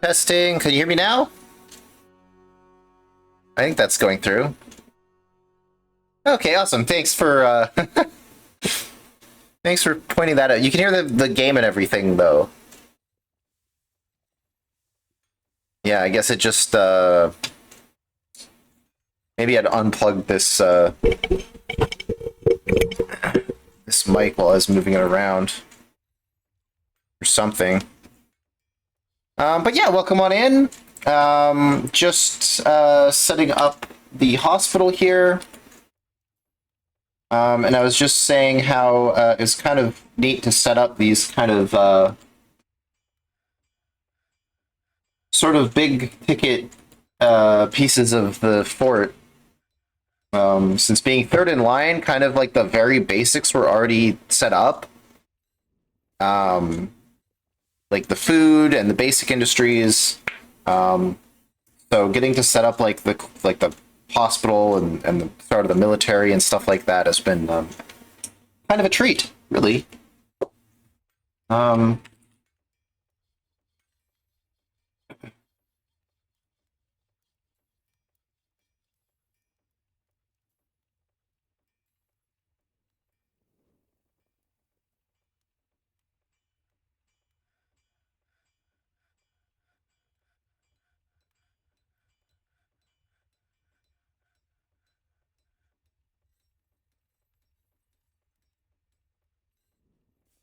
Testing. Can you hear me now? I think that's going through. Okay, awesome. Thanks for thanks for pointing that out. You can hear the game and everything though. Yeah, I guess it just maybe I'd unplug this mic while I was moving it around or something. But yeah, welcome on in. Just setting up the hospital here. And I was just saying how it's kind of neat to set up these kind of sort of big ticket pieces of the fort. Since being third in line, kind of like the very basics were already set up. Like the food and the basic industries. So getting to set up like the hospital and the start of the military and stuff like that has been kind of a treat, really.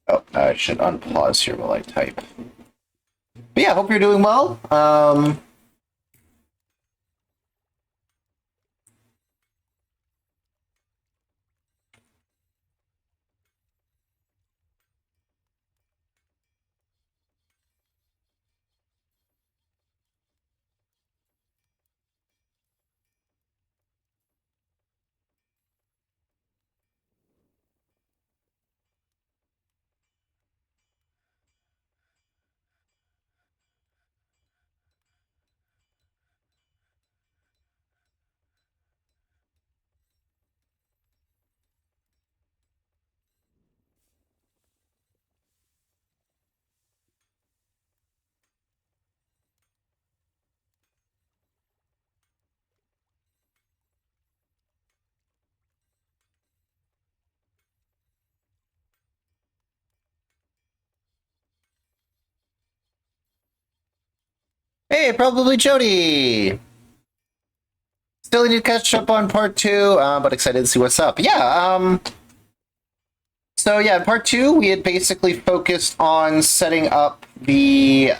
Oh, I should unpause here while I type. But yeah, hope you're doing well. Hey, probably Jody. Still need to catch up on part two, but excited to see what's up. Yeah. So yeah, in part two, we had basically focused on setting up the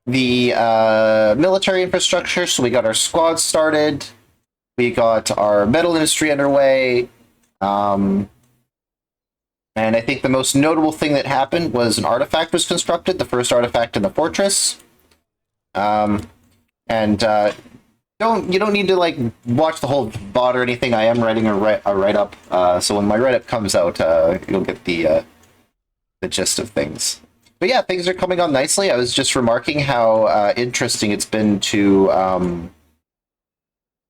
military infrastructure. So we got our squad started. We got our metal industry underway. And I think the most notable thing that happened was an artifact was constructed, the first artifact in the fortress. And you don't need to like watch the whole VOD or anything. I am writing a write up, so when my write up comes out, you'll get the gist of things. But yeah, things are coming on nicely. I was just remarking how interesting it's been to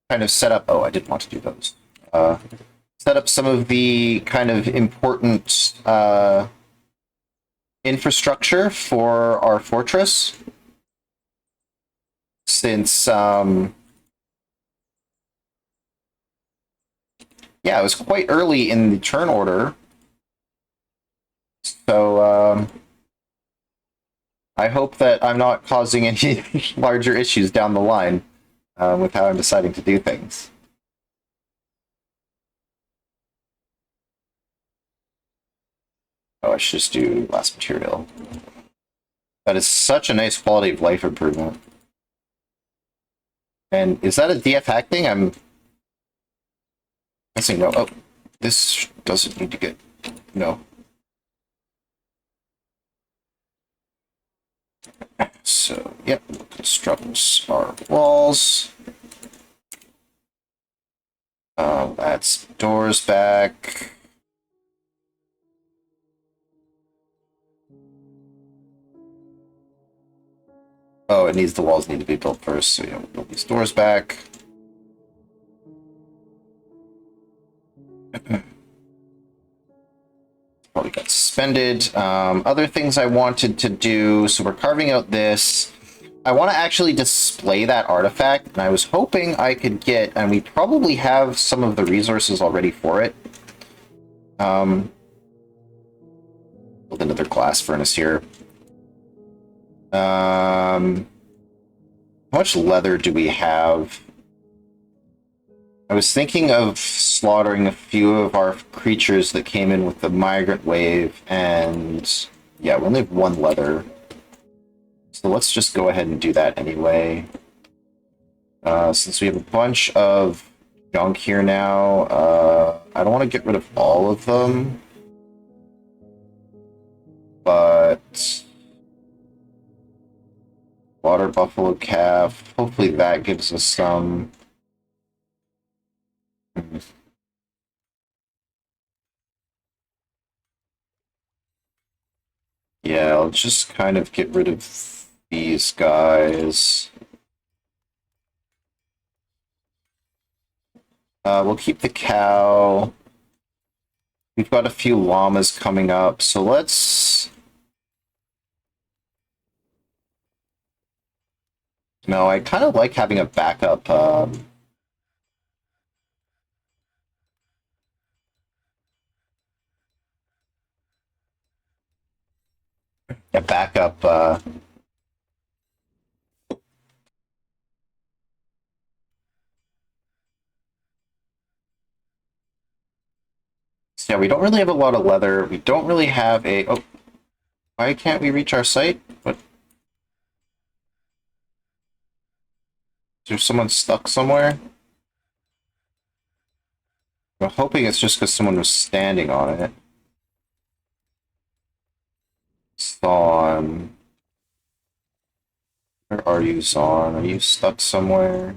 kind of set up. Oh, I didn't want to do those. Set up some of the kind of important infrastructure for our fortress. Since, yeah, it was quite early in the turn order. So, I hope that I'm not causing any larger issues down the line with how I'm deciding to do things. Oh, I should just do last material. That is such a nice quality of life improvement. And is that a DF hack thing? I'm guessing no. Oh, this doesn't need to get... No. So, yep, we'll construct our walls. That's doors back. Oh, it needs the walls need to be built first, so yeah, we'll build these doors back. Probably we got suspended. Other things I wanted to do, so we're carving out this. I want to actually display that artifact, and I was hoping I could get, and we probably have some of the resources already for it. Build another glass furnace here. How much leather do we have? I was thinking of slaughtering a few of our creatures that came in with the migrant wave, and yeah, we only have one leather. So let's just go ahead and do that anyway. Since we have a bunch of junk here now, I don't want to get rid of all of them. But water buffalo calf, hopefully that gives us some. Yeah, I'll just kind of get rid of these guys. We'll keep the cow. We've got a few llamas coming up, so let's... No, I kind of like having a backup, a backup, So yeah, we don't really have a lot of leather. We don't really have a... Oh, why can't we reach our site? What? Is there someone stuck somewhere? I'm hoping it's just because someone was standing on it. Thon. Where are you, Zon? Are you stuck somewhere?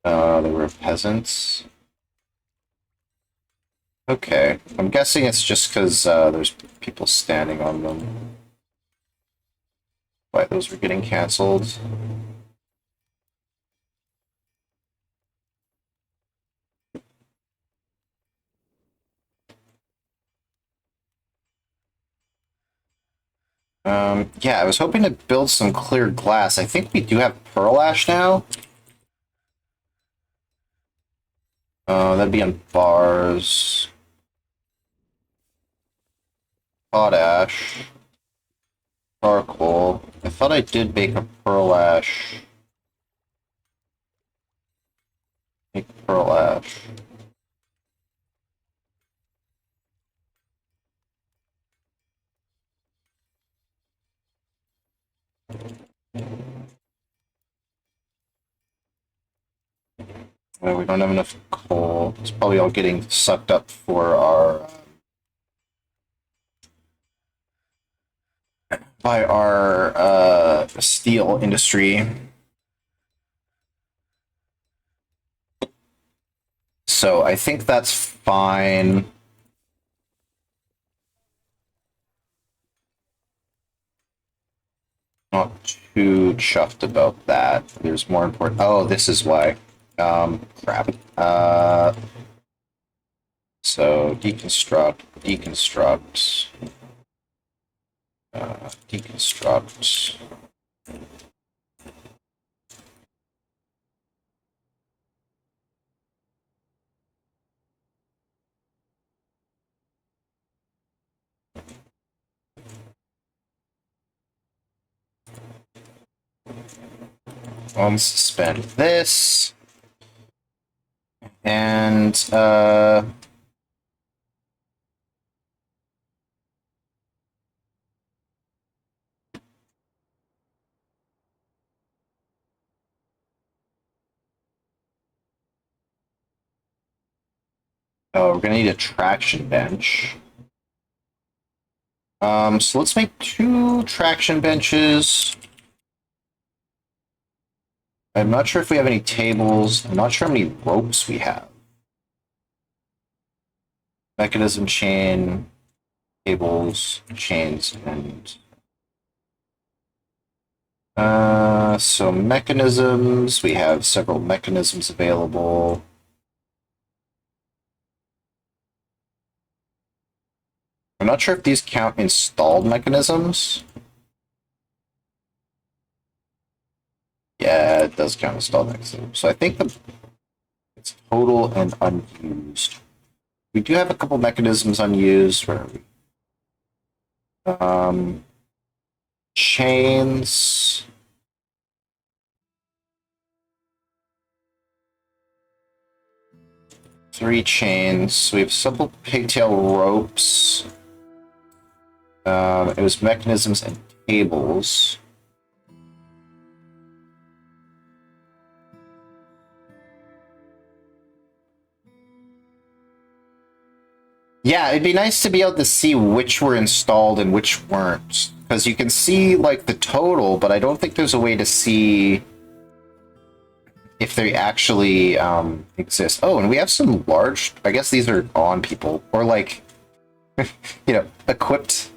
They were peasants. Okay. I'm guessing it's just because there's people standing on them. Why those were getting canceled. Yeah, I was hoping to build some clear glass. I think we do have pearl ash now. That'd be on bars. Potash. Charcoal. I thought I did make a pearl ash. Make pearl ash. We don't have enough coal. It's probably all getting sucked up for our by our steel industry. So I think that's fine. Not too chuffed about that. There's more important. Oh, this is why. Crap. So deconstruct, deconstruct, deconstruct. Suspend this. And, oh, we're gonna need a traction bench. So let's make 2 traction benches. I'm not sure if we have any tables. I'm not sure how many ropes we have. Mechanism chain, cables, chains, and... so mechanisms, we have several mechanisms available. I'm not sure if these count installed mechanisms. Yeah, it does count installed mechanisms. So I think it's total and unused. We do have a couple mechanisms unused. Where are we? Chains. Three chains. We have simple pigtail ropes. It was mechanisms and tables. Yeah, it'd be nice to be able to see which were installed and which weren't. Because you can see, like, the total, but I don't think there's a way to see if they actually exist. Oh, and we have some large... I guess these are on people. Or, like, equipped.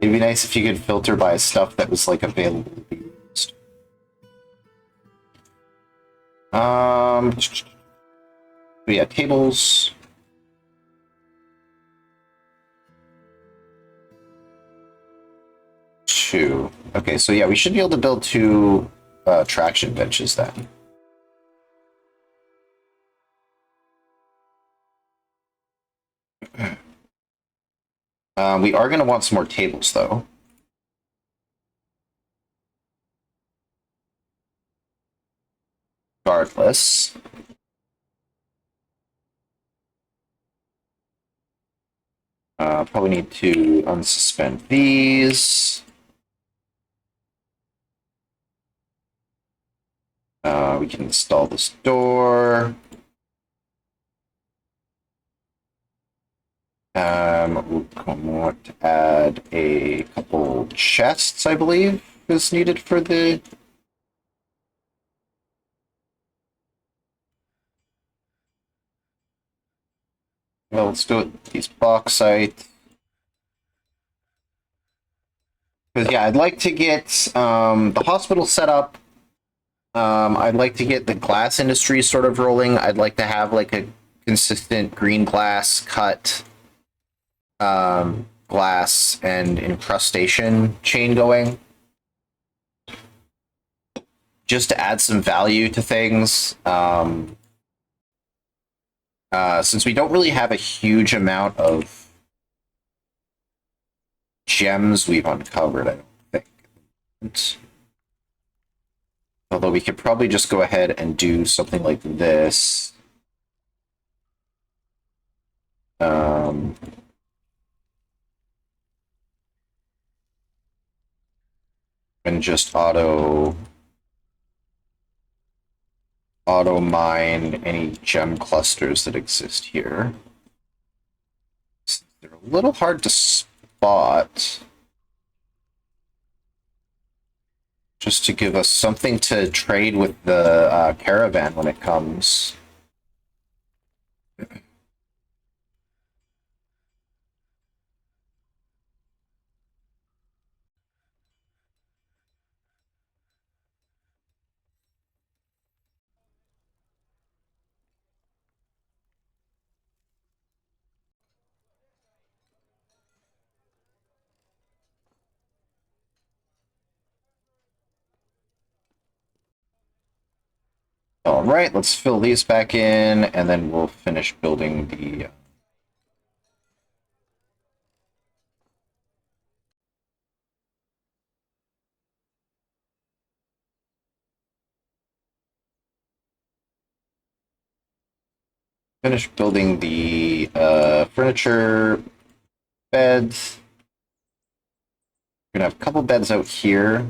It'd be nice if you could filter by stuff that was, like, available to be used. But yeah, tables... Two. Okay, so yeah, we should be able to build two traction benches then. We are going to want some more tables, though. Regardless. Probably need to unsuspend these. We can install this door. We're going to add a couple chests, I believe, is needed for the... Well, let's do it. These bauxite. Because, yeah, I'd like to get the hospital set up. I'd like to get the glass industry sort of rolling. I'd like to have, like, a consistent green glass cut glass and incrustation chain going, just to add some value to things. Since we don't really have a huge amount of gems we've uncovered, I don't think. Although we could probably just go ahead and do something like this. And just auto mine any gem clusters that exist here. They're a little hard to spot. Just to give us something to trade with the caravan when it comes. All right, let's fill these back in, and then we'll finish building the... furniture beds. We're gonna have a couple beds out here.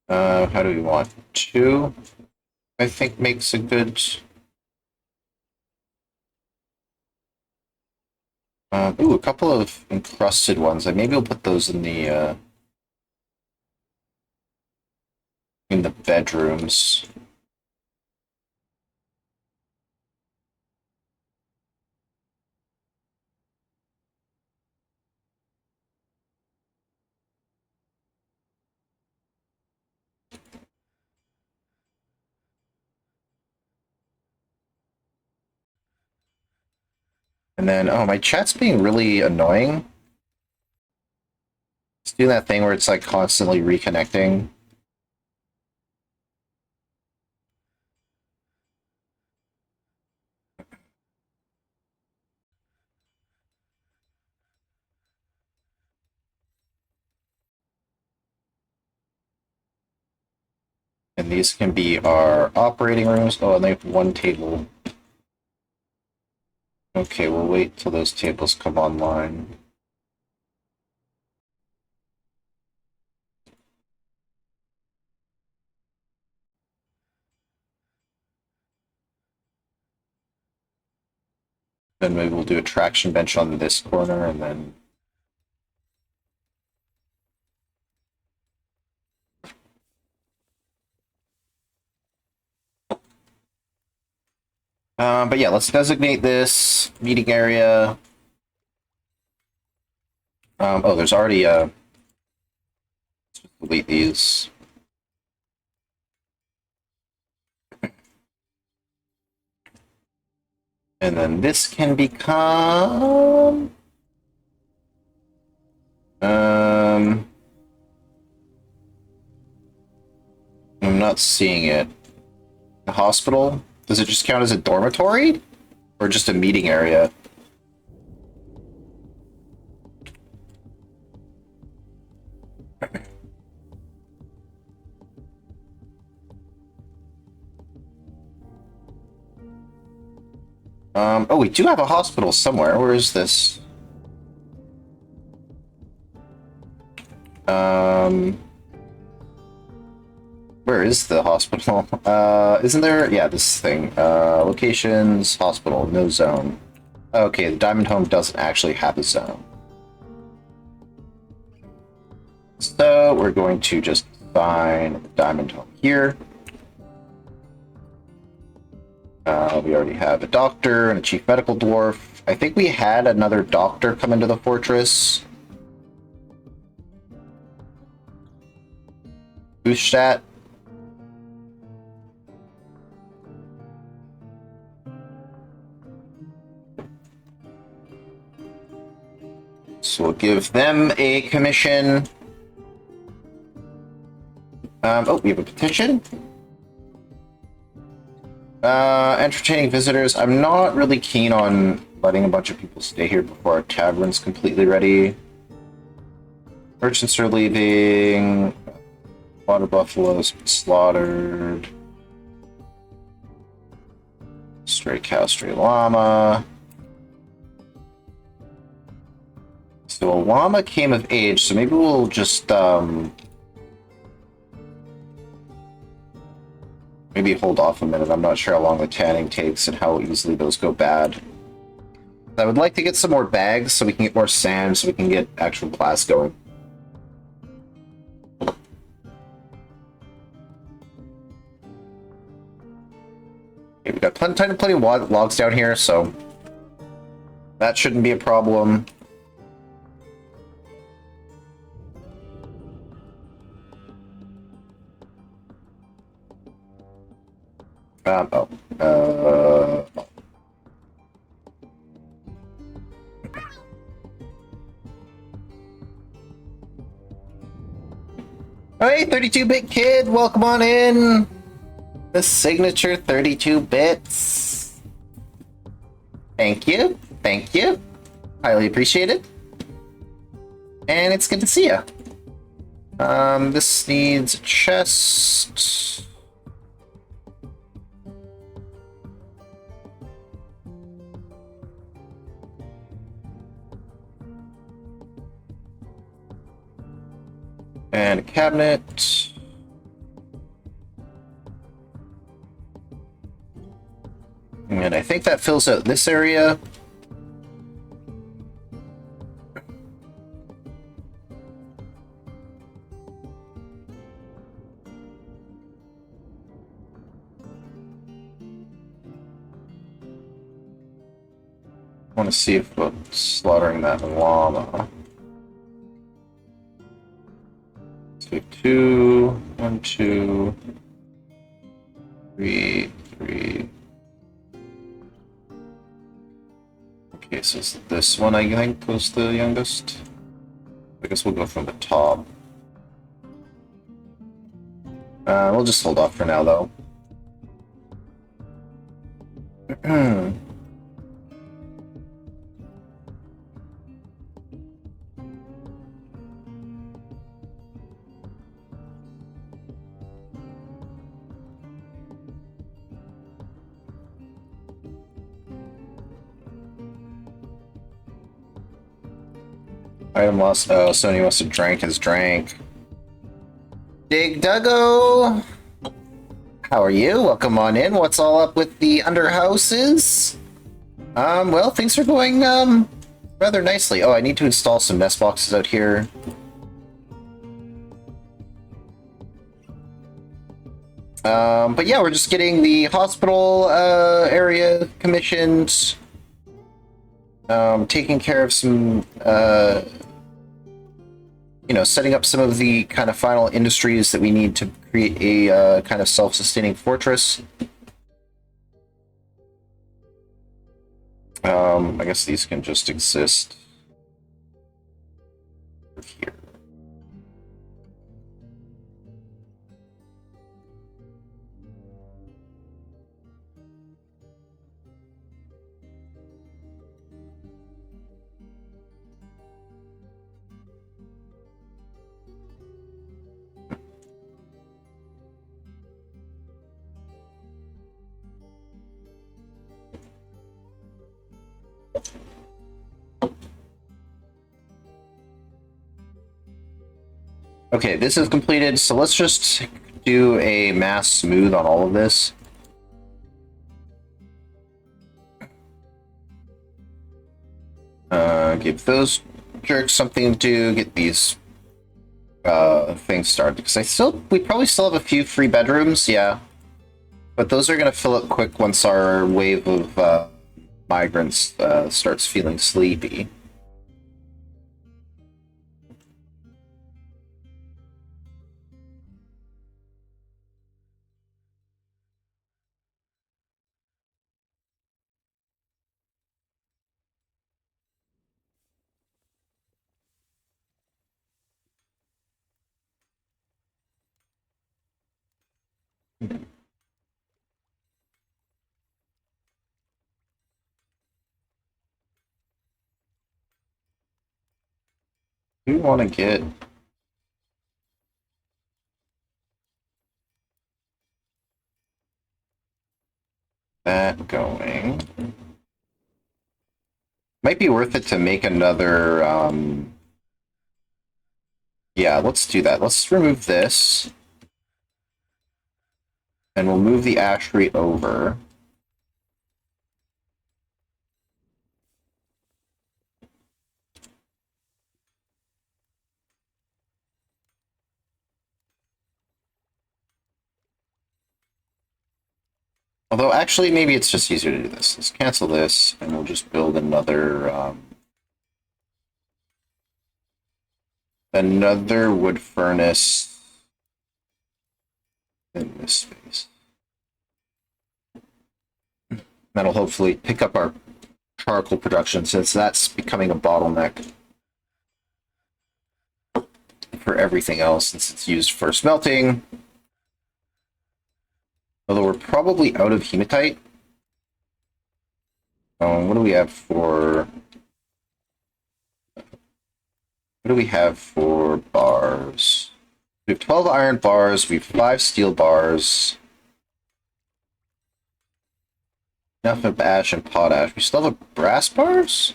How do we want? Two, I think makes a good... ooh, a couple of encrusted ones. Maybe we'll put those in the bedrooms. And then, oh, my chat's being really annoying. It's doing that thing where it's like constantly reconnecting. And these can be our operating rooms. Oh, and they have one table. Okay, we'll wait till those tables come online. Then maybe we'll do a traction bench on this corner, and then... but yeah, let's designate this meeting area. Oh, there's already let's delete these. And then this can become... I'm not seeing it. The hospital? Does it just count as a dormitory? Or just a meeting area? Oh, we do have a hospital somewhere. Where is this? Where is the hospital? Isn't there? Yeah, this thing. Locations, hospital, no zone. Okay, the Diamond Home doesn't actually have a zone. So we're going to just find the Diamond Home here. We already have a doctor and a chief medical dwarf. I think we had another doctor come into the fortress. Boostat. So we'll give them a commission. Oh, we have a petition. Entertaining visitors. I'm not really keen on letting a bunch of people stay here before our tavern's completely ready. Merchants are leaving. Water buffaloes been slaughtered. Stray cow, stray llama. So a llama came of age, so maybe we'll just, maybe hold off a minute. I'm not sure how long the tanning takes and how easily those go bad. I would like to get some more bags so we can get more sand so we can get actual glass going. Okay, we got plenty of logs down here, so that shouldn't be a problem. Hey, 32-bit kid, welcome on in. The signature 32 bits. Thank you. Thank you. Highly appreciated. And it's good to see you. This needs a chest. And a cabinet. And I think that fills out this area. I want to see if slaughtering that llama. So 2, 1, 2, 3, 3. Okay, Okay, so this one I think was the youngest. I guess we'll go from the top. We'll just hold off for now, though. Item lost. Oh, Sony must have drank his drink. Dig Duggo! How are you? Welcome on in. What's all up with the Underhouses? Well, things are going, rather nicely. Oh, I need to install some nest boxes out here. But yeah, we're just getting the hospital, area commissioned. Taking care of some, you know, setting up some of the kind of final industries that we need to create a kind of self-sustaining fortress. I guess these can just exist here. Okay, this is completed, so let's just do a mass smooth on all of this. Give those jerks something to do, get these things started, because we probably still have a few free bedrooms, yeah. But those are going to fill up quick once our wave of migrants starts feeling sleepy. We want to get that going. Might be worth it to make another, yeah, let's do that. Let's remove this. And we'll move the ashery over. Although, actually, maybe it's just easier to do this. Let's cancel this, and we'll just build another wood furnace in this space. That'll hopefully pick up our charcoal production, since that's becoming a bottleneck for everything else, since it's used for smelting. Although we're probably out of hematite. What do we have for... What do we have for bars? We have 12 iron bars, we have 5 steel bars. Enough of ash and potash. We still have brass bars?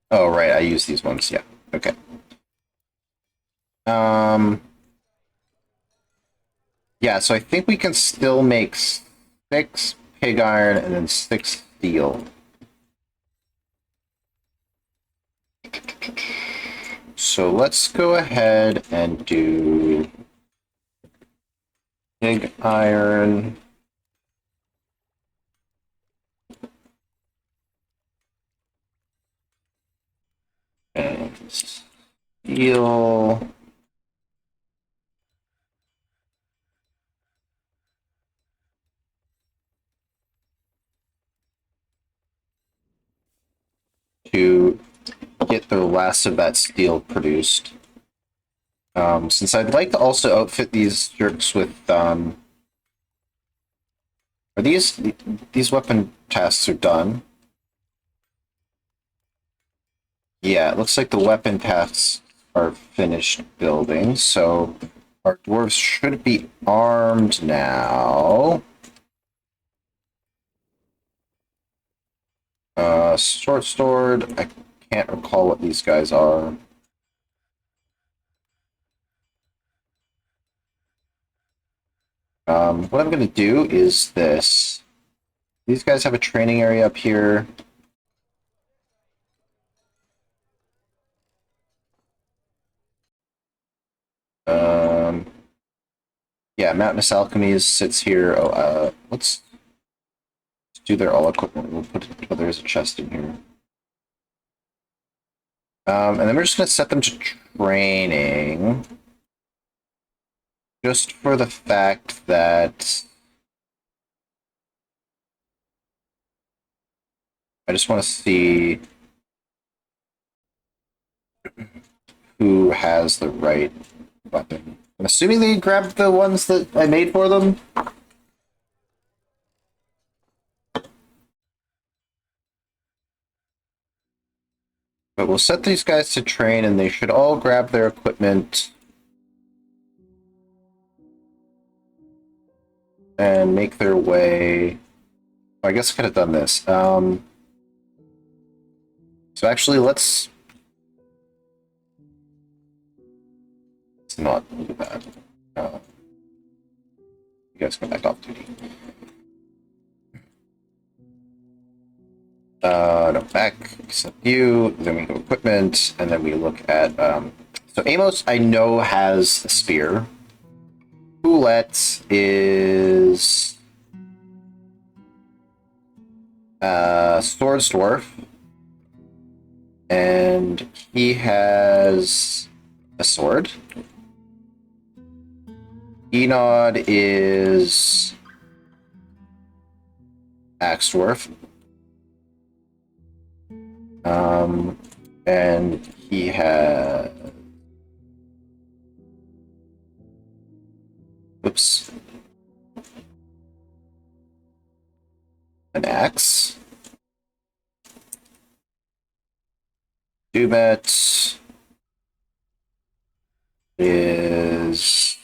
Oh, right, I use these ones, yeah. Okay. Yeah, so I think we can still make 6 pig iron and then 6 steel. So let's go ahead and do pig iron. And steel. to get the last of that steel produced. Since I'd like to also outfit these jerks with are these weapon tasks are done? Yeah, it looks like the weapon tasks are finished building, so our dwarves should be armed now. Short sword, I can't recall what these guys are. What I'm going to do is this. These guys have a training area up here. Yeah, Mountainous Alchemies sits here. Oh, let's do their all equipment. We'll put it, oh, there's a chest in here. And then we're just going to set them to training. Just for the fact that I just want to see who has the right weapon. I'm assuming they grabbed the ones that I made for them. But we'll set these guys to train, and they should all grab their equipment and make their way. Oh, I guess I could have done this. So actually, let's not do that. You guys go back off duty. No, back, except you, then we go equipment, and then we look at, so Amos, I know, has a spear. Poulette is, Swords Dwarf, and he has a sword. Enod is Axe Dwarf. And he has... Oops. An axe. Dubet is...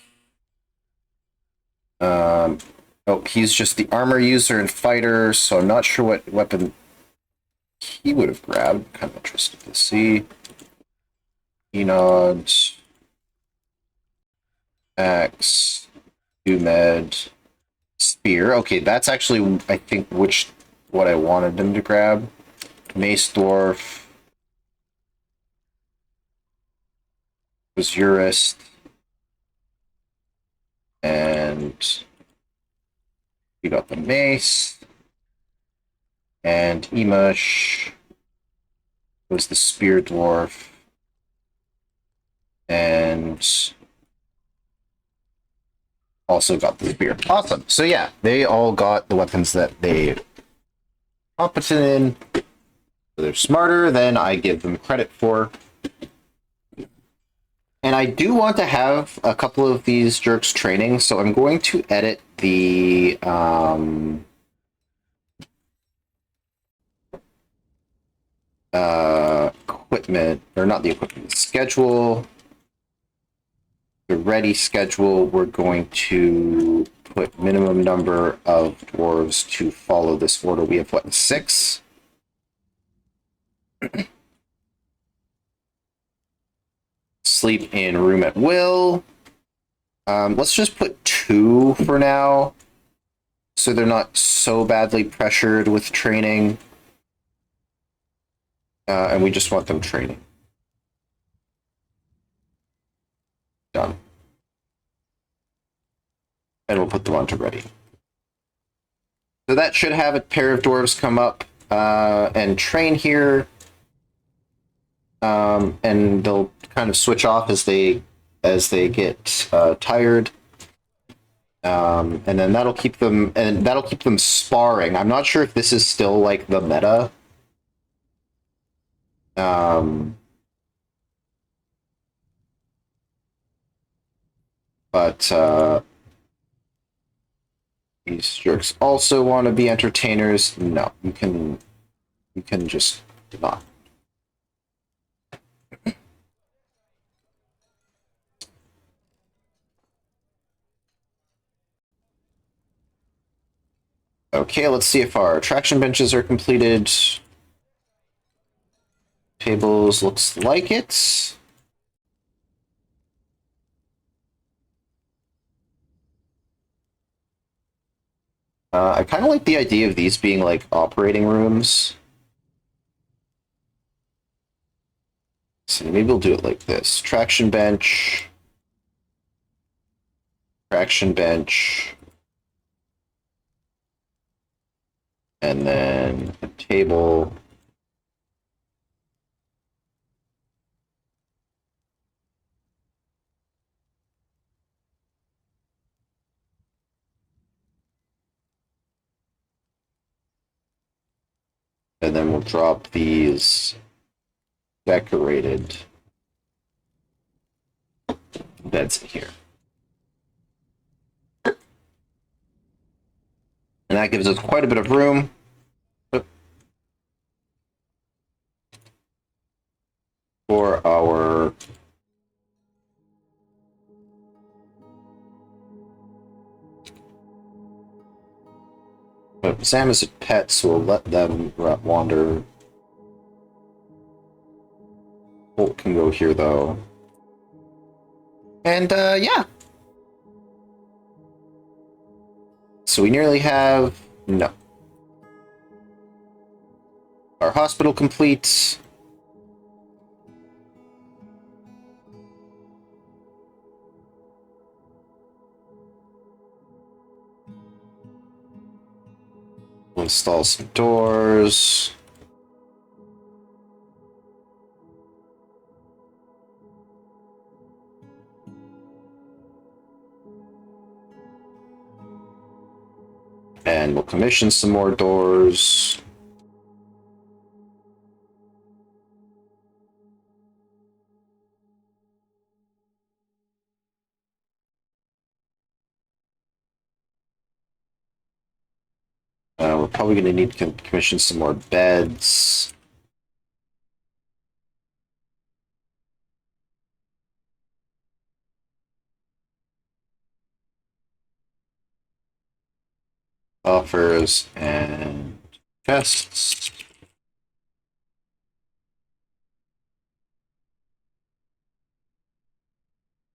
oh, he's just the armor user and fighter, so I'm not sure what weapon he would have grabbed. Kind of interested to see. Enod, axe, Dumed, spear. Okay, that's actually, I think, what I wanted him to grab. Mace Dwarf was Urist, and we got the mace. And Emush was the spear dwarf. And also got the spear. Awesome. So yeah, they all got the weapons that they competent in. So they're smarter than I give them credit for. And I do want to have a couple of these jerks training, so I'm going to edit the equipment, or not the equipment, schedule, the ready schedule. We're going to put minimum number of dwarves to follow this order. We have, what, 6? Sleep in room at will. Let's just put 2 for now, so they're not so badly pressured with training. And we just want them training. Done. And we'll put them onto ready. So that should have a pair of dwarves come up and train here. And they'll kind of switch off as they get tired. And then that'll keep them sparring. I'm not sure if this is still like the meta. Um, but these jerks also want to be entertainers. No, you can just not. Okay, let's see if our traction benches are completed. Tables looks like it. I kind of like the idea of these being like operating rooms. So maybe we'll do it like this. Traction bench, and then a table. And then we'll drop these decorated beds in here. And that gives us quite a bit of room. For our Sam is a pet, so we'll let them wander. Bolt can go here though. And yeah. So we nearly have no. Our hospital complete. We'll install some doors. And we'll commission some more doors. We're probably going to need to commission some more beds. Buffers and chests.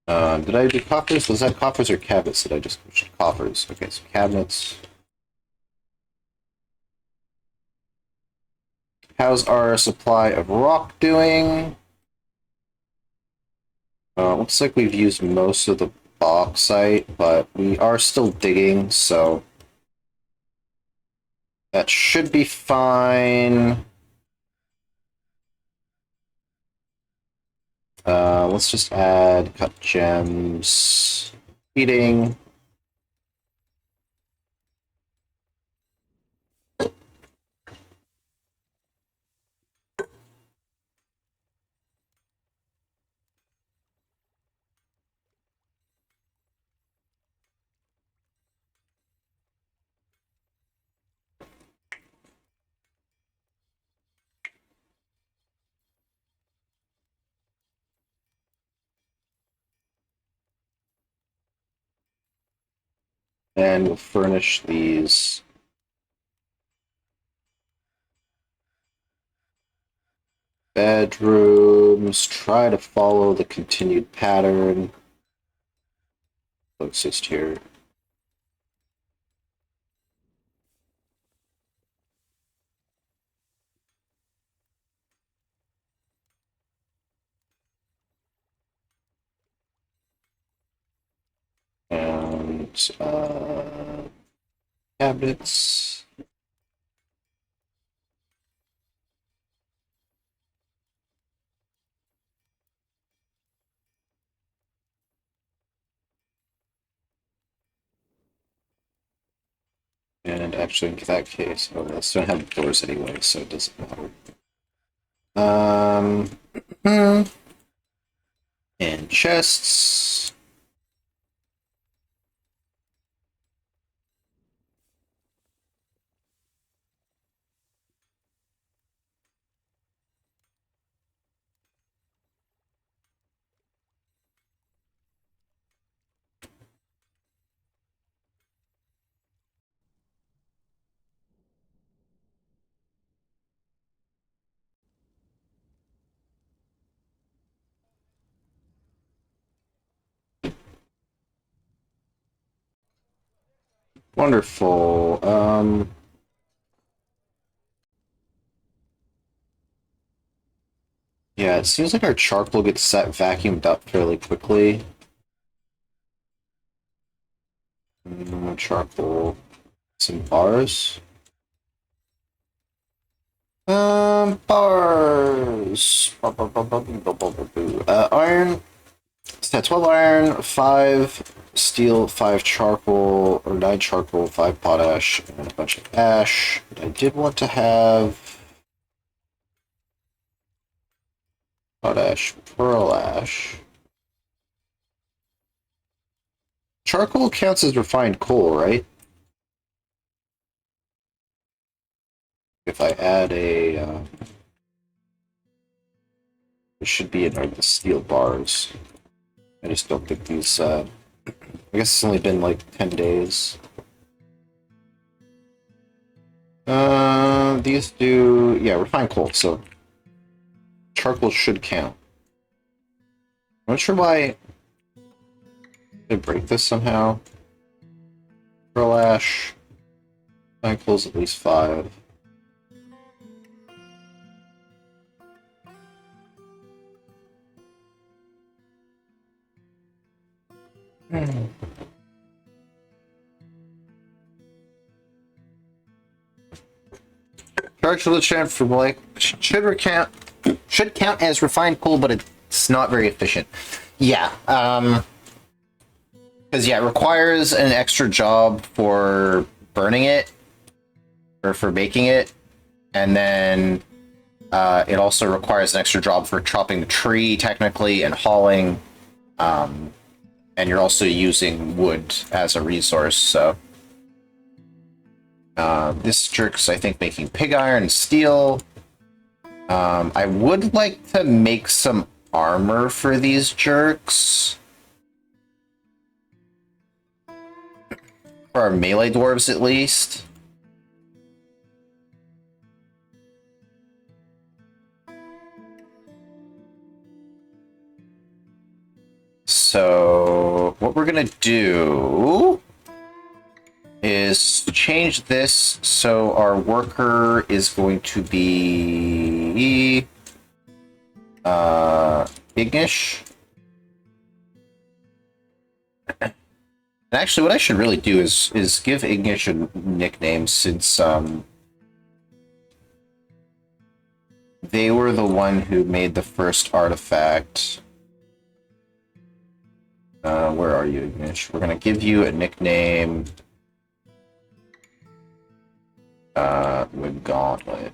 Did I do coffers? Was that coffers or cabinets? Did I just coffers? Okay, so cabinets. How's our supply of rock doing? Looks like we've used most of the bauxite, but we are still digging, so that should be fine. Let's just add cut gems, feeding. And we'll furnish these bedrooms, try to follow the continued pattern that exists here. And cabinets. And actually, in that case, oh, let's don't have doors anyway, so it doesn't matter. Um, and chests. Wonderful. Yeah, it seems like our charcoal gets set vacuumed up fairly quickly. Charcoal. Some bars. Bars. Iron. So 12 iron, 5 steel, 5 charcoal, or 9 charcoal, 5 potash, and a bunch of ash. But I did want to have potash, pearl ash. Charcoal counts as refined coal, right? If I add a, it should be in the steel bars. I just don't think these, I guess it's only been like 10 days. These do, yeah, refined coal, so charcoal should count. I'm not sure why I break this somehow. Pearl ash. Refined coal's at least 5. Charge for the champ for like should count as refined coal, but it's not very efficient. Yeah, because yeah, it requires an extra job for burning it or for baking it, and then it also requires an extra job for chopping the tree technically and hauling, and you're also using wood as a resource. So this jerk's, I think, making pig iron and steel. I would like to make some armor for these jerks. For our melee dwarves, at least. So, what we're gonna do is change this so our worker is going to be Ignish. And actually, what I should really do is give Ignish a nickname, since they were the one who made the first artifact. Where are you, Ignish? We're gonna give you a nickname. With Gauntlet.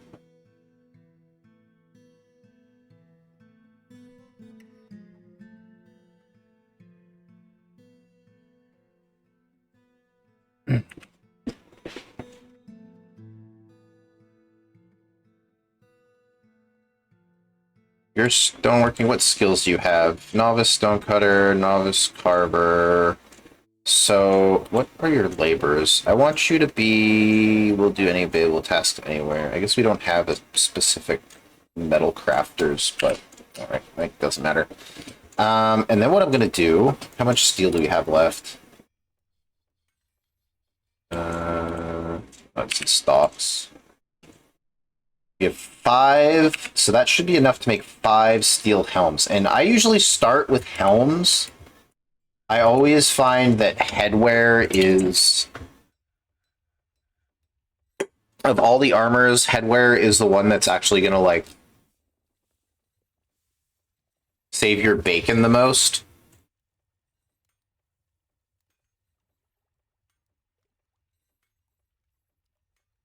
You're stoneworking. What skills do you have? Novice stonecutter, novice carver. So, what are your labors? I want you to be... We'll do any available task anywhere. I guess we don't have a specific metal crafters, but alright, it doesn't matter. And then what I'm gonna do... How much steel do we have left? That's in stocks. We have 5, so that should be enough to make 5 steel helms. And I usually start with helms. I always find that headwear is... Of all the armors, headwear is the one that's actually gonna, like, save your bacon the most.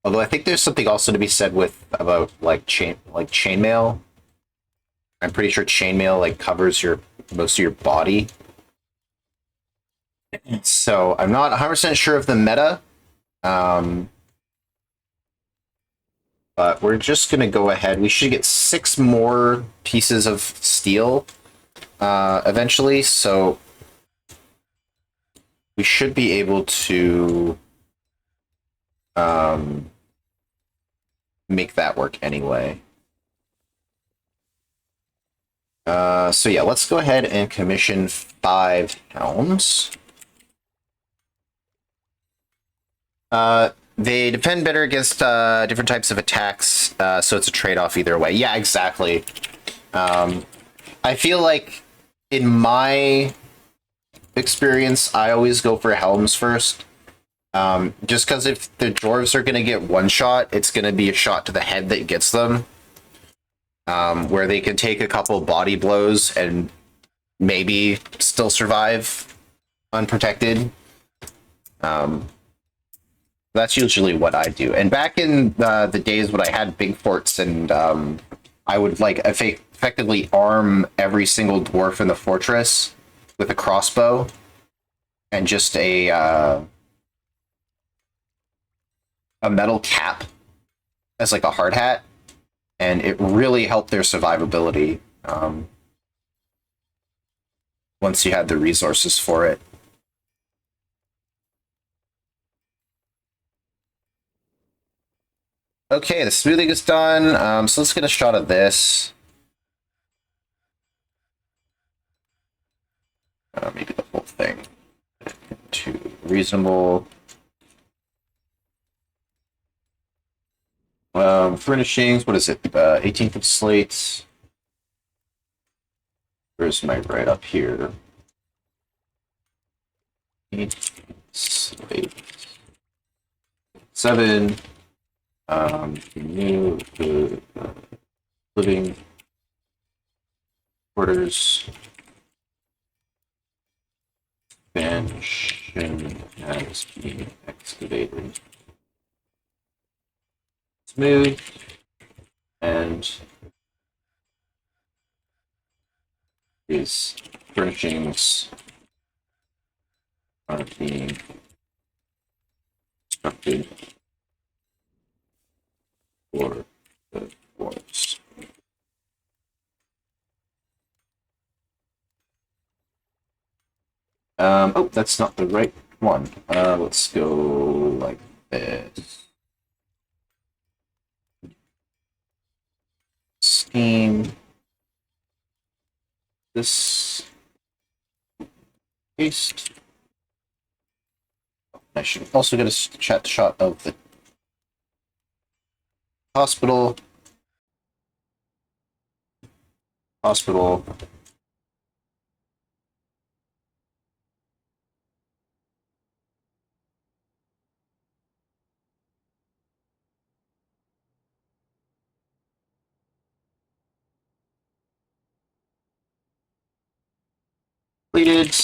Although I think there's something also to be said with about like chainmail. I'm pretty sure chainmail like covers your most of your body. So I'm not 100% sure of the meta. But we're just gonna go ahead. We should get 6 more pieces of steel eventually, so we should be able to make that work anyway. So yeah, let's go ahead and commission 5 helms. They defend better against different types of attacks, so it's a trade-off either way. Yeah, exactly. I feel like in my experience, I always go for helms first. Just because if the dwarves are going to get one shot, it's going to be a shot to the head that gets them. Where they can take a couple body blows and maybe still survive unprotected. That's usually what I do. And back in the days when I had big forts and I would like effectively arm every single dwarf in the fortress with a crossbow and just a metal cap as like a hard hat, and it really helped their survivability once you had the resources for it. Okay, the smoothing is done, so let's get a shot of this. Maybe the whole thing. To reasonable. Furnishings, what is it? 18-foot slates. Where's my right up here? 8 slates. 7. New living quarters. Expansion has been excavated. Smooth and these furnishings are being constructed for the dwarves. Oh, that's not the right one. Let's go like this. Scheme. This. Paste. I should also get a chat shot of the hospital. Hospital. Completed.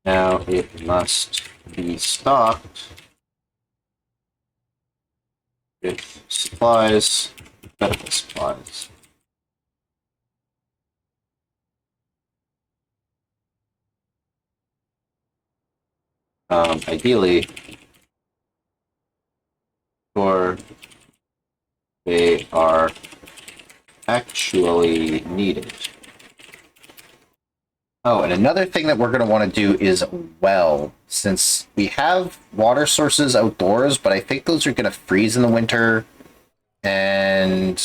Now it must be stocked with supplies, medical supplies. Ideally, or they are actually needed. Oh, and another thing that we're going to want to do is well, since we have water sources outdoors, but I think those are going to freeze in the winter, and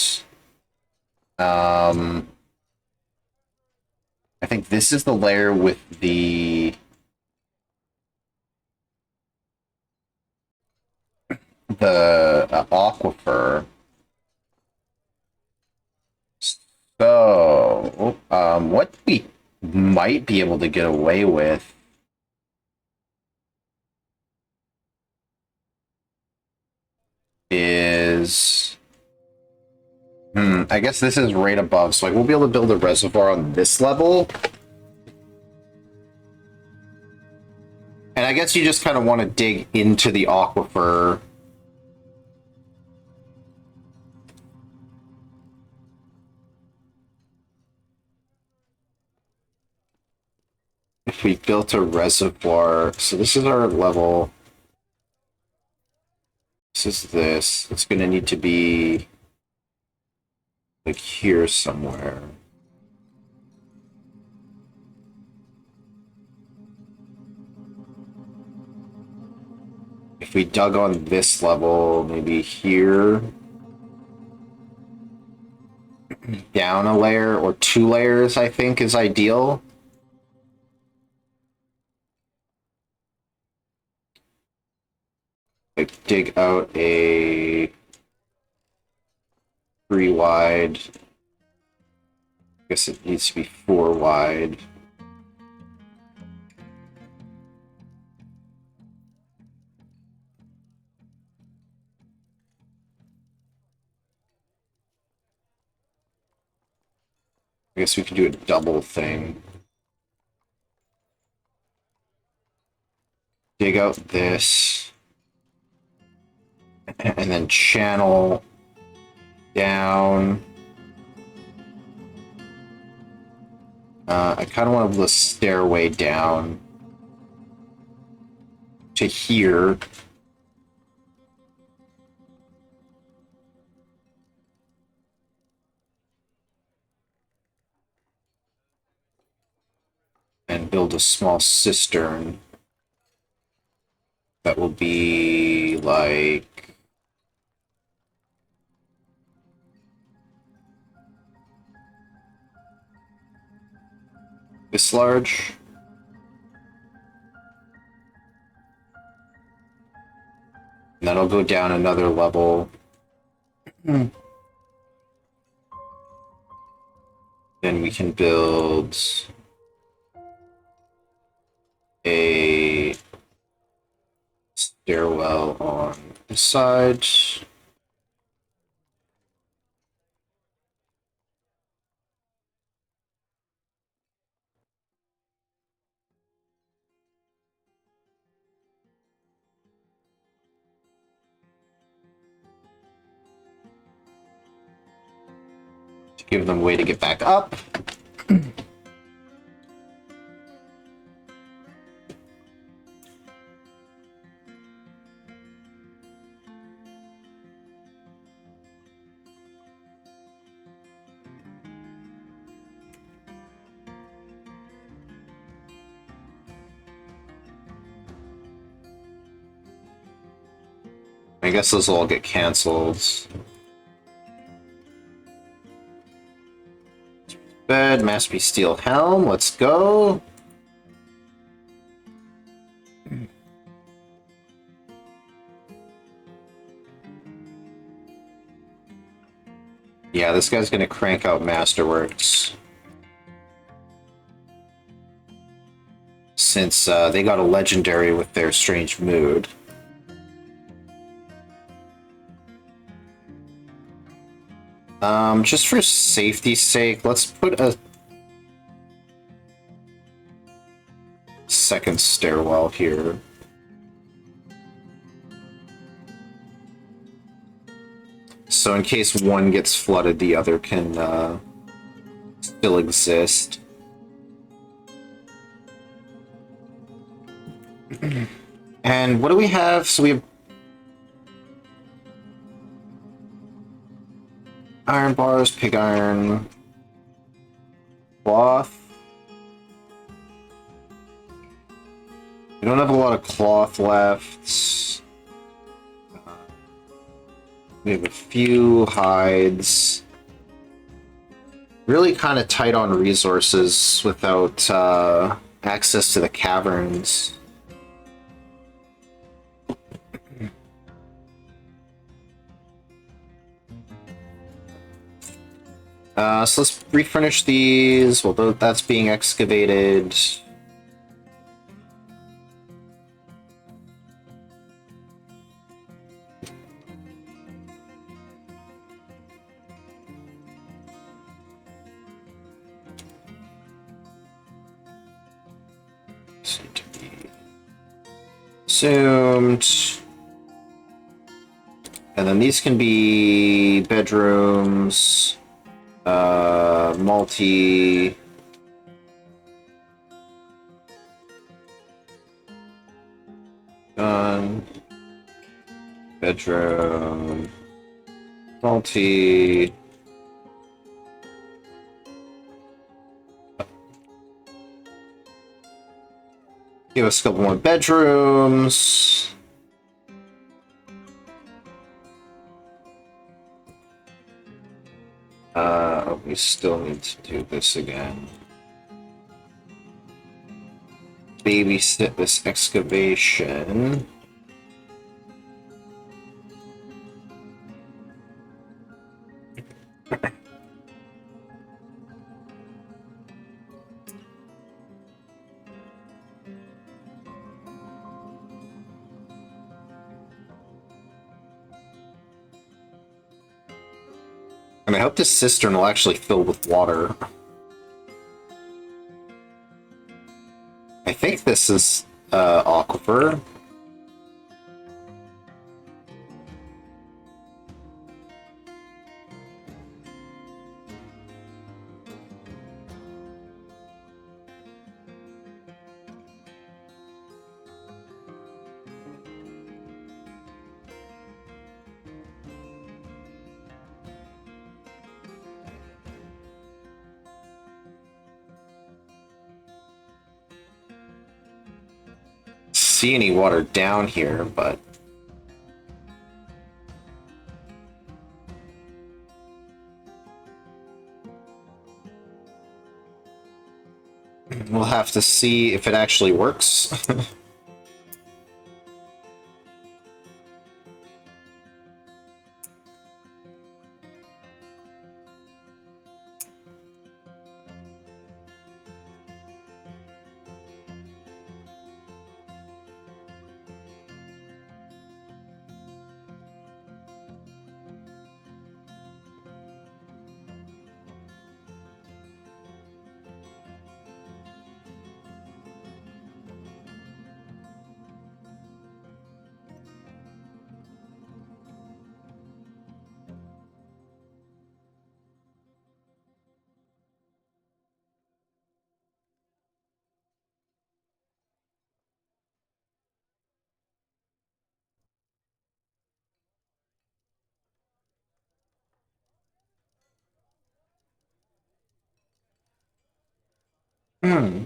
I think this is the layer with the aquifer. So, what we might be able to get away with is, I guess this is right above, so like we'll be able to build a reservoir on this level. And I guess you just kind of want to dig into the aquifer. if we built a reservoir, so this is our level. This is this. It's gonna need to be like here somewhere. If we dug on this level, maybe here, down a layer or 2 layers, I think is ideal. Like dig out a 3 wide. I guess it needs to be 4 wide. I guess we could do a double thing. Dig out this. And then channel down. I kind of want to build a stairway down to here. And build a small cistern that will be like this large. And then I'll go down another level. Then we can build a stairwell on this side. To give them a way to get back up. I guess those will all get canceled. Bed, Masterpiece Steel Helm, let's go. Yeah, this guy's gonna crank out Masterworks. Since they got a legendary with their Strange Mood. Just for safety's sake, let's put a second stairwell here. So in case one gets flooded, the other can still exist. And what do we have? So we have iron bars, pig iron, cloth. We don't have a lot of cloth left. We have a few hides. Really kind of tight on resources without access to the caverns. So let's refurnish these. Well, that's being excavated. Seem to be consumed. And then these can be bedrooms. Multi Done. Bedroom. Faulty. Give us a couple more bedrooms. We still need to do this again. Babysit this excavation. And I hope this cistern will actually fill with water. I think this is aquifer. See any water down here, but we'll have to see if it actually works. Hmm.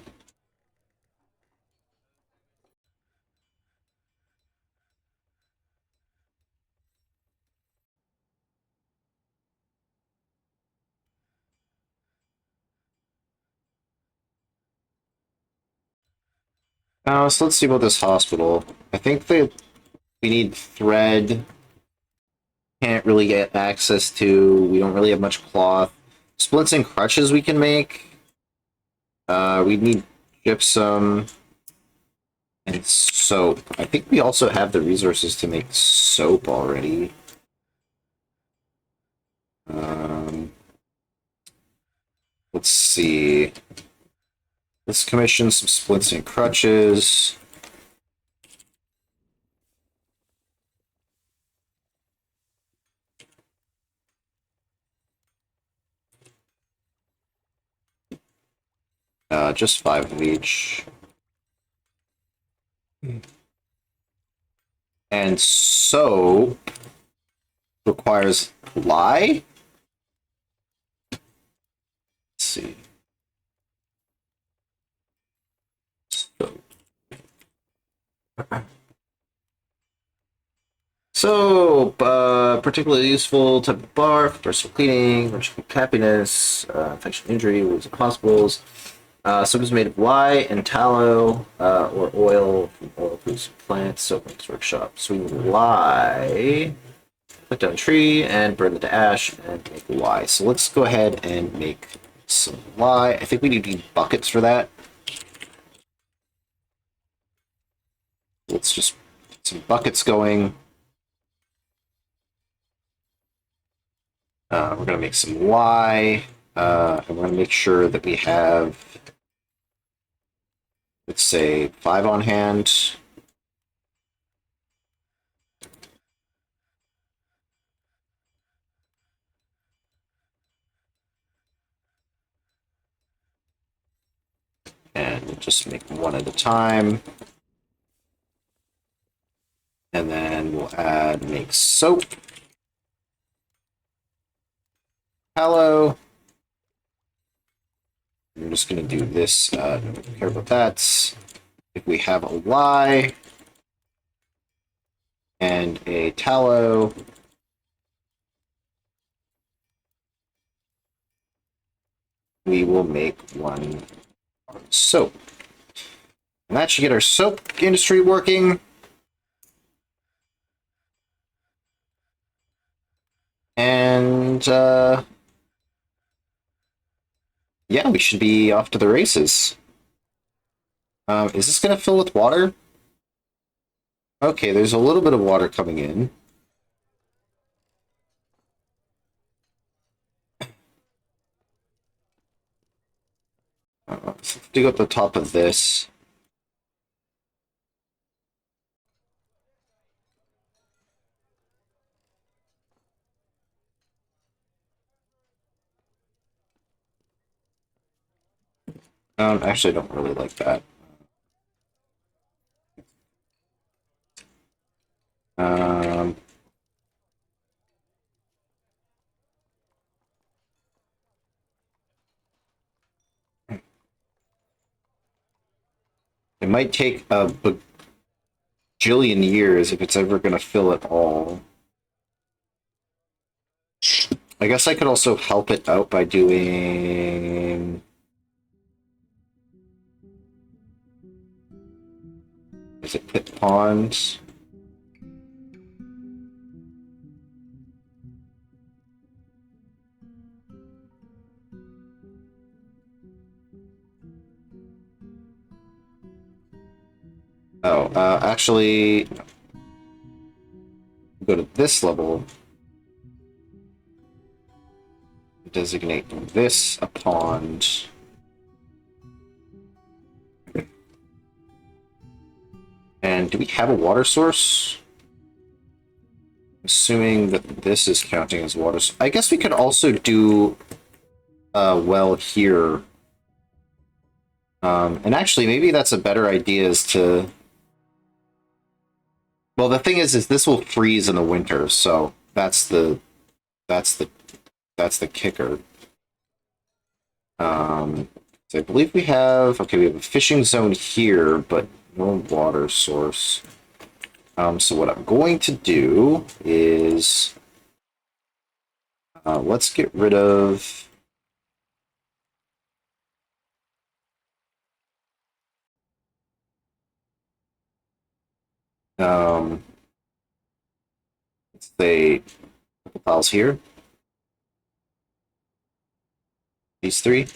So let's see about this hospital. I think we need thread. Can't really get access to. We don't really have much cloth. Splits and crutches we can make. We need gypsum and soap. I think we also have the resources to make soap already. Let's see. Let's commission some splits and crutches. Just 5 of each. And soap requires lye? Let's see. Soap, particularly useful type of bar for personal cleaning, personal happiness, infection, injury, wounds, and hospitals. Soap is made of lye and tallow, or oil from oil produced plants. Soap makes workshop. So we need lye, put down a tree, and burn it to ash, and make lye. So let's go ahead and make some lye. I think we need buckets for that. Let's just get some buckets going. We're going to make some lye. And we're going to make sure that we have, let's say, 5 on hand. And we'll just make 1 at a time. And then we'll add make soap. Tallow. I'm just going to do this. Don't care about that. If we have a lye and a tallow, we will make one soap. And that should get our soap industry working. And yeah, we should be off to the races. Is this going to fill with water? Okay, there's a little bit of water coming in. Let's dig up the top of this. Actually, I don't really like that. Um, it might take a bajillion years if it's ever going to fill it all. I guess I could also help it out by doing... Is it pit ponds? Oh, actually, go to this level. Designate this a pond. And do we have a water source? Assuming that this is counting as water. I guess we could also do a well here. And actually, maybe that's a better idea is to... Well, the thing is this will freeze in the winter, so that's the kicker. So I believe we have... Okay, we have a fishing zone here, but no water source. So what I'm going to do is... let's get rid of... let's say a couple tiles here. These three.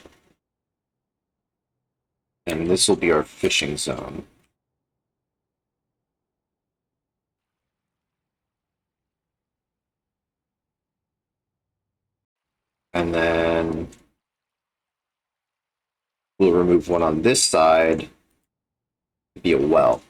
And this will be our fishing zone. And then we'll remove one on this side to be a well.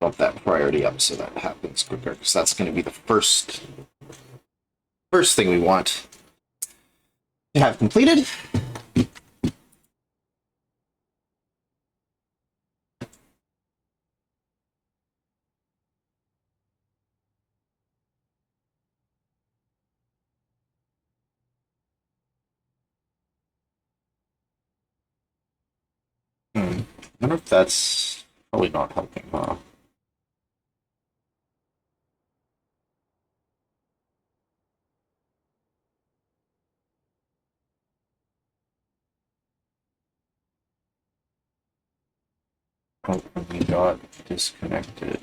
Bump that priority up so that happens quicker, because that's going to be the first thing we want to have completed. I wonder if that's probably not helping, huh? Oh, we got disconnected.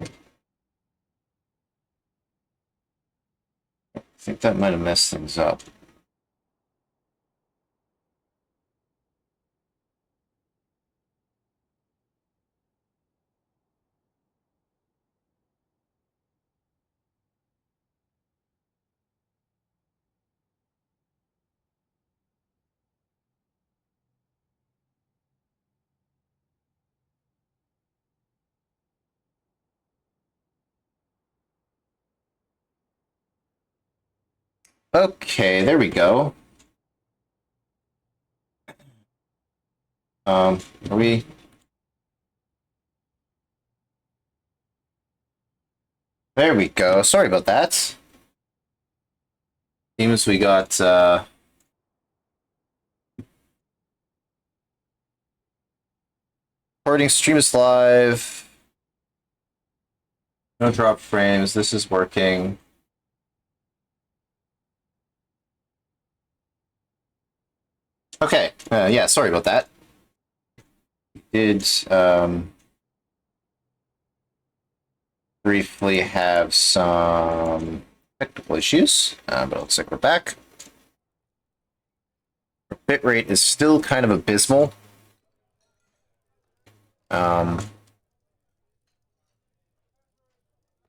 I think that might have messed things up. Okay, there we go. Are we... There we go. Sorry about that. Seems we got, recording stream is live. No drop frames. This is working. Okay. Yeah, sorry about that. Did, briefly have some technical issues, but it looks like we're back. Our bitrate is still kind of abysmal.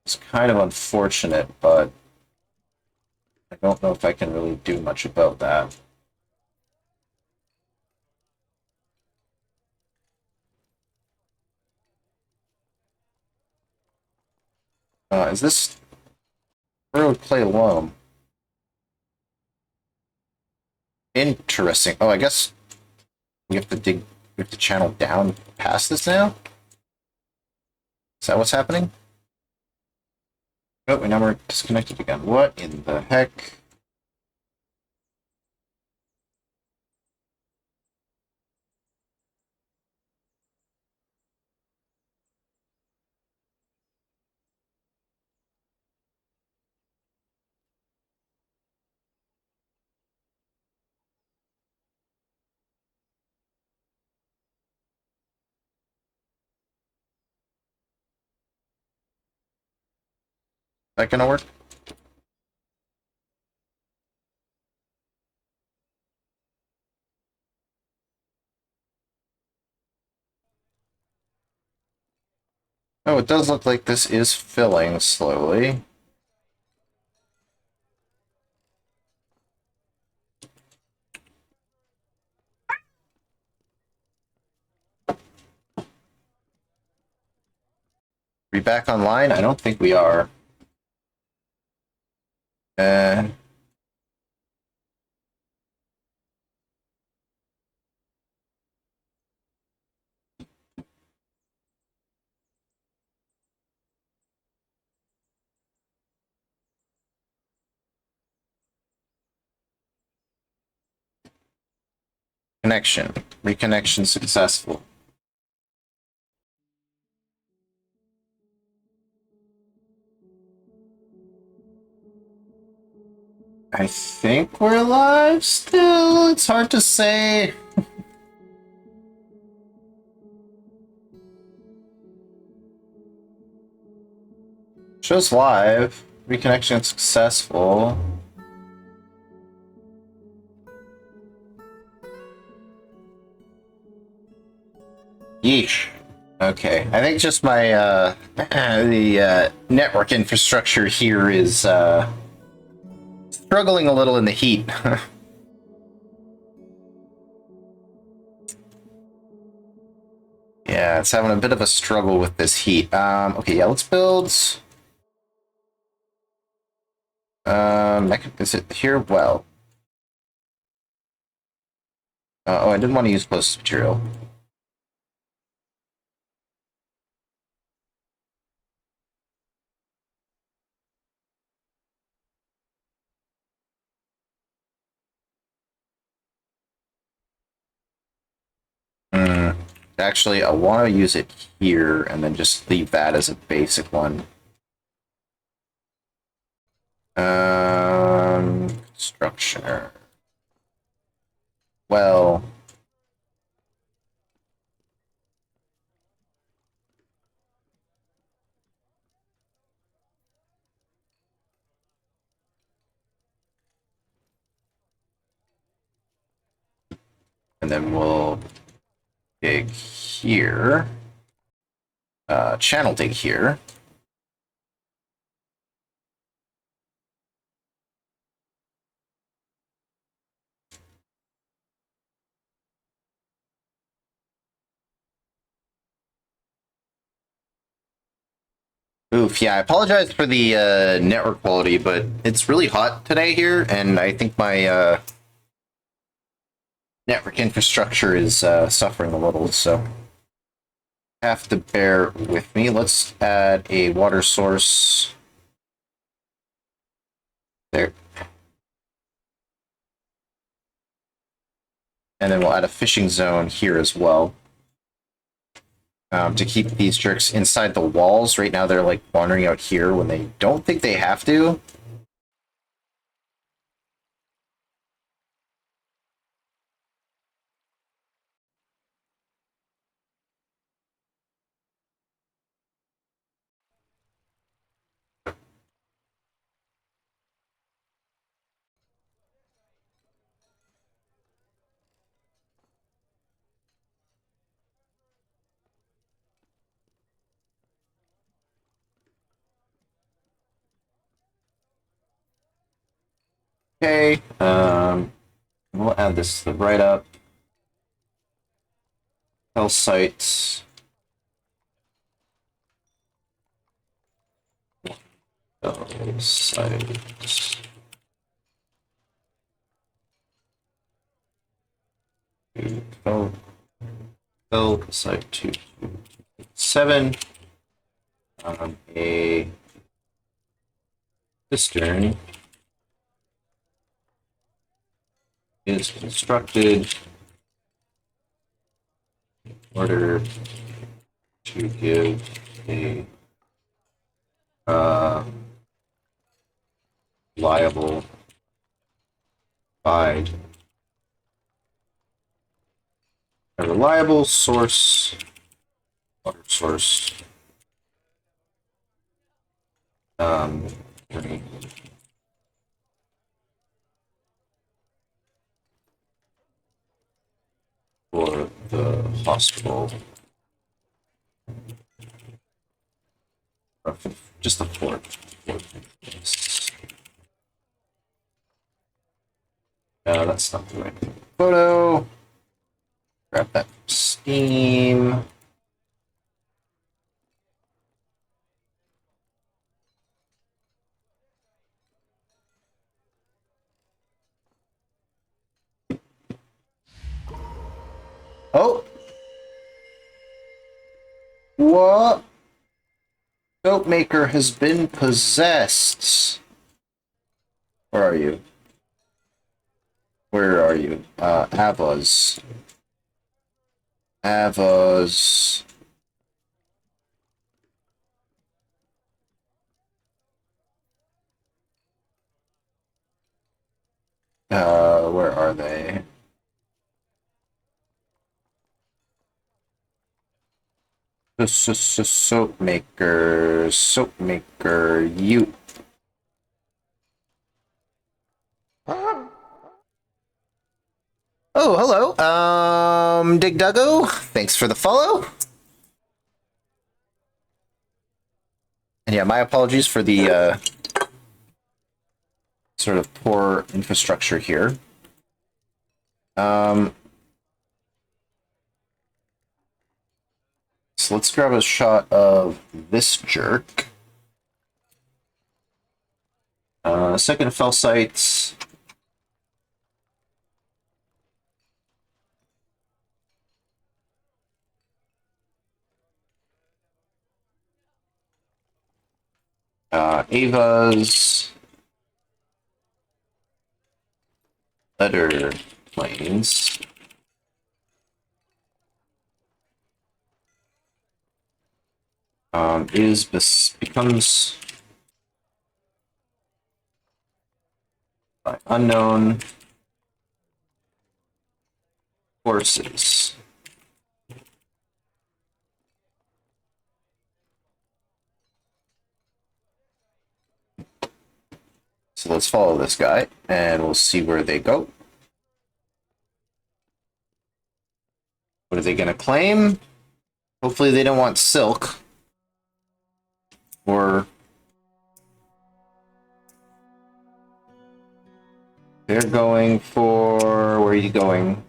It's kind of unfortunate, but I don't know if I can really do much about that. Is this road play alone? Interesting. Oh, I guess we have to dig, we have to channel down past this now? Is that what's happening? Oh, now we're disconnected again. What in the heck? Is that gonna work? Oh, it does look like this is filling slowly. We back online? I don't think we are. Uh, Connection. Reconnection successful. I think we're live still. It's hard to say. Shows live. Reconnection successful. Yeesh. Okay, I think just my the network infrastructure here is struggling a little in the heat. Yeah, it's having a bit of a struggle with this heat. Okay, yeah, let's build. Is it here? Well, oh, I didn't want to use closest material. Actually, I want to use it here and then just leave that as a basic one. Structure. Well, and then we'll dig here. Channel dig here. Oof, yeah, I apologize for the network quality, but it's really hot today here, and I think my network infrastructure is suffering a little, so have to bear with me. Let's add a water source there. And then we'll add a fishing zone here as well. To keep these jerks inside the walls. Right now they're like wandering out here when they don't think they have to. Okay, we'll add this to the write-up. Health sites. Sites. Site 227. A cistern is constructed in order to give a reliable provide a reliable source, water source, for the hospital. Just the fort. That's not the right photo. Grab that from Steam. Oh! What? Soap maker has been possessed. Where are you? Where are you? Avos. Avos. Where are they? Soap maker, you. Oh, hello. Dig Duggo, thanks for the follow. And yeah, my apologies for the sort of poor infrastructure here. So let's grab a shot of this jerk. Second fell sites. Ava's letter planes. Becomes by unknown forces. So let's follow this guy, and we'll see where they go. What are they going to claim? Hopefully they don't want silk. Or they're going for... Where are you going?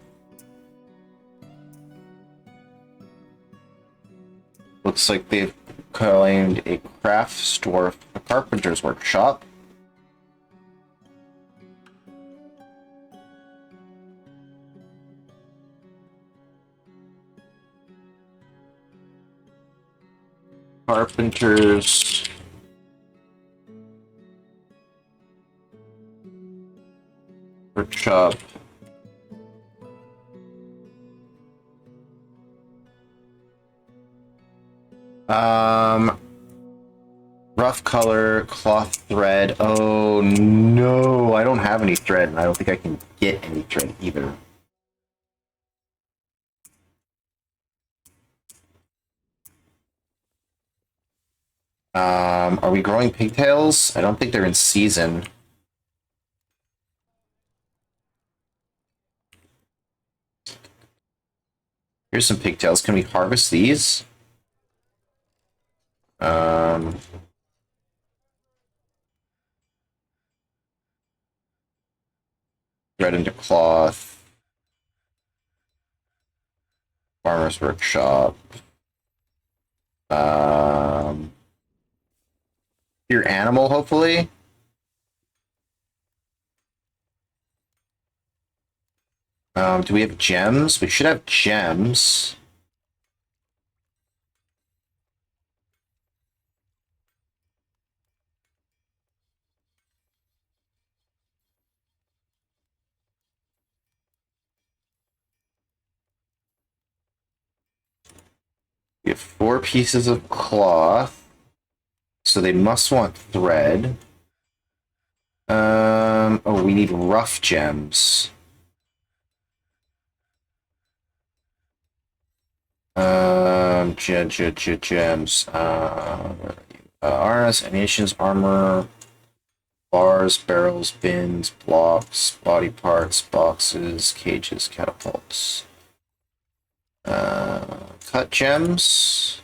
Looks like they've claimed a craft store, a carpenter's workshop. Carpenter's workshop. Rough color, cloth thread. Oh no, I don't have any thread, and I don't think I can get any thread either. Are we growing pigtails? I don't think they're in season. Here's some pigtails. Can we harvest these? Thread into cloth. Farmer's workshop. Your animal, hopefully. Do we have gems? We should have gems. We have 4 pieces of cloth. So they must want thread. Oh, we need rough gems. Gems. Armors, ammunitions, armor, bars, barrels, bins, blocks, body parts, boxes, cages, catapults. Cut gems.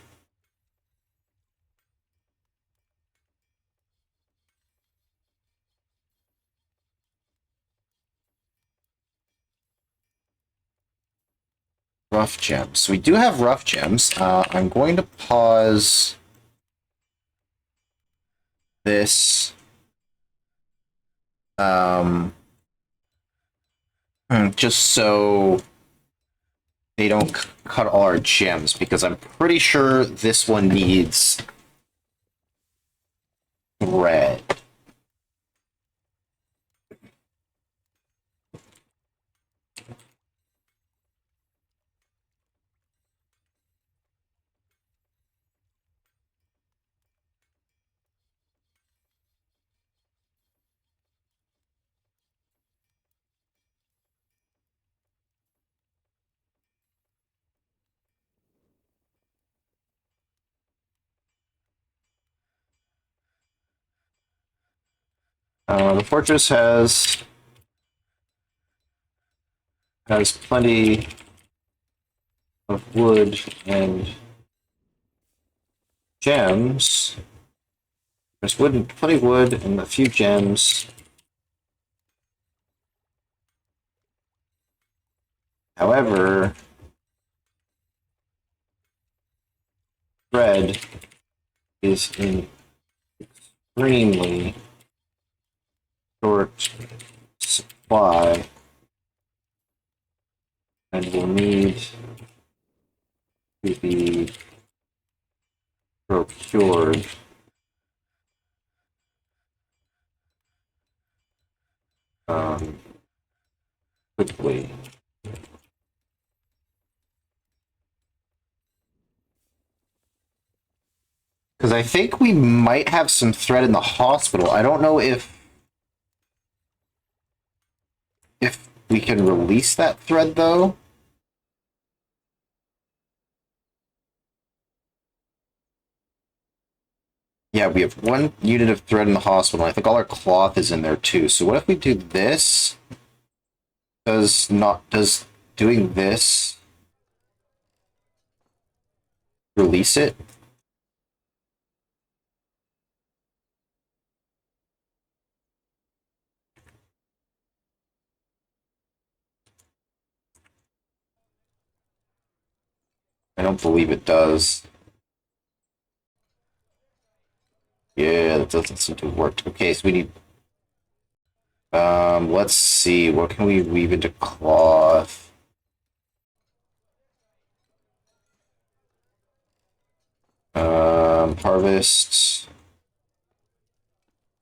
Rough gems. So we do have rough gems. I'm going to pause this. Just so they don't cut all our gems, because I'm pretty sure this one needs thread. The fortress has plenty of wood and gems. There's wood and plenty of wood and a few gems. However, thread is in extremely short supply and will need to be procured quickly. Because I think we might have some thread in the hospital. I don't know if we can release that thread, though. Yeah, we have 1 unit of thread in the hospital. I think all our cloth is in there, too. So what if we do this? Does doing this release it? I don't believe it does. Yeah, that doesn't seem to have worked. Okay, so we need... let's see. What can we weave into cloth? Harvest...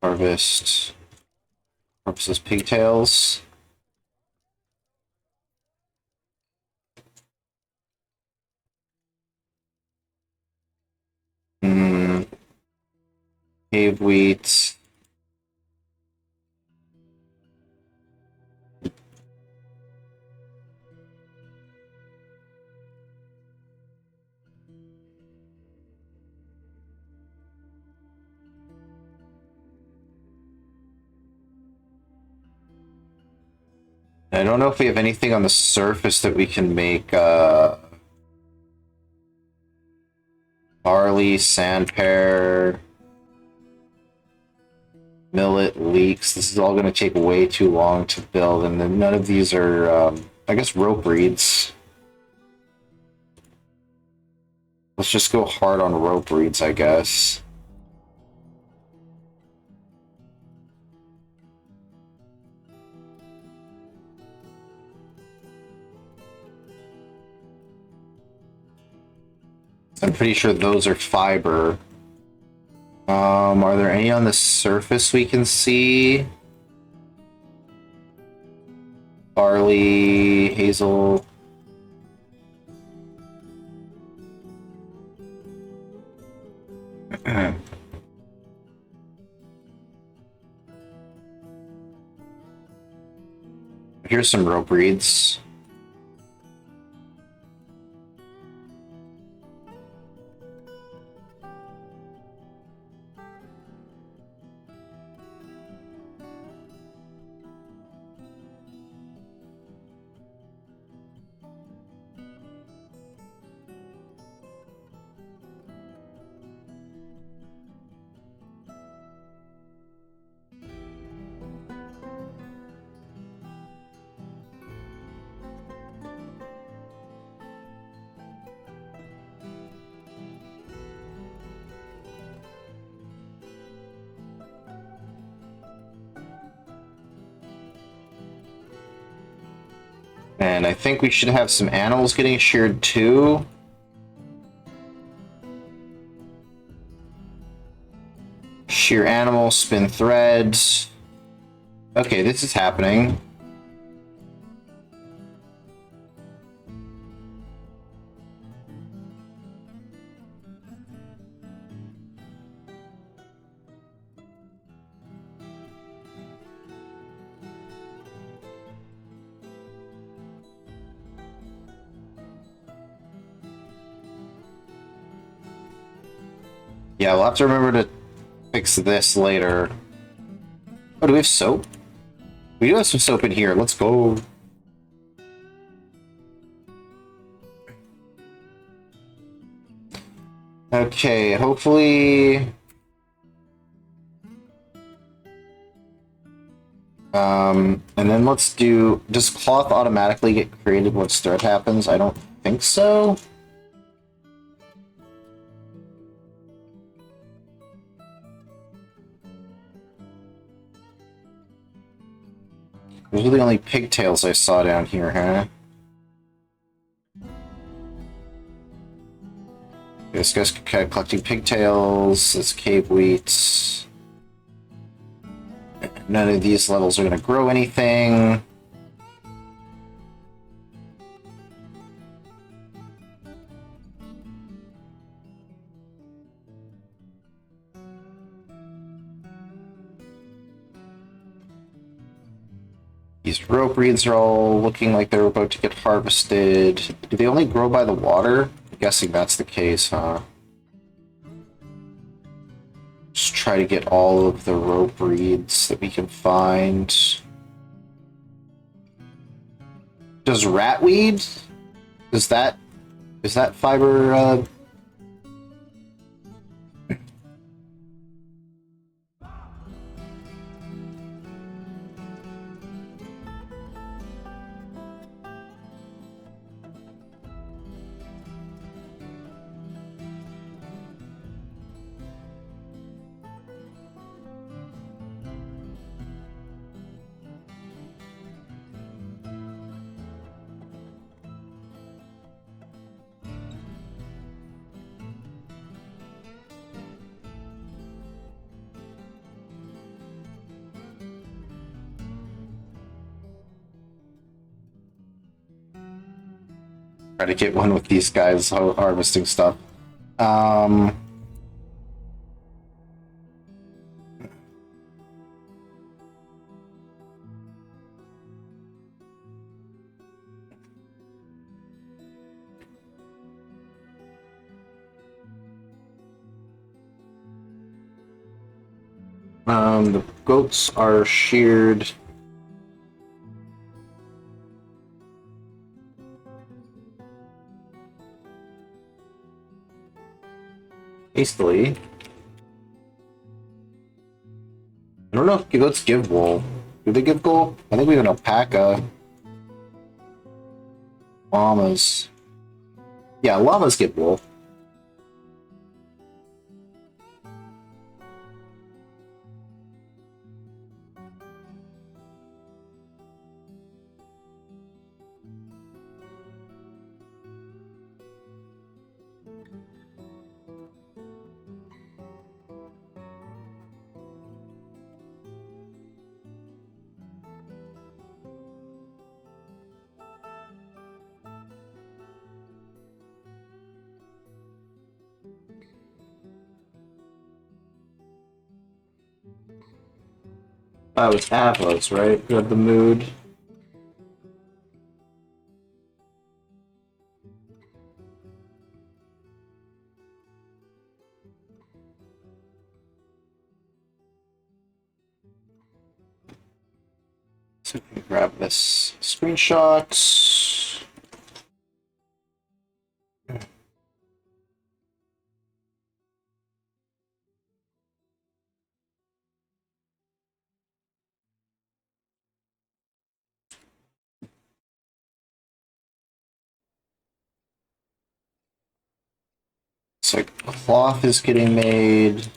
Harvest... Harvest pigtails. Hmm. Cave wheat. I don't know if we have anything on the surface that we can make, barley, sandpear, millet, leeks. This is all going to take way too long to build, and then none of these are, I guess, rope reeds. Let's just go hard on rope reeds, I guess. I'm pretty sure those are fiber. Are there any on the surface we can see? Barley, hazel. Here's some rope reeds. And I think we should have some animals getting sheared too. Shear animals, spin threads. Okay, this is happening. Yeah, we'll have to remember to fix this later. Oh, do we have soap? We do have some soap in here. Let's go. Okay, hopefully... and then let's do... Does cloth automatically get created once thread happens? I don't think so. Those are the only pigtails I saw down here, huh? This guy's collecting pigtails. It's cave wheat. None of these levels are going to grow anything. These rope reeds are all looking like they're about to get harvested. Do they only grow by the water? I'm guessing that's the case, huh? Just try to get all of the rope reeds that we can find. Does ratweed? Is that fiber, Try to get one with these guys harvesting stuff. Um, the goats are sheared. Hastily. I don't know if goats give wool. Do they give wool? I think we have an alpaca. Llamas. Yeah, llamas give wool. Oh, it's Avos, right? Who had the mood. So we can grab this screenshot. So cloth is getting made.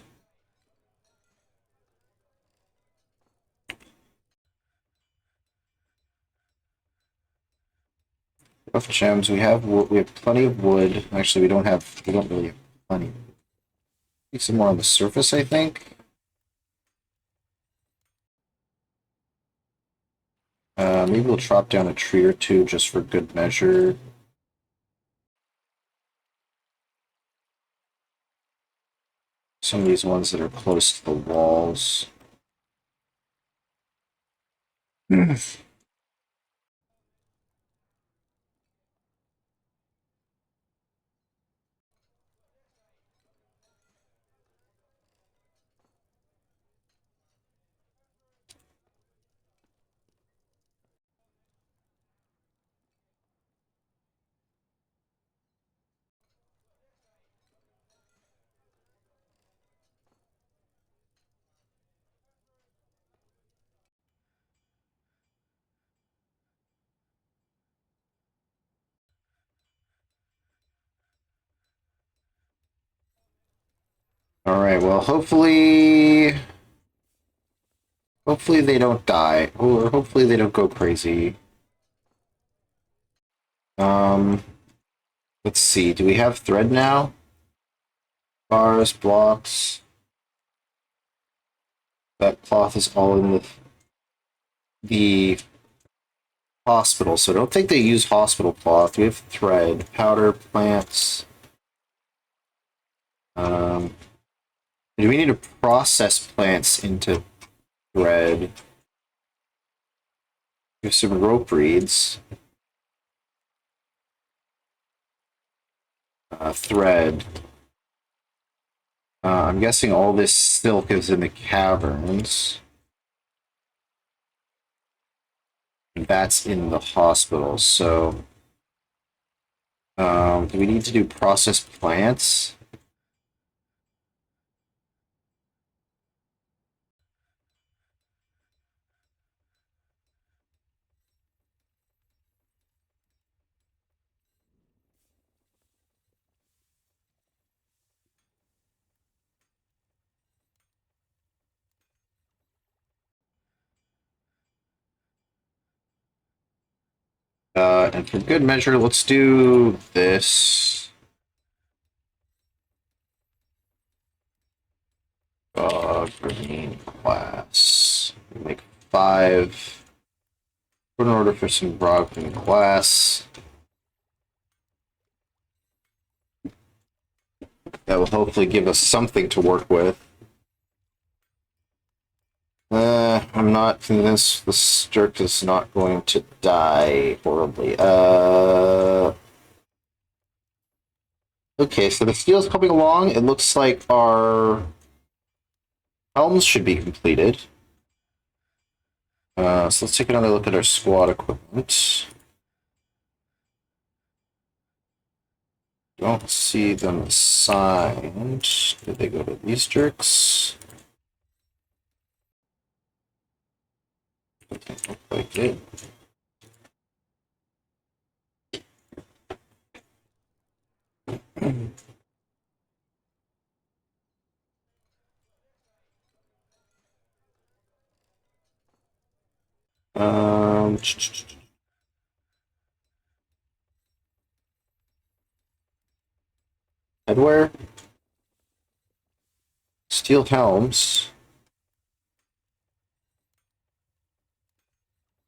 Rough gems. We have wood. We have plenty of wood. Actually, we don't have. We don't really have plenty. Need some more on the surface, I think. Maybe we'll chop down a tree or two just for good measure. Some of these ones that are close to the walls. All right. Well, hopefully they don't die, or hopefully they don't go crazy. Um, let's see. Do we have thread now? Bars, blocks. That cloth is all in the hospital, so I don't think they use hospital cloth. We have thread, powder, plants. Do we need to process plants into thread? We have some rope reeds. Thread. I'm guessing all this silk is in the caverns. And that's in the hospital, so... do we need to do processed plants? And for good measure, let's do this. Green glass. Make 5. Put an order for some broad green glass. That will hopefully give us something to work with. I'm not convinced this jerk is not going to die horribly. Okay, so the steel's coming along. It looks like our helms should be completed. So let's take another look at our squad equipment. Don't see them assigned. Did they go to these jerks? Doesn't look like it. Um, headwear, steel helms.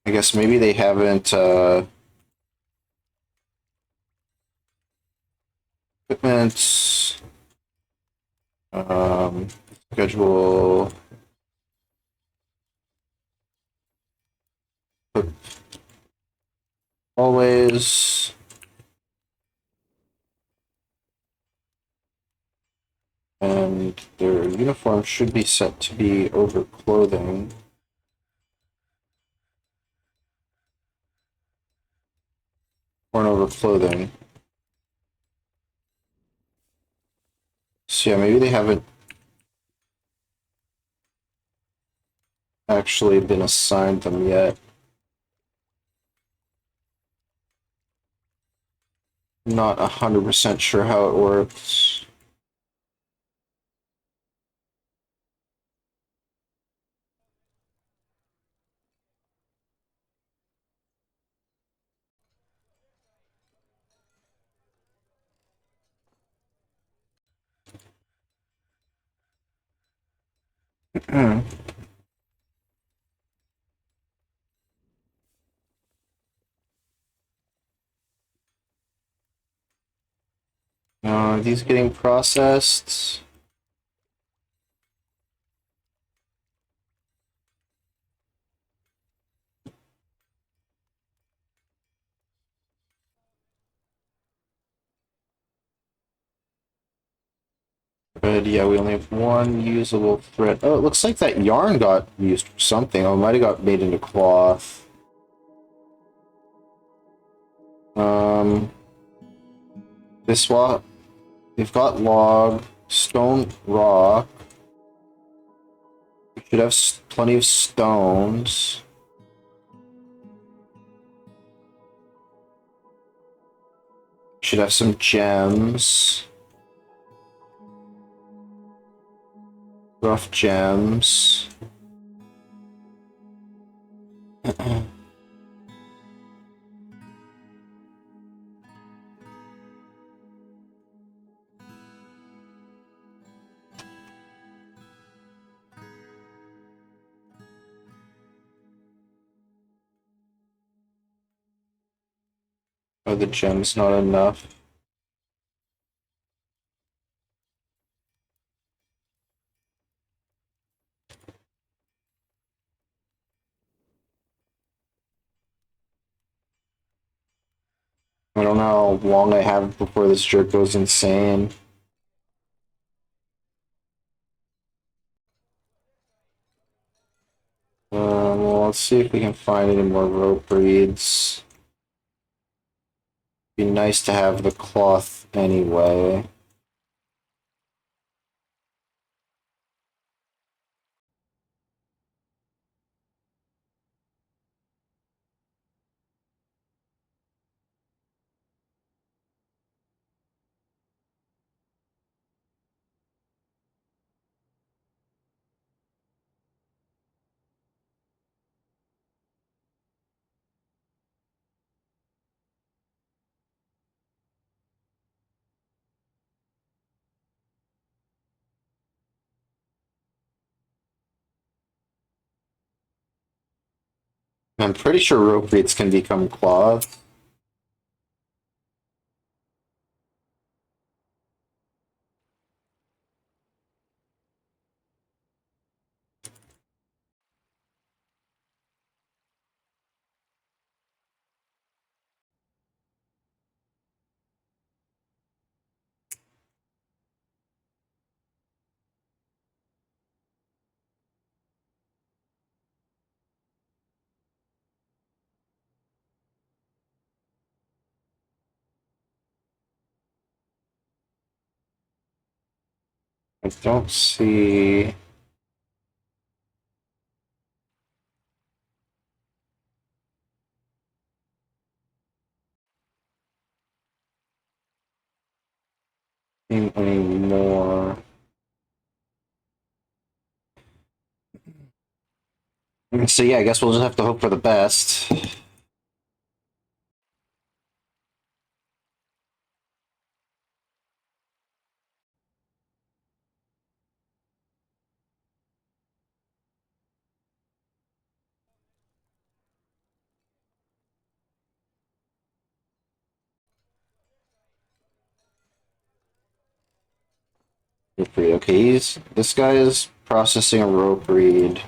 I guess maybe they haven't equipment schedule always. And their uniform should be set to be over clothing. Worn over clothing. So yeah, maybe they haven't actually been assigned them yet. Not 100% sure how it works. Are these getting processed? But yeah, we only have one usable thread. Oh, it looks like that yarn got used for something. Oh, it might have got made into cloth. Um, this one, we've got log, stone, rock. We should have plenty of stones. Should have some gems. Rough gems. Are the gems not enough? I don't know how long I have before this jerk goes insane. Well, let's see if we can find any more rope reeds. Be nice to have the cloth anyway. I'm pretty sure rope reeds can become cloth. I don't see... any more. So yeah, I guess we'll just have to hope for the best. Okay, this guy is processing a rope read.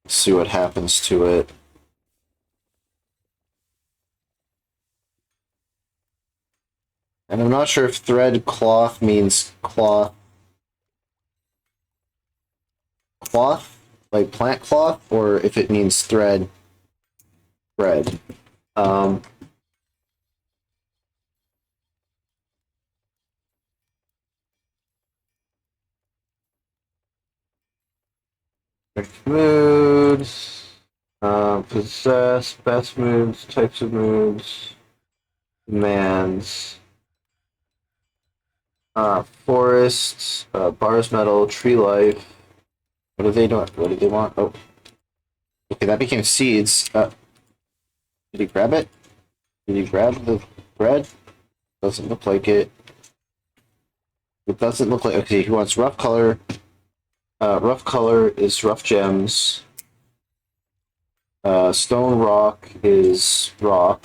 Let's see what happens to it. And I'm not sure if thread cloth means cloth, like plant cloth, or if it means thread. Um, moods, possess, best moods, types of moods, commands, forests, bars metal, tree life. What do they do? What do they want? Oh, okay, that became seeds. Did he grab it? Did he grab the bread? Doesn't look like it. It doesn't look like... Okay, he wants rough color. Rough color is rough gems. Stone rock is rock.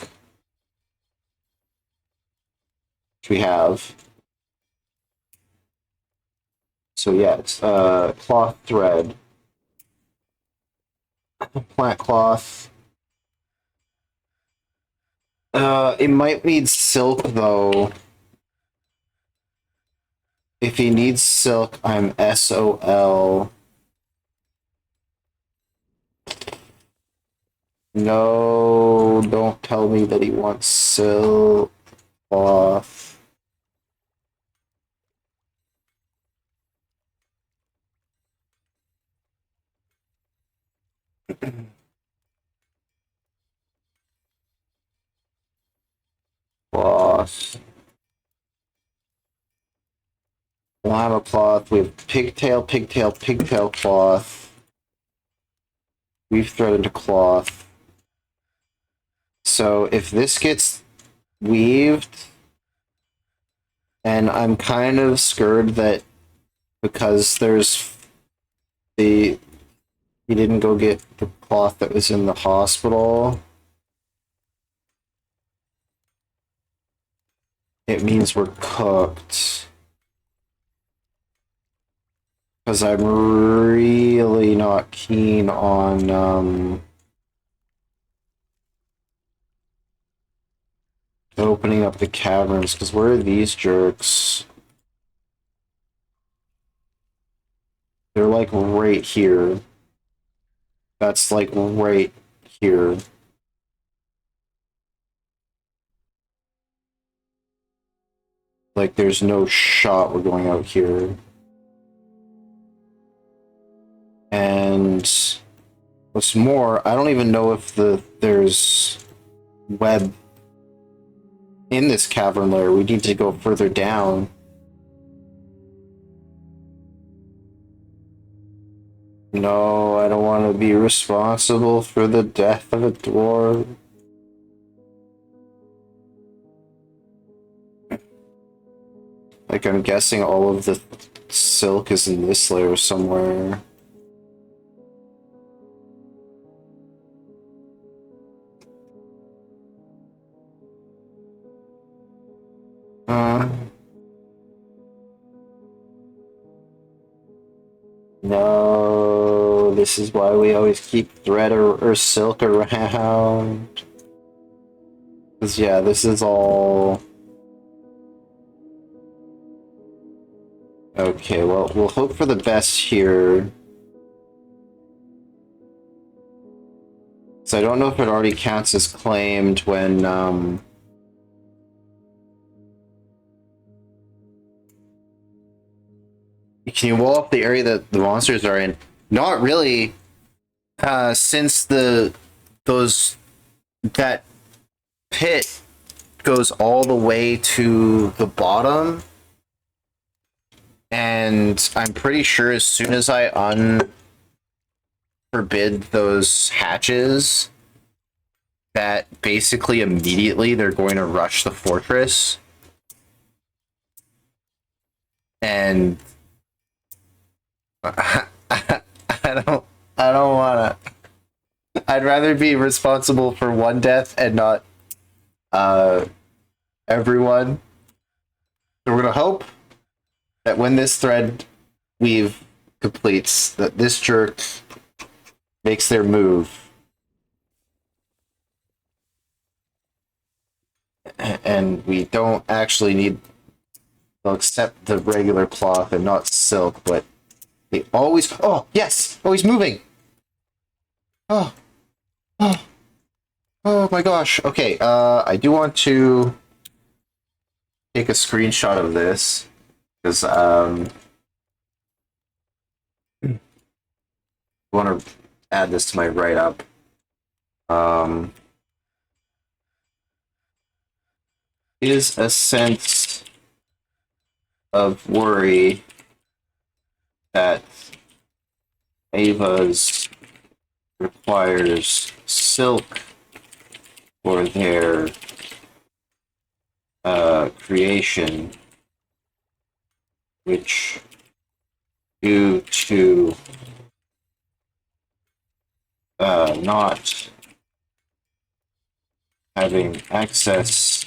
Which we have. So yeah, it's cloth thread. Plant cloth. It might need silk though. If he needs silk, I'm SOL. No, don't tell me that he wants silk cloth. Cloth. Llama cloth. We have pigtail, pigtail, pigtail cloth. Weave thread into cloth. So if this gets weaved, and I'm kind of scared that because there's he didn't go get the cloth that was in the hospital, it means we're cooked. Because I'm really not keen on opening up the caverns, because where are these jerks? They're like right here. That's like right here. Like there's no shot we're going out here. And what's more, I don't even know if there's web in this cavern layer. We need to go further down. No, I don't want to be responsible for the death of a dwarf. Like, I'm guessing all of the silk is in this layer somewhere. No, this is why we always keep thread or silk around. Because, yeah, this is all... Okay, well, we'll hope for the best here. So I don't know if it already counts as claimed when, Can you wall up the area that the monsters are in? Not really, since that pit goes all the way to the bottom, and I'm pretty sure as soon as I unforbid those hatches, that basically immediately they're going to rush the fortress. And I don't wanna. I'd rather be responsible for one death and not everyone. So we're gonna hope that when this thread weave completes, that this jerk makes their move, and we don't actually need. They'll accept the regular cloth and not silk, but they always. Oh yes! Oh, he's moving. Oh, oh, oh my gosh. Okay. I do want to take a screenshot of this because I want to add this to my write up. Is a sense of worry that Ava's requires silk for their creation, which due to not having access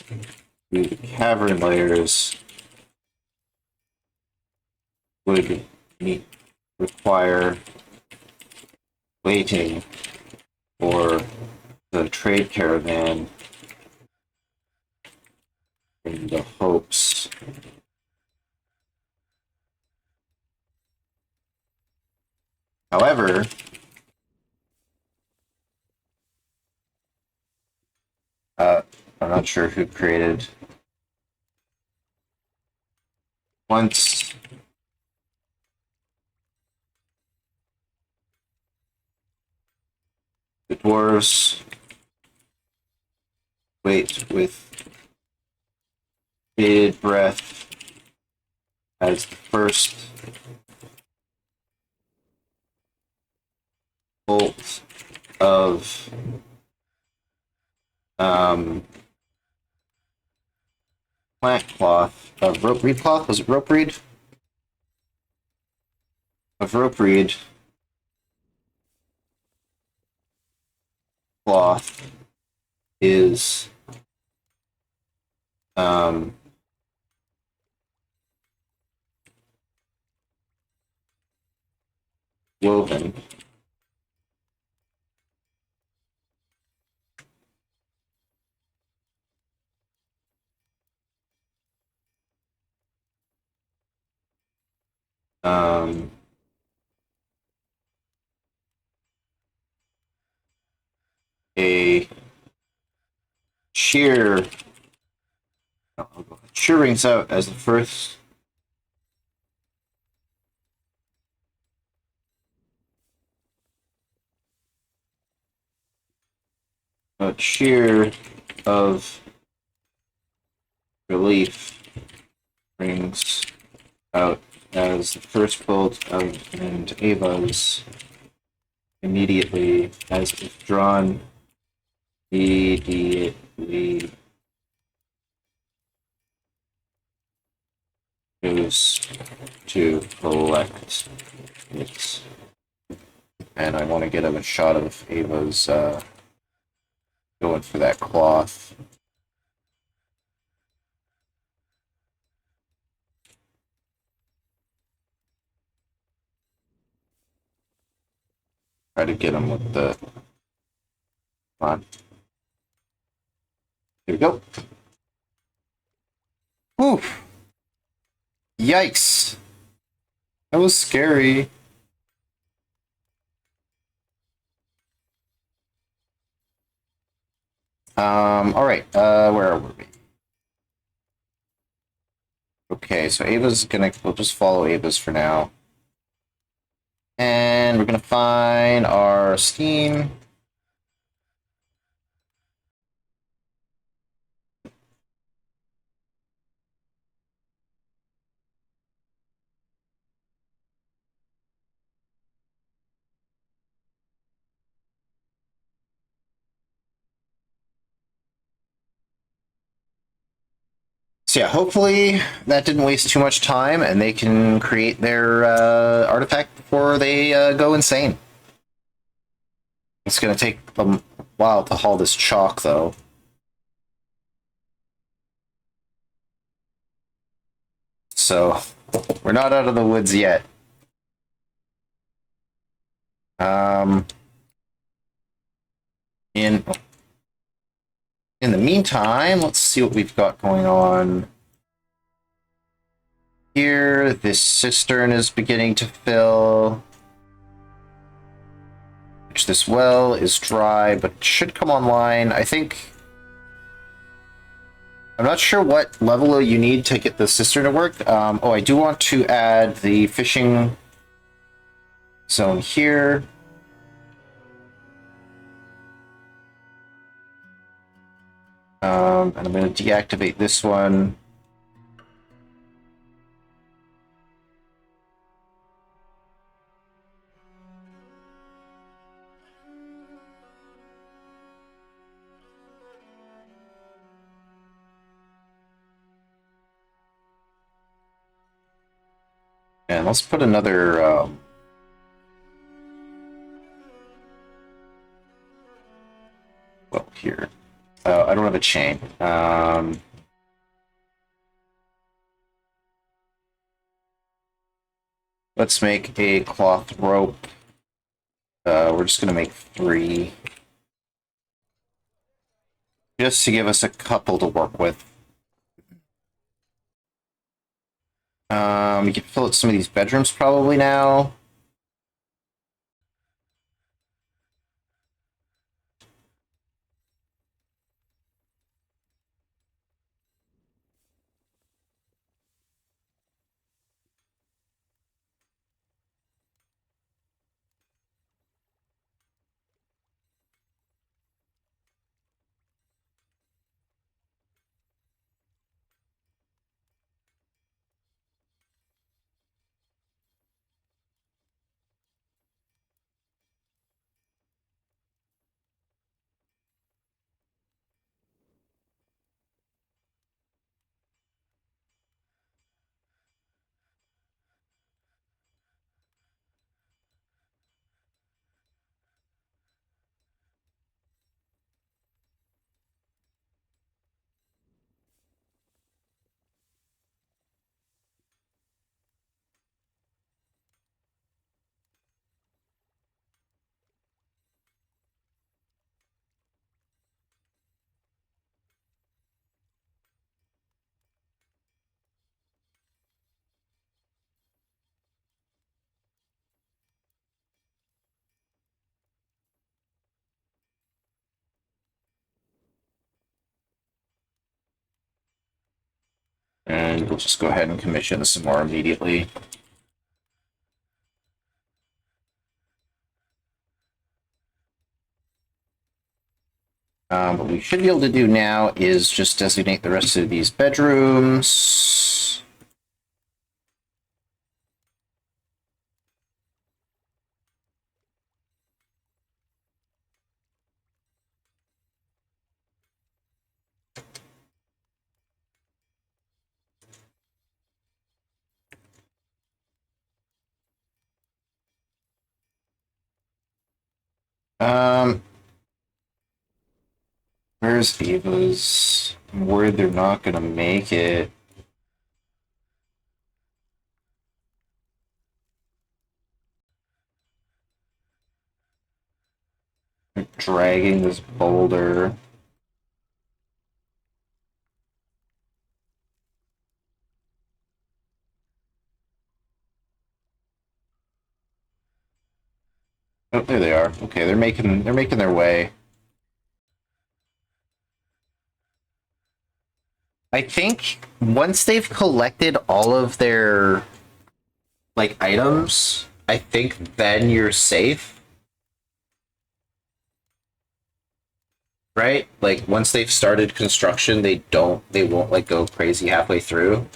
to the cavern layers would require waiting for the trade caravan in the hopes however I'm not sure who created once the dwarves wait with bated breath as the first bolt of plant cloth of rope reed cloth. Was it rope reed? Of rope reed cloth is woven. A cheer rings out as the first cheer of relief rings out as the first bolt of and Ava's immediately as withdrawn immediately goes to collect it. And I want to get a shot of Ava's going for that cloth. Try to get him with the. Come on. Here we go. Oof. Yikes. That was scary. All right. Where are we? Okay, so Ava's gonna... We'll just follow Ava's for now. And we're gonna find our Steam. So yeah, hopefully that didn't waste too much time and they can create their artifact before they go insane. It's going to take a while to haul this chalk, though. So we're not out of the woods yet. Um, in the meantime, let's see what we've got going on. Here, this cistern is beginning to fill. Which this well is dry, but should come online. I think... I'm not sure what level you need to get the cistern to work. Oh, I do want to add the fishing zone here. And I'm going to deactivate this one. And let's put another... well, here. I don't have a chain. Let's make a cloth rope. We're just going to make 3. Just to give us a couple to work with. You can fill out some of these bedrooms probably now. And we'll just go ahead and commission some more immediately. What we should be able to do now is just designate the rest of these bedrooms. Where's Ava's? I'm worried they're not gonna make it. They're dragging this boulder. Oh, there they are. Okay, they're making their way. I think once they've collected all of their like items, I think then you're safe. Right? Like once they've started construction, they won't like go crazy halfway through.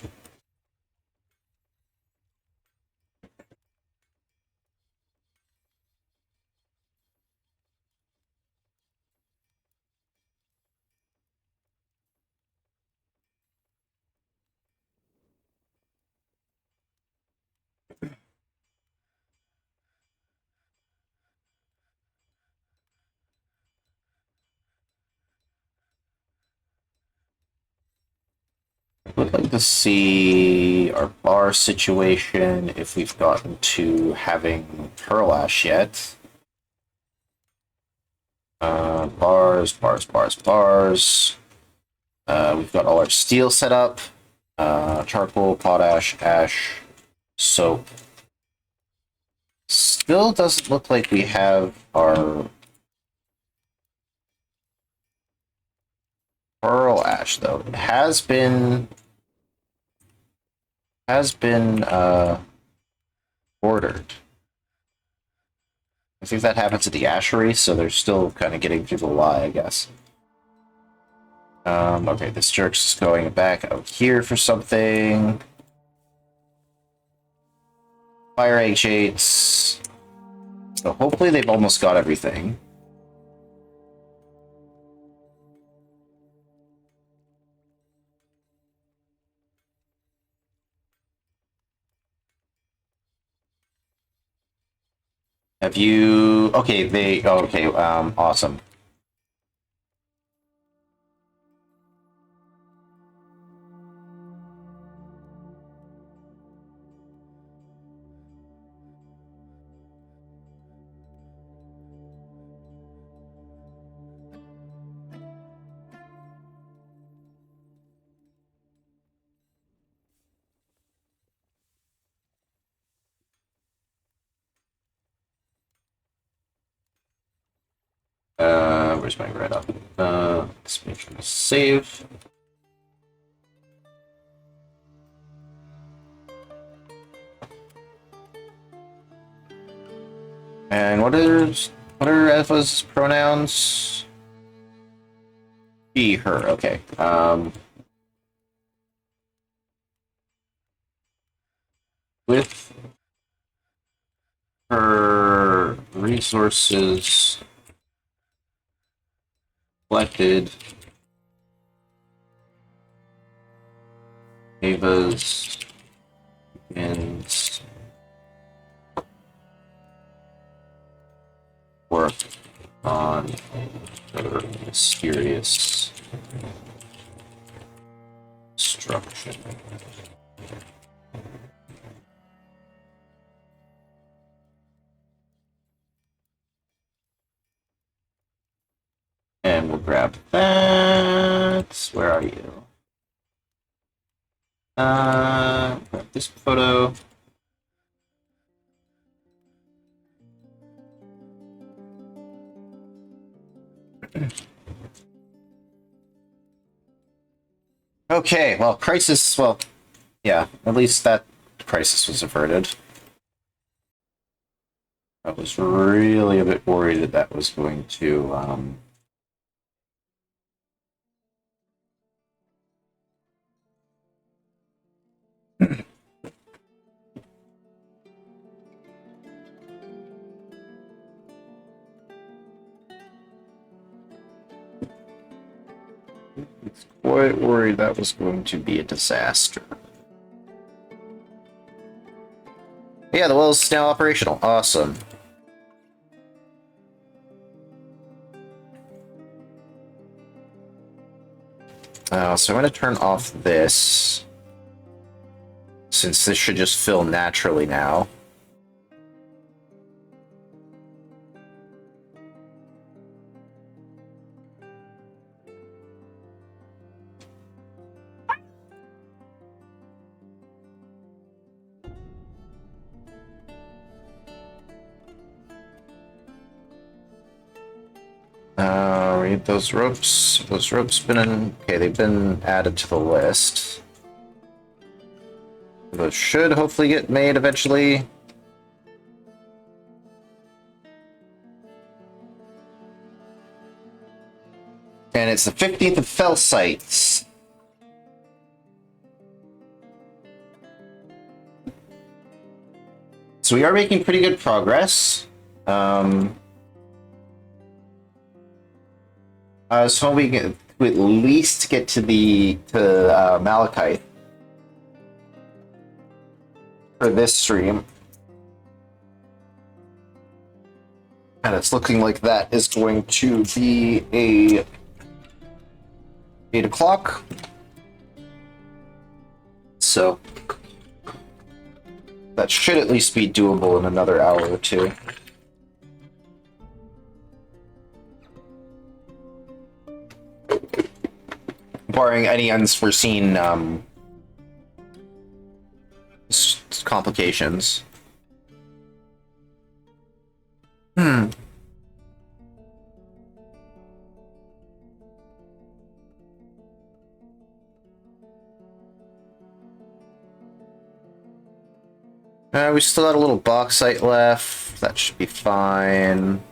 Would like to see our bar situation if we've gotten to having Pearl Ash yet. Bars. We've got all our steel set up. Charcoal, potash, ash, soap. Still doesn't look like we have our Pearl Ash though. It has been ordered. I think that happens at the ashery, so they're still kind of getting through the lie, I guess. Okay, this jerk's going back out here for something. Fire H8s. So hopefully they've almost got everything. Have you... Okay, okay, awesome. Where's my red up? Let's make sure to save. And what are Eva's pronouns? She, her. Okay. With her resources collected, Ava's begins work on her mysterious destruction. And we'll grab that. Where are you? Grab this photo. Okay, well, crisis, well, yeah, at least that crisis was averted. I was really a bit worried that that was going to, quite worried that was going to be a disaster. Yeah, the well's now operational. Awesome. So I'm going to turn off this, since this should just fill naturally now. need those ropes. Those ropes been in... Okay, they've been added to the list. Those should hopefully get made eventually. And it's the 15th of Fell Sites. So we are making pretty good progress. I was hoping to at least get to Malachite for this stream. And it's looking like that is going to be a 8 o'clock. So that should at least be doable in another hour or two. Barring any unforeseen complications. We still got a little bauxite left. That should be fine.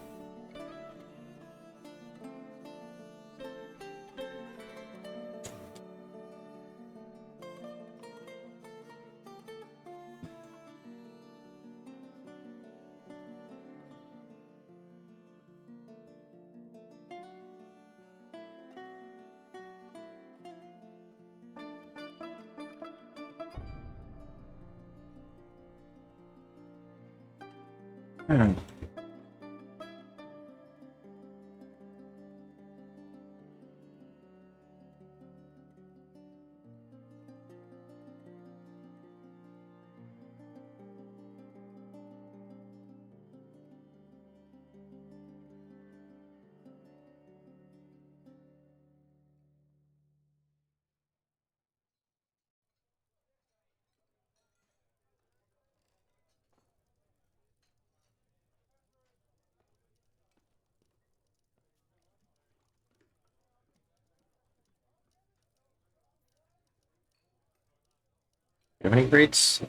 You have any greats?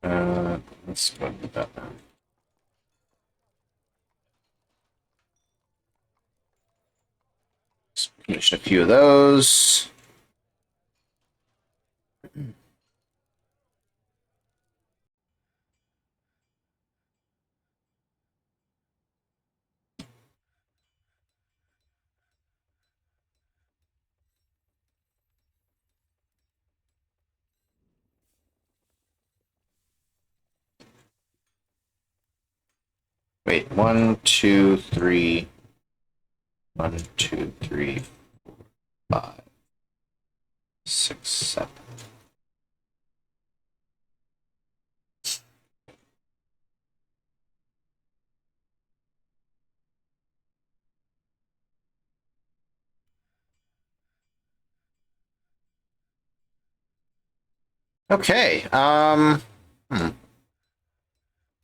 Let's go with that now. Let's finish a few of those. Wait, 1, 2, 3. 1, 2, 3, 5, 6, 7. Okay,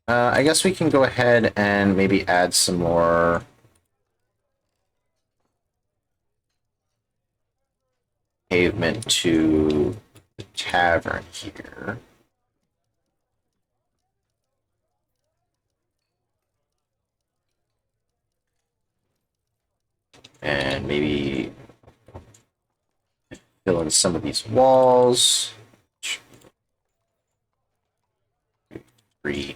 I guess we can go ahead and maybe add some more pavement to the tavern here. And maybe fill in some of these walls. 3.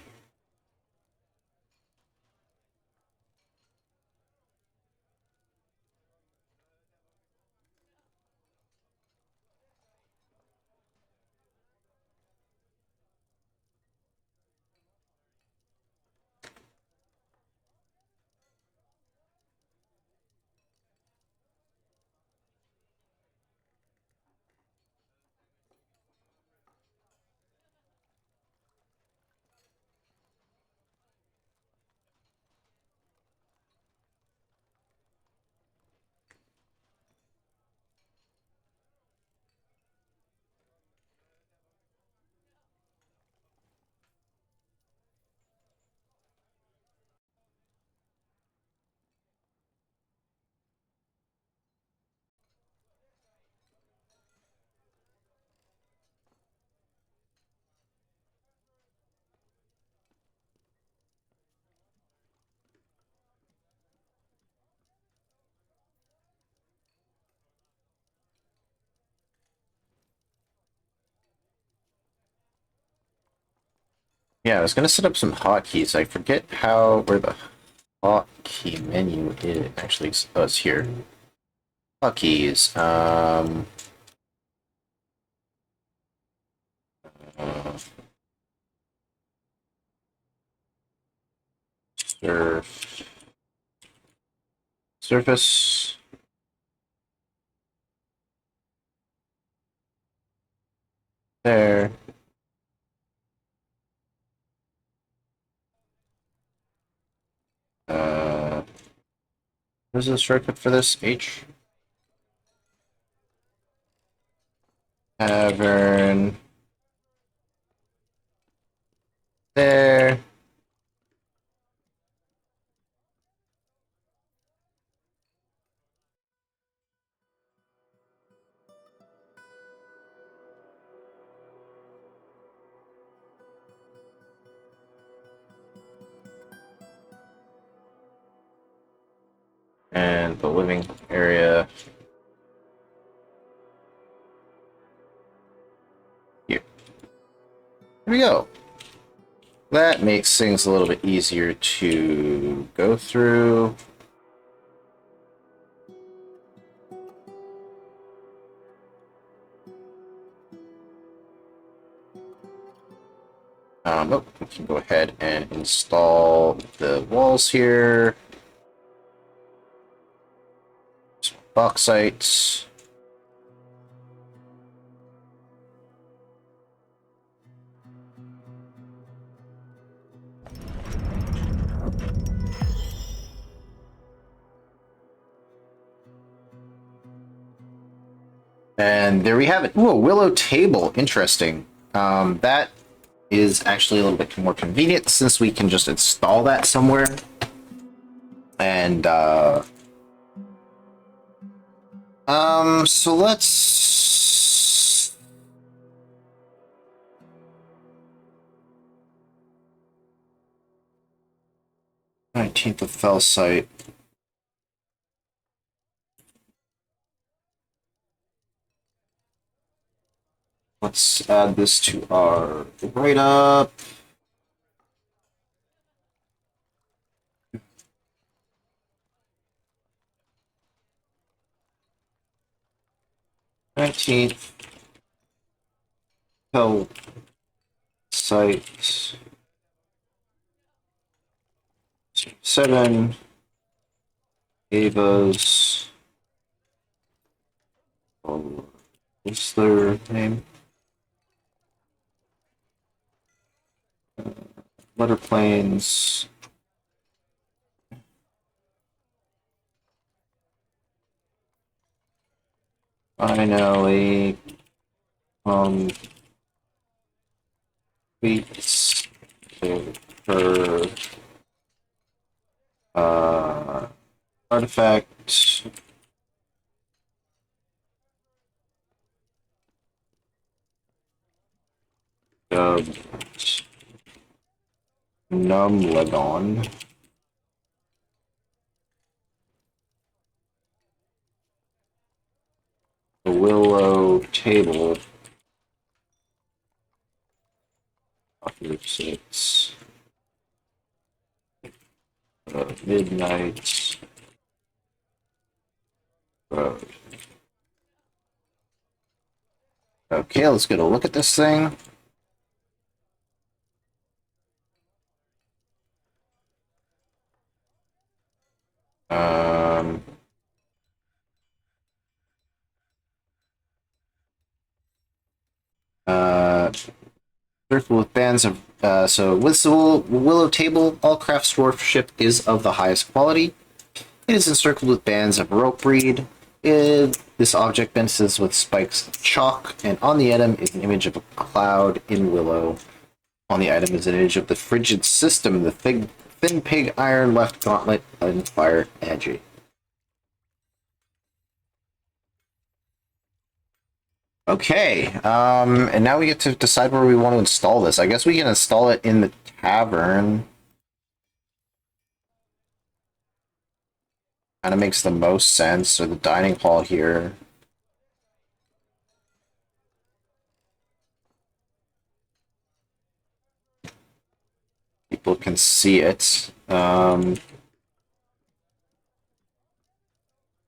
Yeah, I was gonna set up some hotkeys. I forget where the hotkey menu is. Actually, it's here. Hotkeys. Uh, surf, surface. There. Uh, what is the shortcut for this? H. Tavern. There. And the living area here. Here we go. That makes things a little bit easier to go through. Oh, we can go ahead and install the walls here. Bauxite. And there we have it. Ooh, a willow table. Interesting. That is actually a little bit more convenient since we can just install that somewhere. And, so let's... "19th of Fell Site." Let's add this to our write-up. "19th Fell Site 7 Ava's." What's their name? Letter planes. Finally, beats her artifact. Dubbed Numlegon. The Willow Table. Six. Midnight Road. Okay, let's get a look at this thing. Um, uh, Circle with bands of so with the Willow Table, all craft dwarf ship is of the highest quality. It is encircled with bands of rope reed. This object benches with spikes of chalk, and on the item is an image of a cloud in willow. On the item is an image of the frigid system, the thin pig iron left gauntlet, and fire edgy. Okay, and now we get to decide where we want to install this. I guess we can install it in the tavern. Kind of makes the most sense, or the dining hall here. people can see it.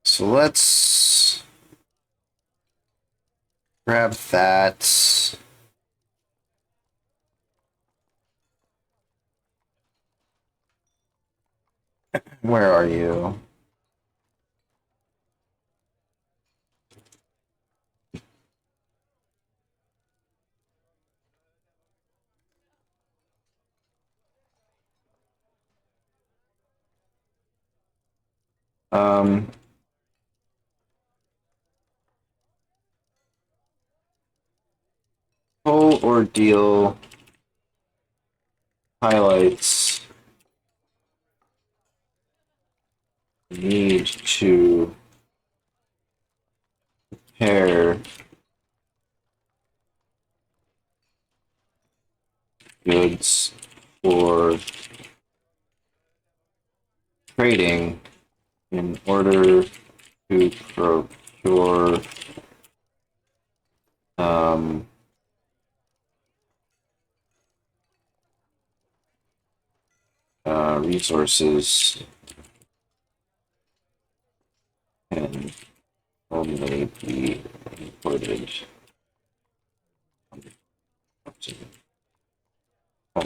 So let's grab that. Where are you? Um, whole ordeal highlights need to pair goods for trading in order to procure um, resources can only be imported. Oh.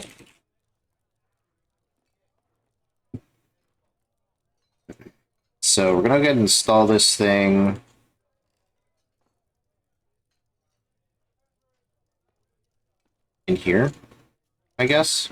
So we're gonna go ahead and install this thing. In here, I guess.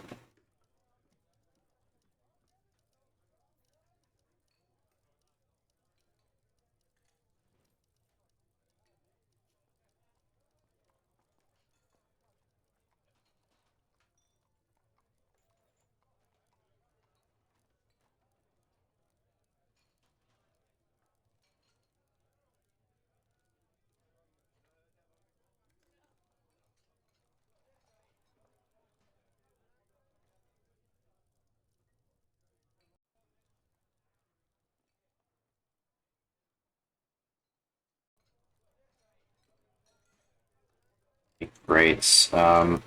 Great. So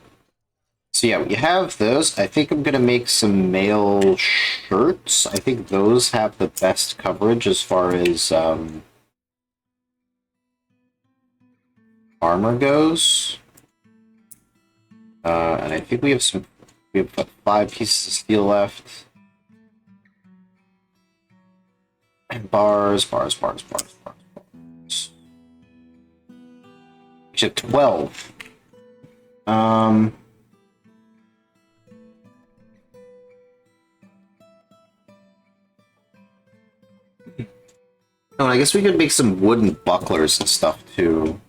yeah, we have those. I think I'm gonna make some mail shirts. I think those have the best coverage as far as armor goes. And I think we have some. We have 5 pieces of steel left. And bars. We should have 12. Oh, I guess we could make some wooden bucklers and stuff too.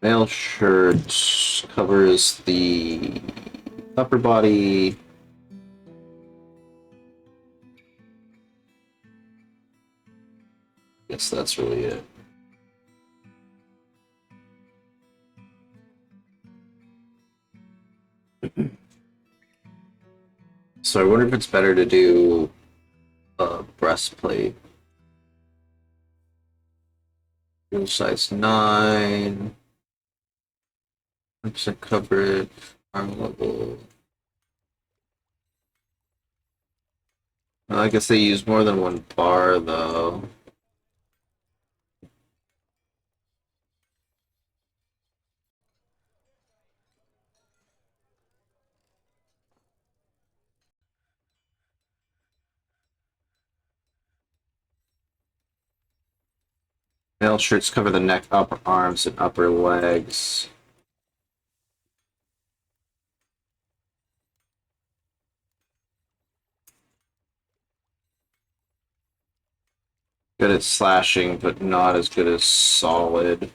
Mail shirt covers the upper body. Guess that's really it. So I wonder if it's better to do a breastplate. Size 9. 100% coverage. Arm level. Well, I guess they use more than one bar though. Male shirts cover the neck, upper arms, and upper legs. Good at slashing, but not as good as solid.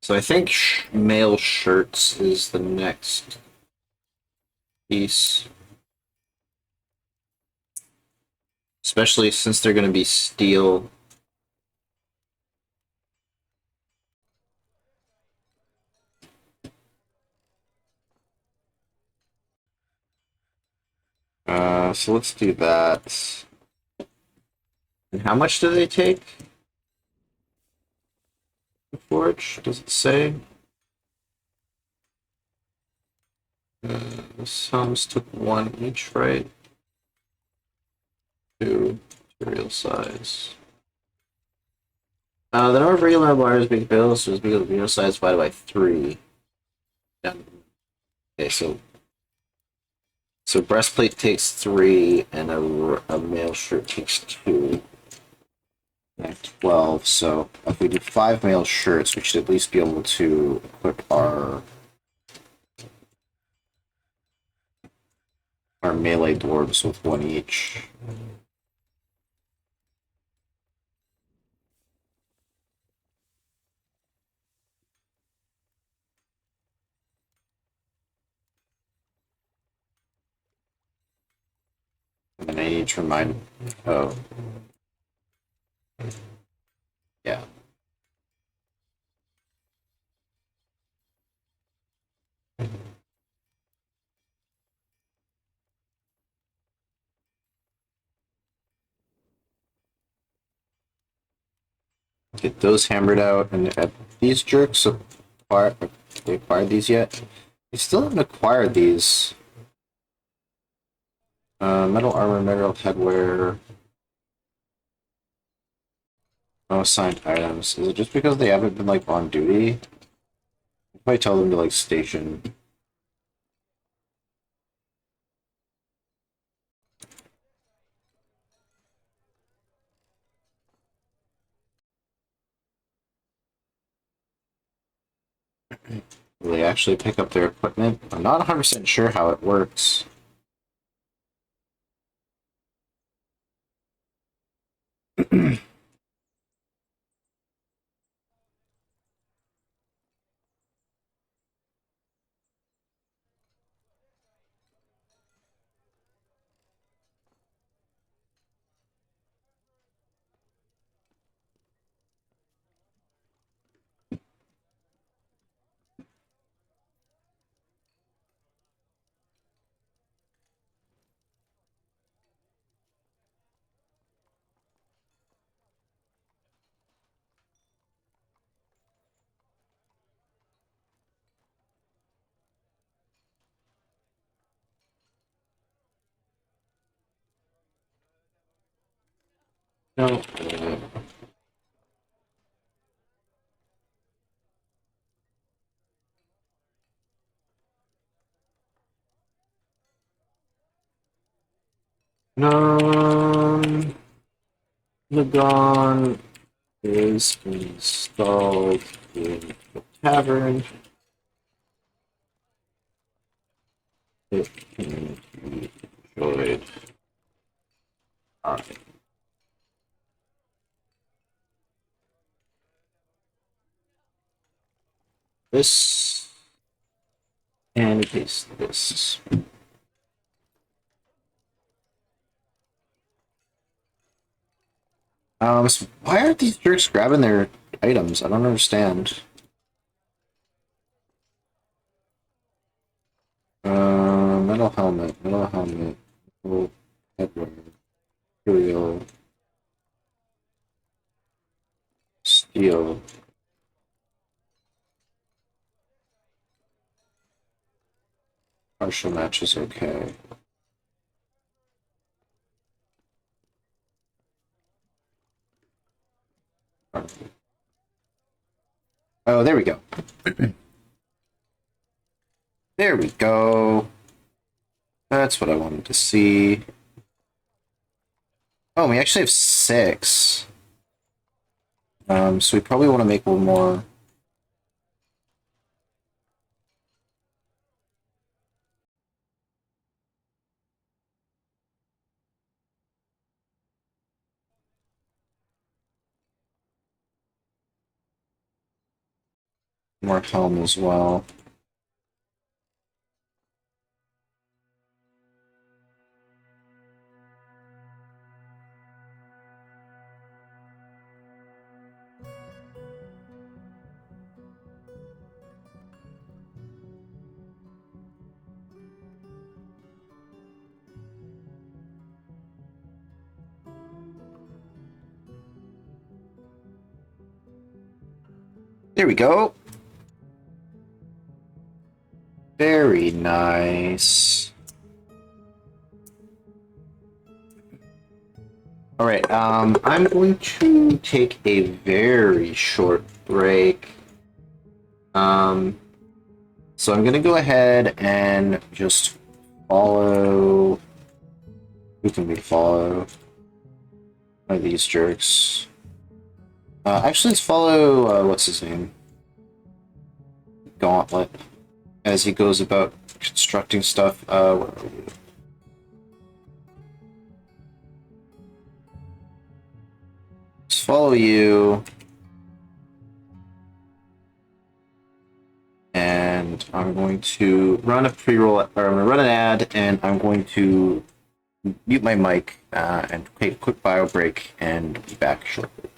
So I think male shirts is the next piece. Especially since they're going to be steel. So let's do that. And how much do they take? The forge? Does it say? Some took one each, right? Two material size. The number of regular bars being built is because of material size divided by 3. Yeah. Okay, so breastplate takes 3, and a male shirt takes 2. 12, so if we do 5 male shirts, we should at least be able to equip our melee dwarves with 1 each. And then I need to remind, oh, yeah. Get those hammered out, and these jerks they acquired these yet? They still haven't acquired these. Metal armor, metal headwear. No assigned items. Is it just because they haven't been like on duty? If I tell them to like station. Will they actually pick up their equipment? I'm not 100% sure how it works. No. Lagon is installed in the tavern. It can be enjoyed. Alright. This and this. So why aren't these jerks grabbing their items? I don't understand. Metal helmet, metal headwear, material, steel. Partial match is okay. Oh, there we go. There we go. That's what I wanted to see. Oh, we actually have 6. So we probably want to make one more. More helm as well. There we go. Very nice. All right, I'm going to take a very short break. So I'm gonna go ahead and just follow. Who can we follow? One of these jerks. Actually, let's follow. What's his name? Gauntlet, as he goes about constructing stuff. Where are we? Let's follow you. And I'm going to run a pre-roll, or I'm going to run an ad, and I'm going to mute my mic and take a quick bio break and be back shortly.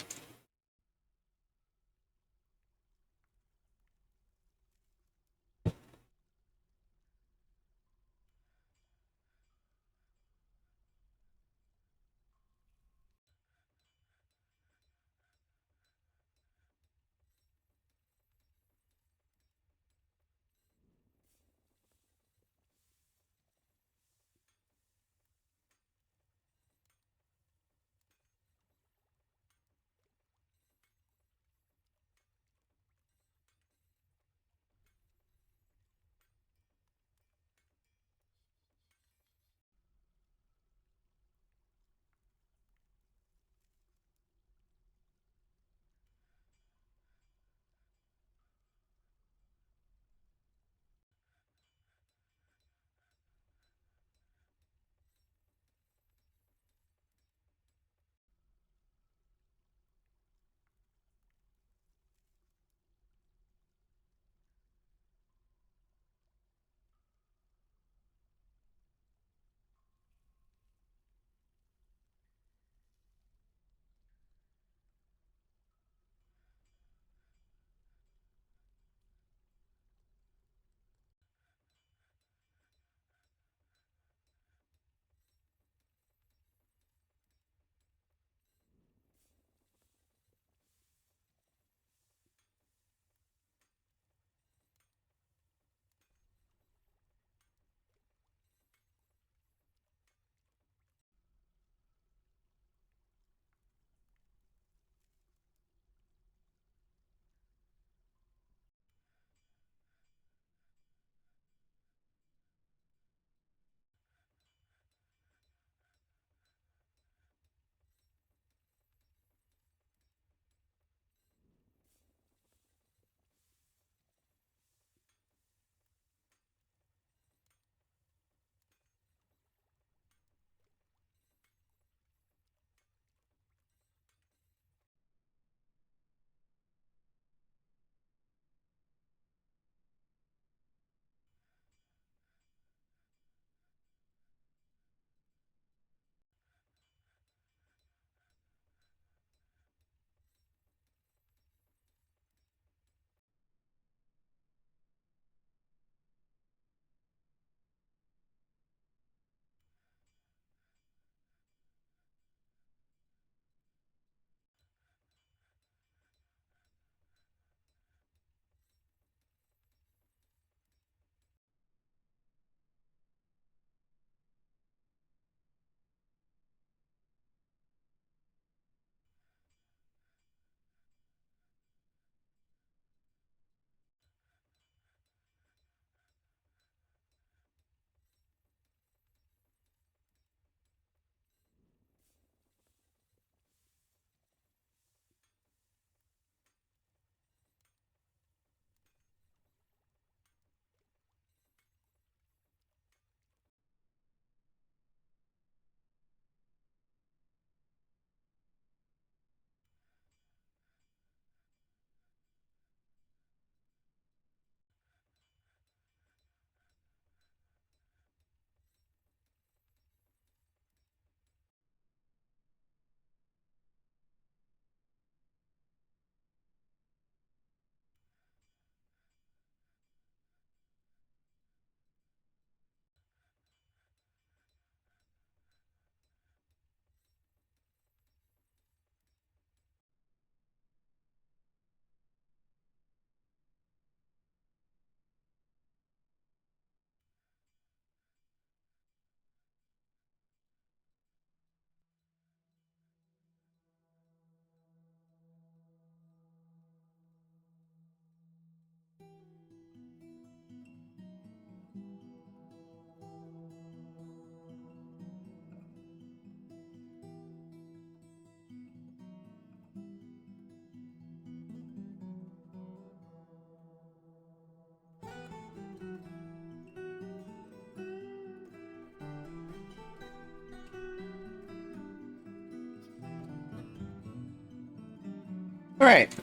Alright.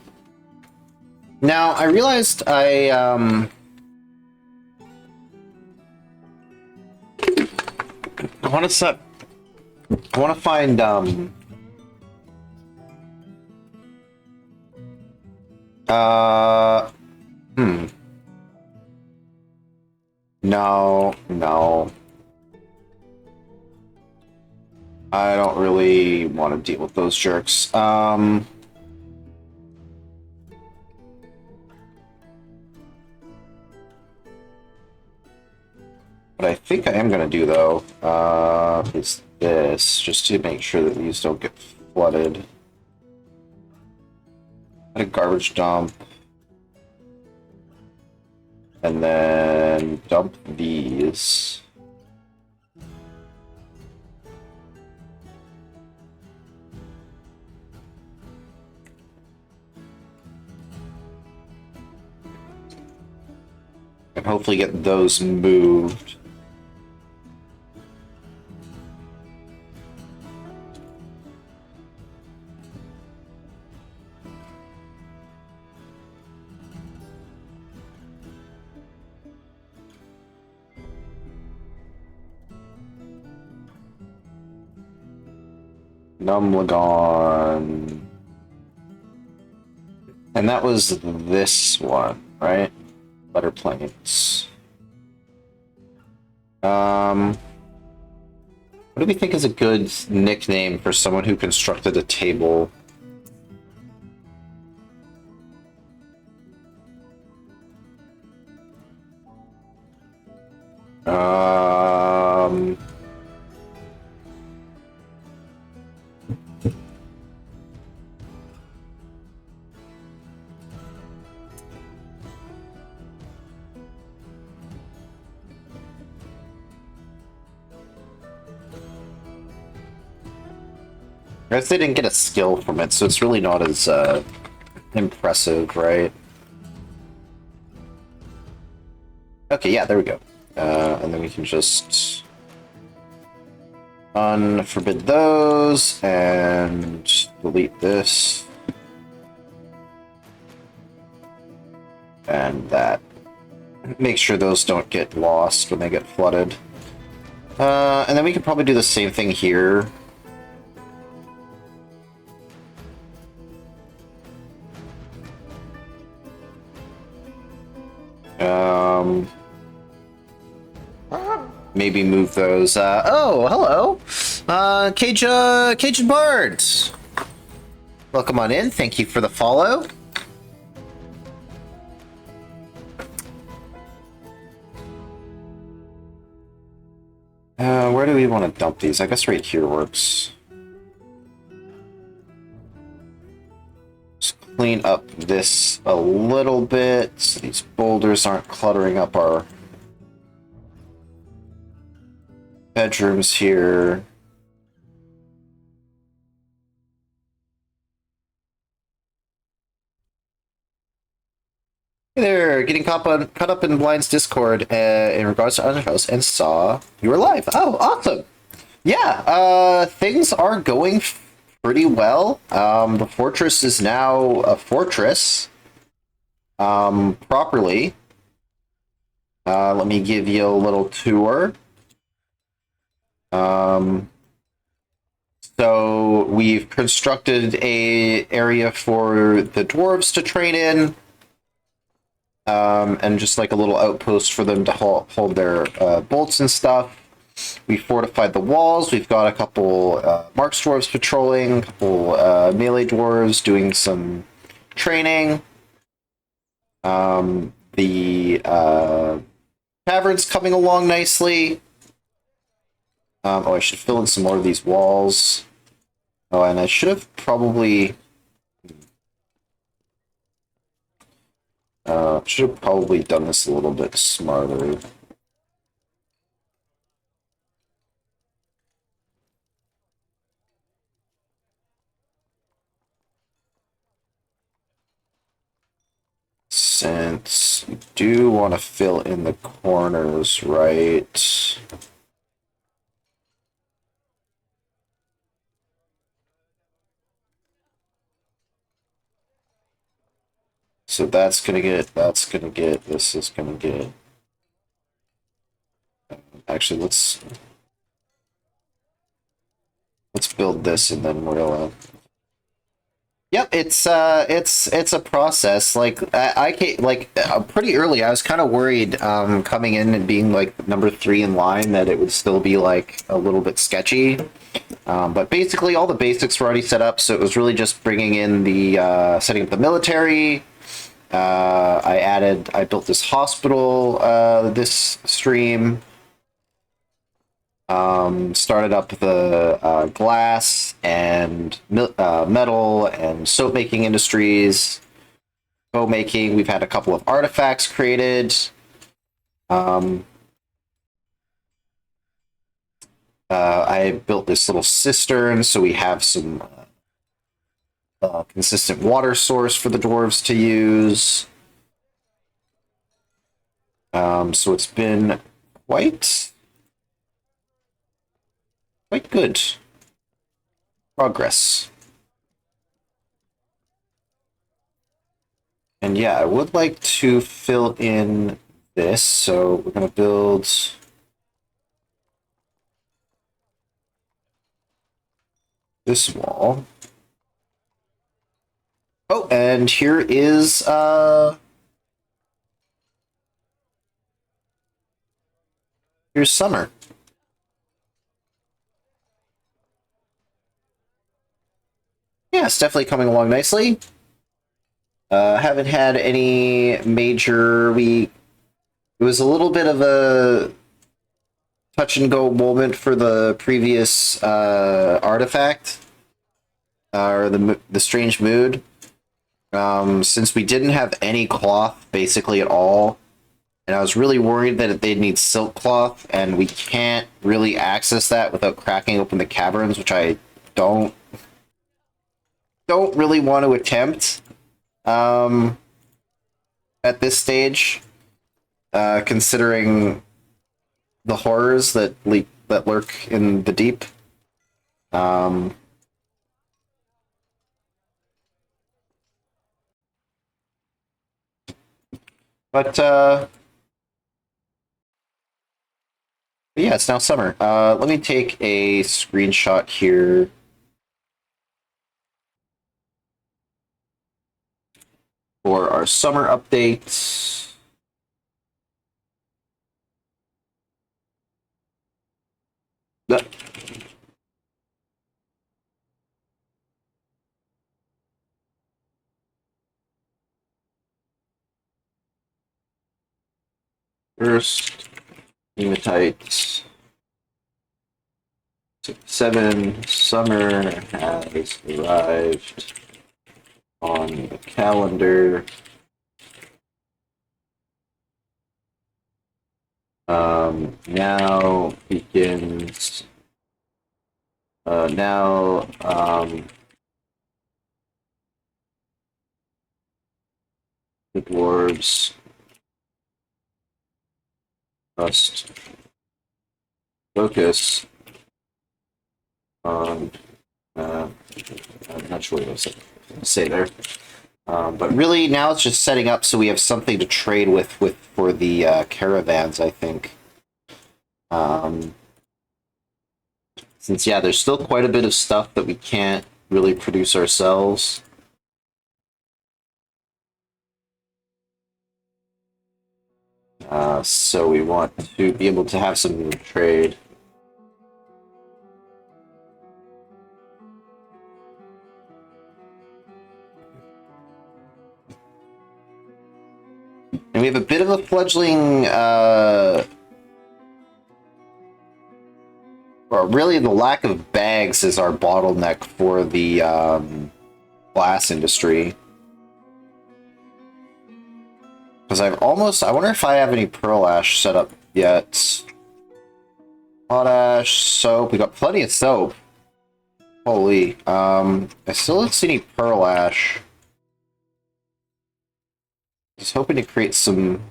Now, I realized I want to set... I want to find, No, no. I don't really want to deal with those jerks. What I think I am going to do, though, is this, just to make sure that these don't get flooded. Add a garbage dump. And then dump these. And hopefully get those moved. Numlagon. And that was this one, right? Butter plates. What do we think is a good nickname for someone who constructed a table? I guess they didn't get a skill from it, so it's really not as impressive, right? Okay, yeah, there we go. And then we can just unforbid those and delete this. And that. Make sure those don't get lost when they get flooded. And then we can probably do the same thing here. Maybe move those. Oh, hello, Cajun Bard. Welcome on in. Thank you for the follow. Where do we want to dump these? I guess right here works. Just clean up this a little bit so these boulders aren't cluttering up our bedrooms here. Hey there, getting caught up in Blind's Discord in regards to Underhouse and saw you were live. Oh, awesome! Yeah, things are going pretty well. The fortress is now a fortress properly. Let me give you a little tour. So we've constructed a area for the dwarves to train in, and just like a little outpost for them to hold their bolts and stuff. We fortified the walls. We've got a couple marks dwarves patrolling, a couple melee dwarves doing some training. The tavern's coming along nicely. Oh, I should fill in some more of these walls. Oh, and I should have probably... should have probably done this a little bit smarter. Since you do want to fill in the corners, right? So that's gonna get, this is gonna get. Actually, let's build this and then we'll. Yep, it's a process. Like I came, like pretty early. I was kind of worried coming in and being like number 3 in line that it would still be like a little bit sketchy. But basically, all the basics were already set up, so it was really just bringing in the setting up the military. I built this hospital this stream. Started up the glass and metal and soap making industries, bow making. We've had a couple of artifacts created. I built this little cistern, so we have some consistent water source for the dwarves to use. So it's been quite good progress. And yeah, I would like to fill in this, so we're going to build this wall. Oh, and here is here's summer. Yeah, it's definitely coming along nicely. Haven't had any major It was a little bit of a touch and go moment for the previous artifact, or the strange mood. Since we didn't have any cloth basically at all, and I was really worried that they'd need silk cloth, and we can't really access that without cracking open the caverns, which I don't really want to attempt at this stage, considering the horrors that lurk in the deep. But yeah, it's now summer. Let me take a screenshot here. For our summer updates. First, hematite 7 summer has arrived on the calendar. Now begins. Now the dwarves must focus on. I'm not sure what I was going to say there. But really, now it's just setting up so we have something to trade with for the caravans, I think. Since, yeah, there's still quite a bit of stuff that we can't really produce ourselves. So we want to be able to have some trade. And we have a bit of a fledgling, well, really the lack of bags is our bottleneck for the glass industry. Because I wonder if I have any pearl ash set up yet. Potash, soap, we got plenty of soap. Holy, I still don't see any pearl ash. Just hoping to create some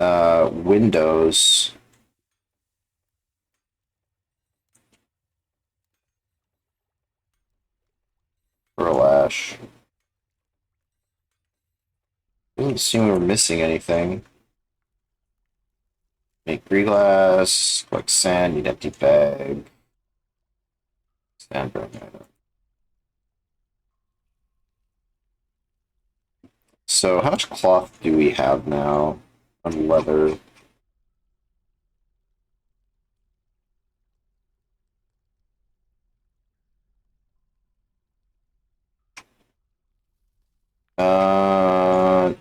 windows. Pearl ash. Doesn't seem we're missing anything. Make glass, collect sand, need empty bag. Sand burn item. So how much cloth do we have now on leather?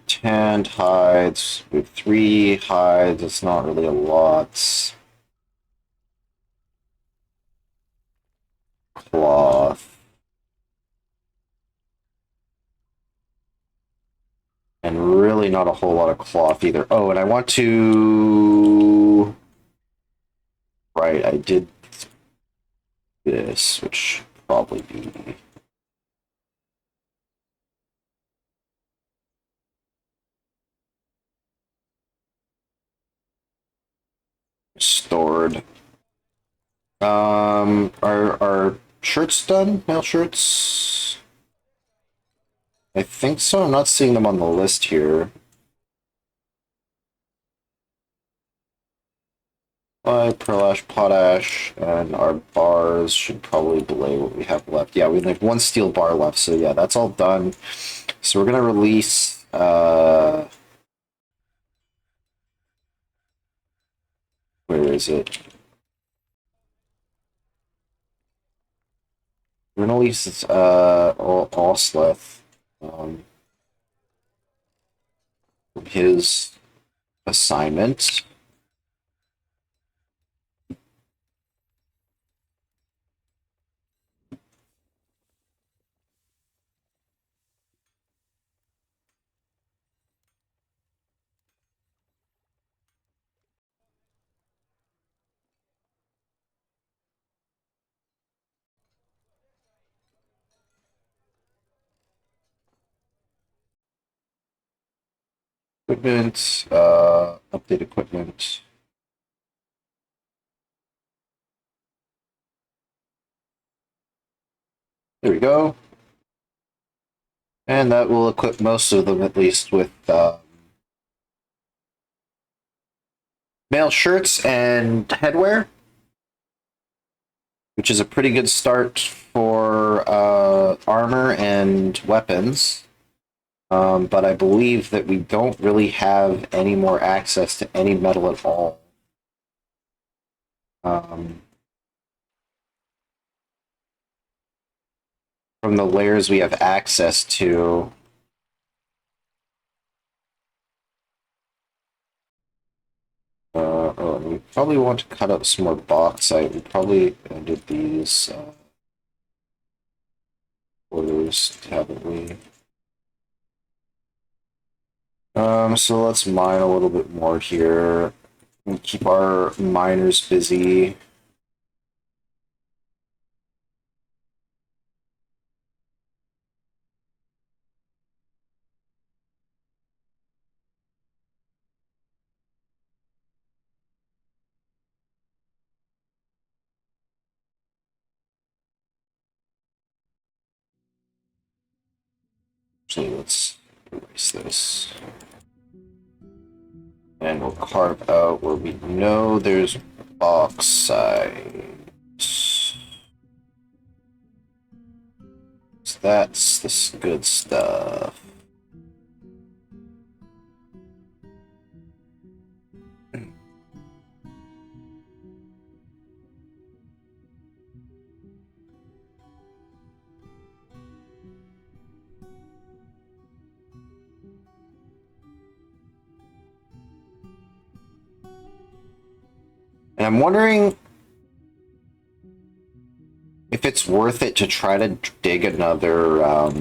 Tanned hides. We have 3 hides. It's not really a lot. Cloth. And really not a whole lot of cloth either. Oh, and I want to... Right, I did this, which should probably be stored. Are shirts done? Mail shirts? I think so. I'm not seeing them on the list here. Pearl ash, potash, and our bars should probably delay what we have left. Yeah, we have 1 steel bar left, so yeah, that's all done. So we're gonna release where is it? We're gonna release Osleth, his assignment. Equipment, update equipment. There we go. And that will equip most of them, at least, with male shirts and headwear, which is a pretty good start for armor and weapons. But I believe that we don't really have any more access to any metal at all. From the layers we have access to. We probably want to cut up some more bauxite. We probably ended these orders, haven't we? So let's mine a little bit more here and keep our miners busy. So let's erase this. And we'll carve out where we know there's bauxite. So that's this good stuff. And I'm wondering if it's worth it to try to dig another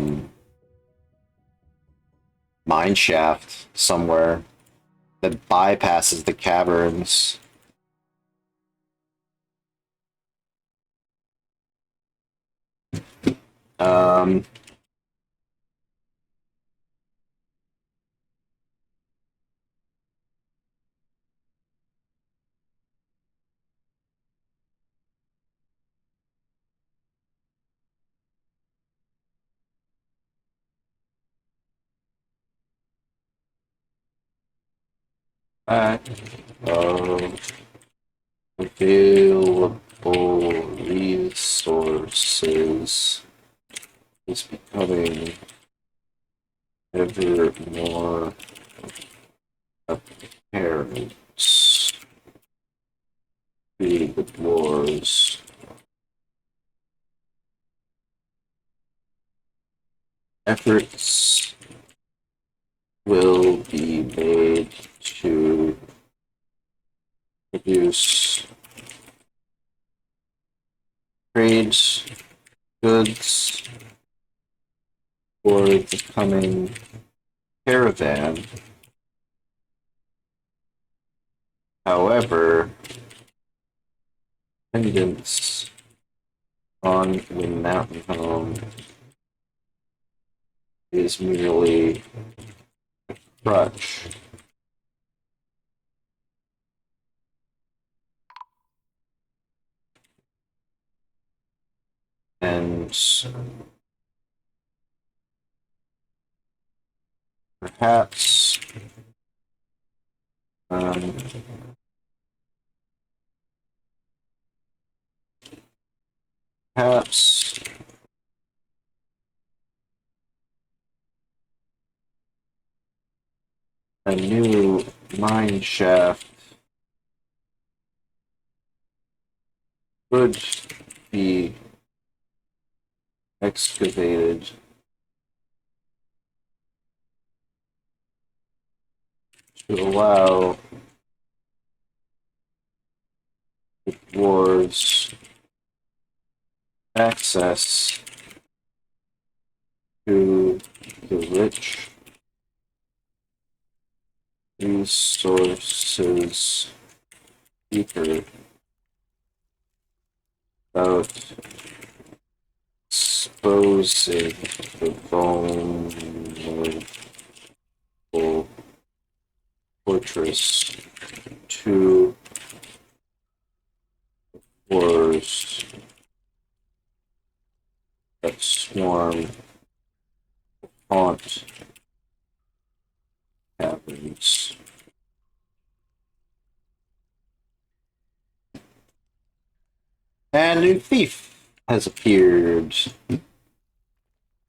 mine shaft somewhere that bypasses the caverns. Um, Lack of available resources is becoming ever more apparent to the dwarves. Efforts will be made to produce trades, goods for the coming caravan. However, dependence on the mountain home is merely a crutch. And perhaps perhaps a new mine shaft could be excavated to allow the dwarves access to the rich resources deeper without exposing the vulnerable fortress to wars that swarm haunt caverns. And a new thief has appeared.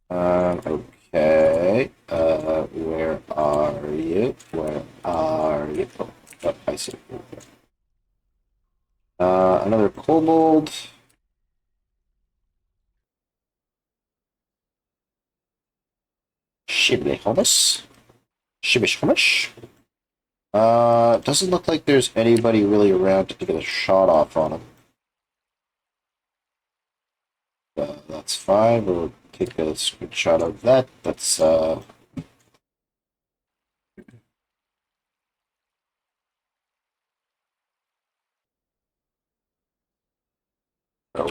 Okay. Where are you? Where are you? Oh, I see. Another kobold. Shibli hummus. Shibish hummus. Doesn't look like there's anybody really around to get a shot off on him. That's fine. We'll take a screenshot of that. That's cell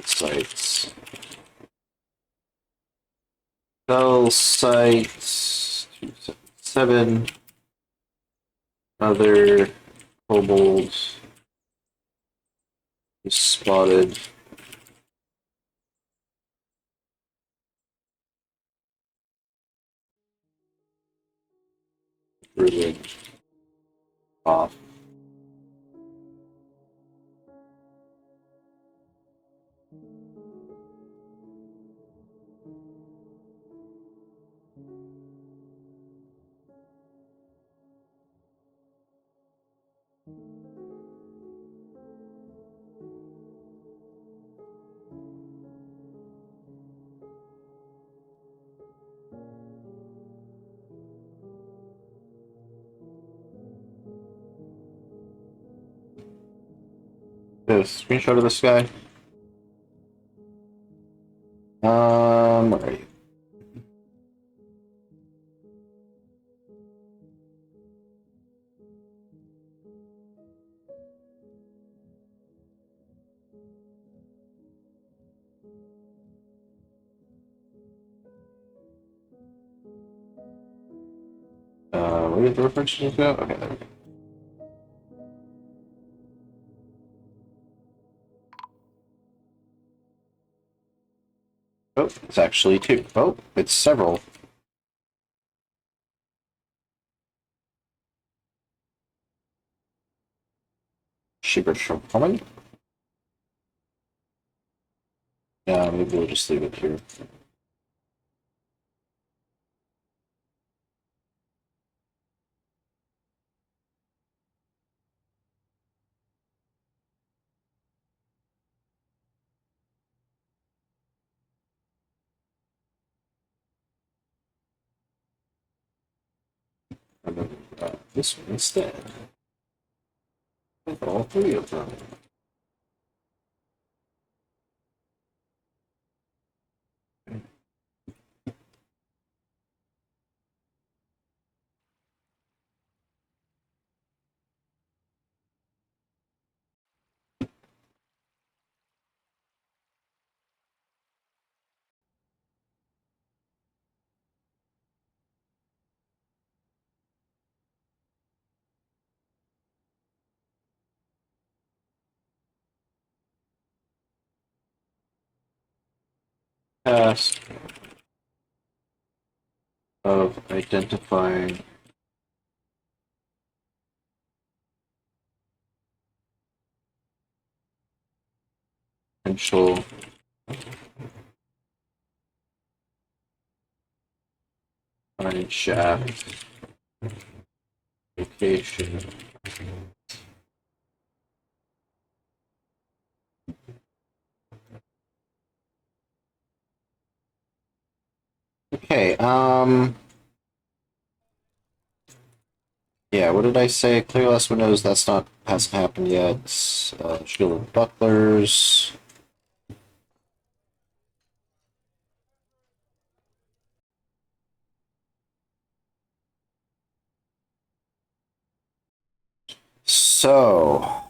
sites. Cell sites 277. Other kobolds is spotted. Really off. A screenshot of this guy. Where are you? Where did the references go? Okay, there we go. Oh, it's actually two. Oh, it's several. Shibarish from coming. Yeah, maybe we'll just leave it here. And then this one instead. With all three of them. Task of identifying potential mine shaft location. Okay, yeah, what did I say? Clear last windows, that's not, hasn't happened yet. Shield of Bucklers. So,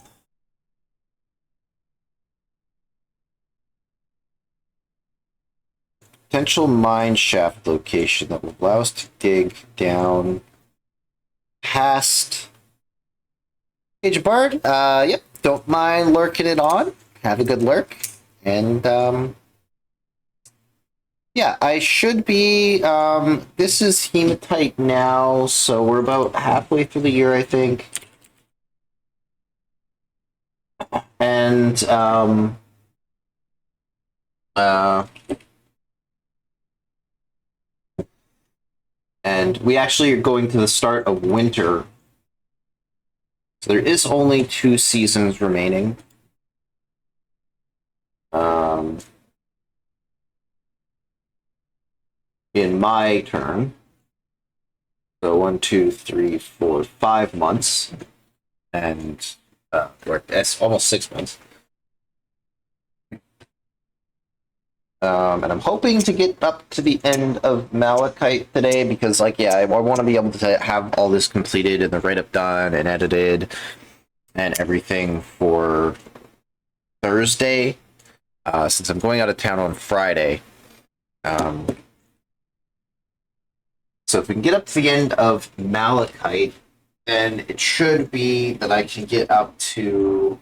potential mine shaft location that will allow us to dig down past Cage Bird. Yep, don't mind lurking it on. Have a good lurk. And, yeah, I should be, this is hematite now, so we're about halfway through the year, I think. And, and we actually are going to the start of winter. So there is only 2 seasons remaining. In my turn. So 1, 2, 3, 4, 5 months. And or that's almost 6 months. And I'm hoping to get up to the end of Malachite today because, like, yeah, I want to be able to have all this completed and the write-up done and edited and everything for Thursday, since I'm going out of town on Friday. So if we can get up to the end of Malachite, then it should be that I can get up to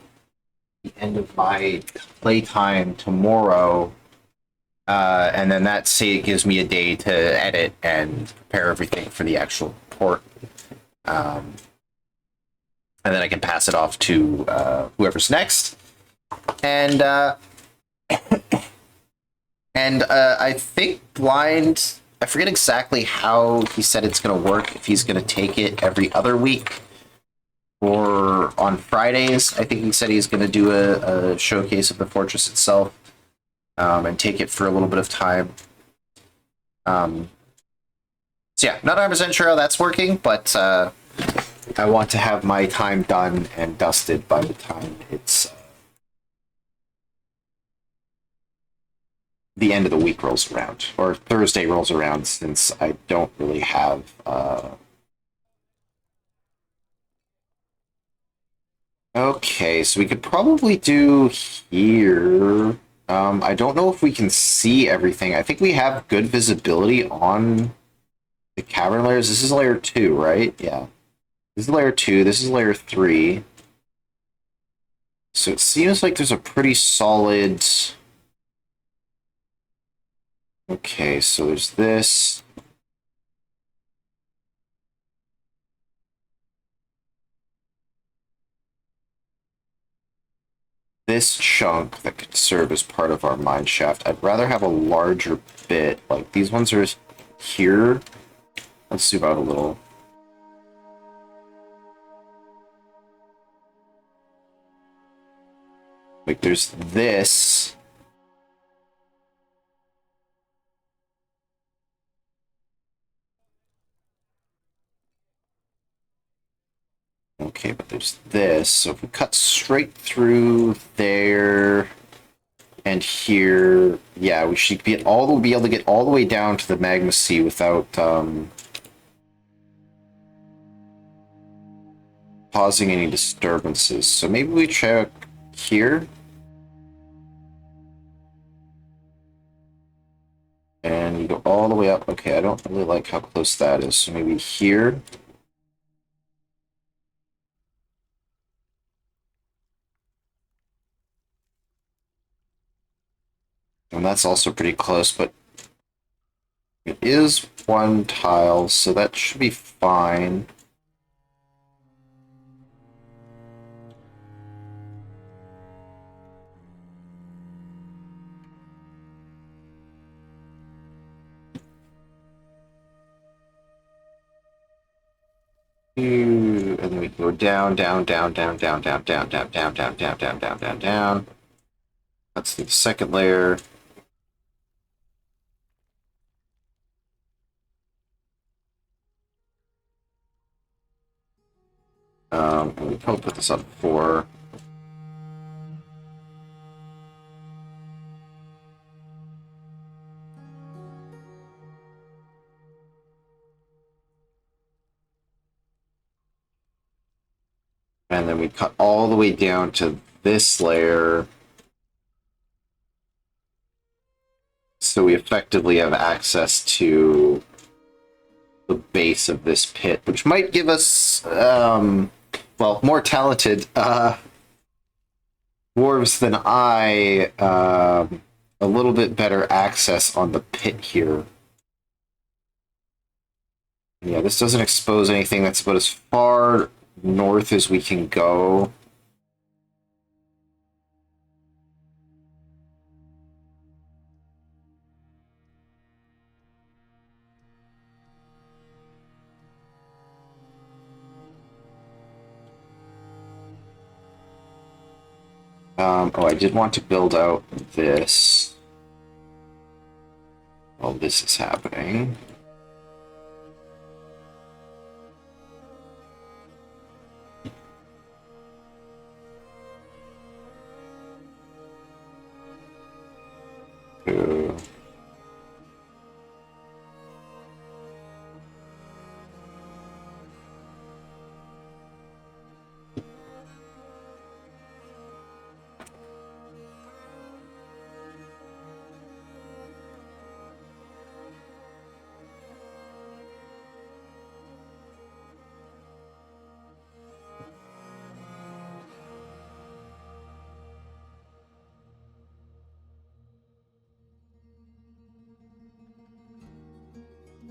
the end of my playtime tomorrow. And then that gives me a day to edit and prepare everything for the actual port. And then I can pass it off to whoever's next. And I think Blind, I forget exactly how he said it's going to work, if he's going to take it every other week or on Fridays. I think he said he's going to do a showcase of the fortress itself. And take it for a little bit of time. So yeah, not 100% sure how that's working, but I want to have my time done and dusted by the time it's the end of the week rolls around, or Thursday rolls around, since I don't really have Okay, so we could probably do here. I don't know if we can see everything. I think we have good visibility on the cavern layers. This is layer 2, right? Yeah. This is layer 2. This is layer 3. So it seems like there's a pretty solid... Okay, so there's this. this chunk that could serve as part of our mine shaft. I'd rather have a larger bit. Like, these ones are here. Let's zoom out a little. Like, there's this. Okay, but there's this. So if we cut straight through there and here, yeah, we should be able to get all the way down to the magma sea without causing any disturbances. So maybe we check here. And you go all the way up. Okay, I don't really like how close that is. So maybe here. And that's also pretty close, but it is one tile, so that should be fine. And then we go down, down, down, down, down, down, down, down, down, down, down, down, down, down, down. That's the second layer. And we probably put this up 4. And then we cut all the way down to this layer. So we effectively have access to the base of this pit, which might give us, well, more talented dwarves than I, a little bit better access on the pit here. Yeah, this doesn't expose anything. That's about as far north as we can go. Oh, I did want to build out this while this is happening.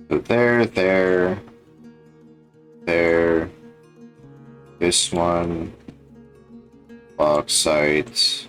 So there, this one, bauxite.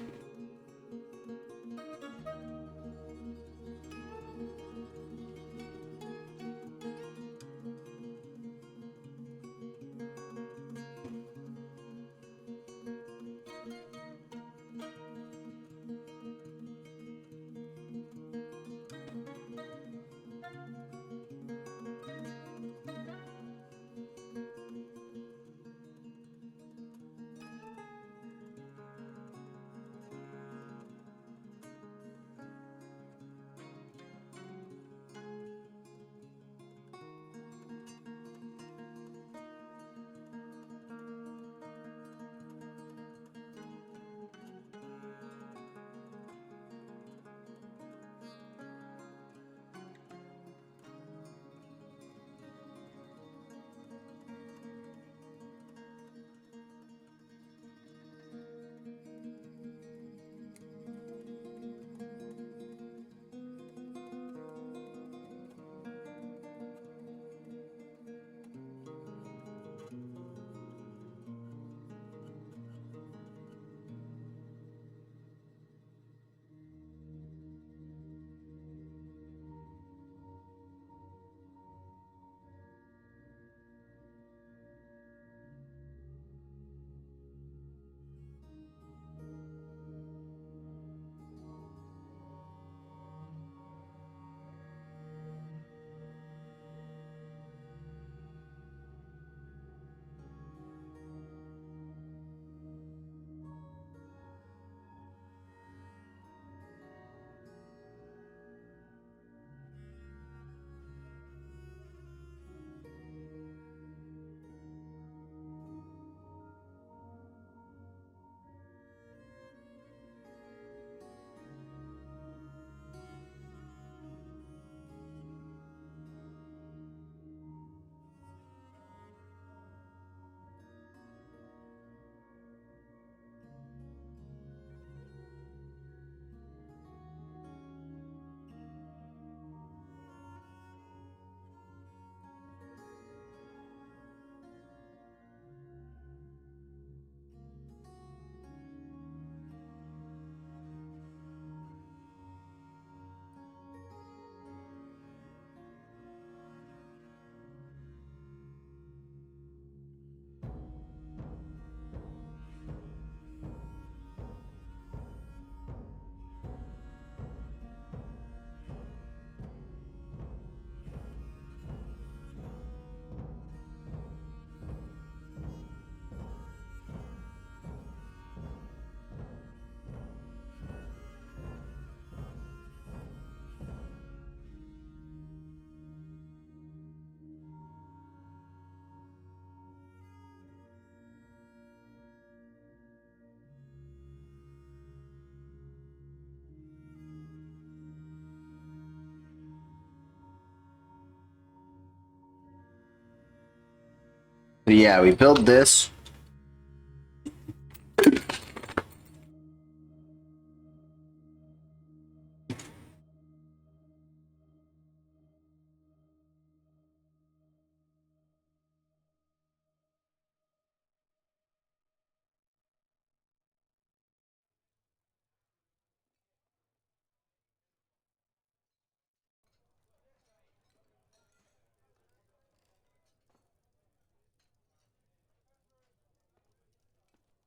But yeah, we build this.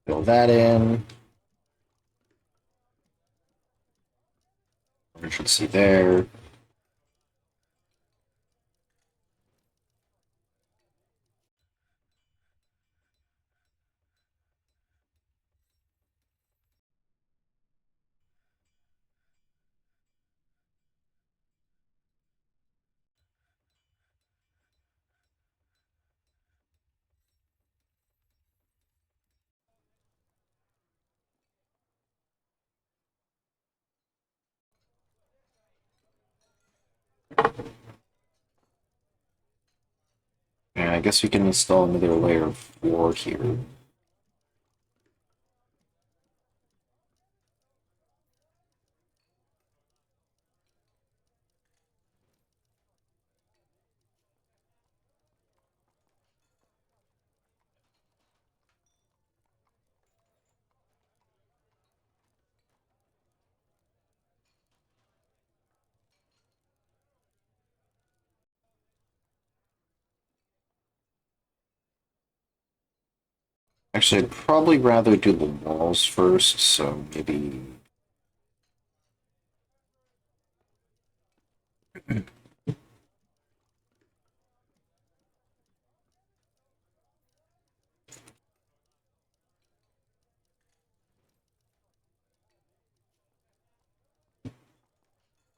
Fill that in. We should see there. And I guess we can install another layer of floor here. Actually, I'd probably rather do the walls first, so maybe...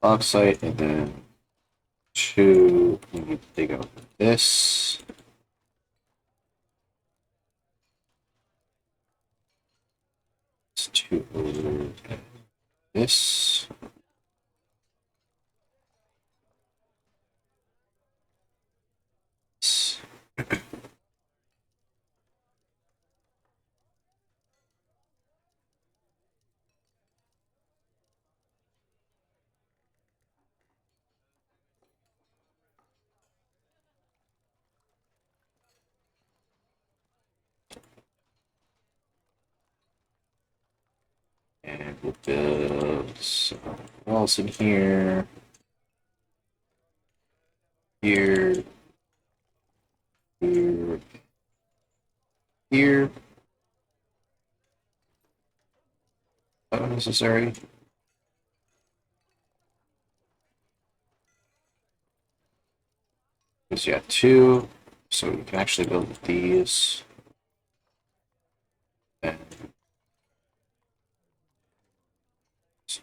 Oxide, and then two, we need to dig out this. It's two over this. And we'll build some walls in here. Here. Here. Here. Not necessary. Because yeah, two. So we can actually build these. And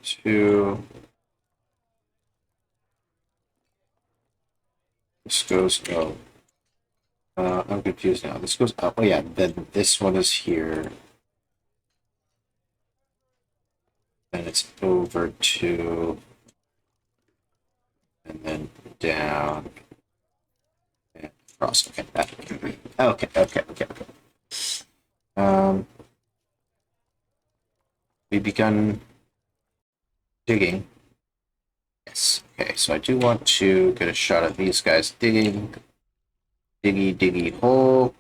two. This goes, oh. I'm confused now. This goes up. Oh yeah, then this one is here. And it's over two. And then down. And across. Okay, that. Okay. We begun digging. Yes. Okay, so I do want to get a shot of these guys digging. Diggy hole.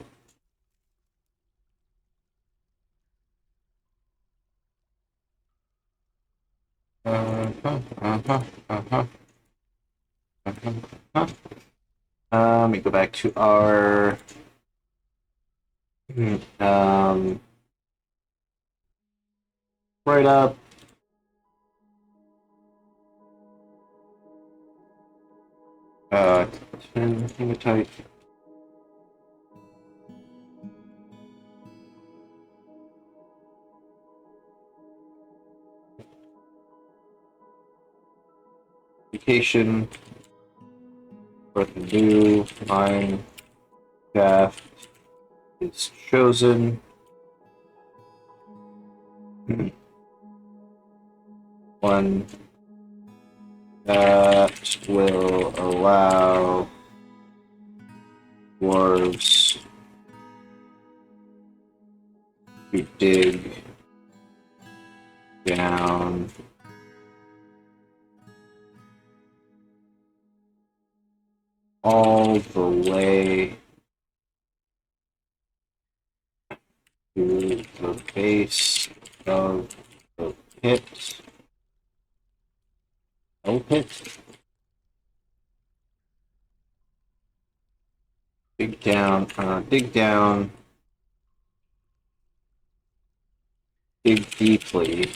Let me go back to our right up. Hematite. Vacation. Birth new mine shaft is chosen. One that will allow dwarves We dig down all the way to the base of the pit. No pit. Dig down, dig deeply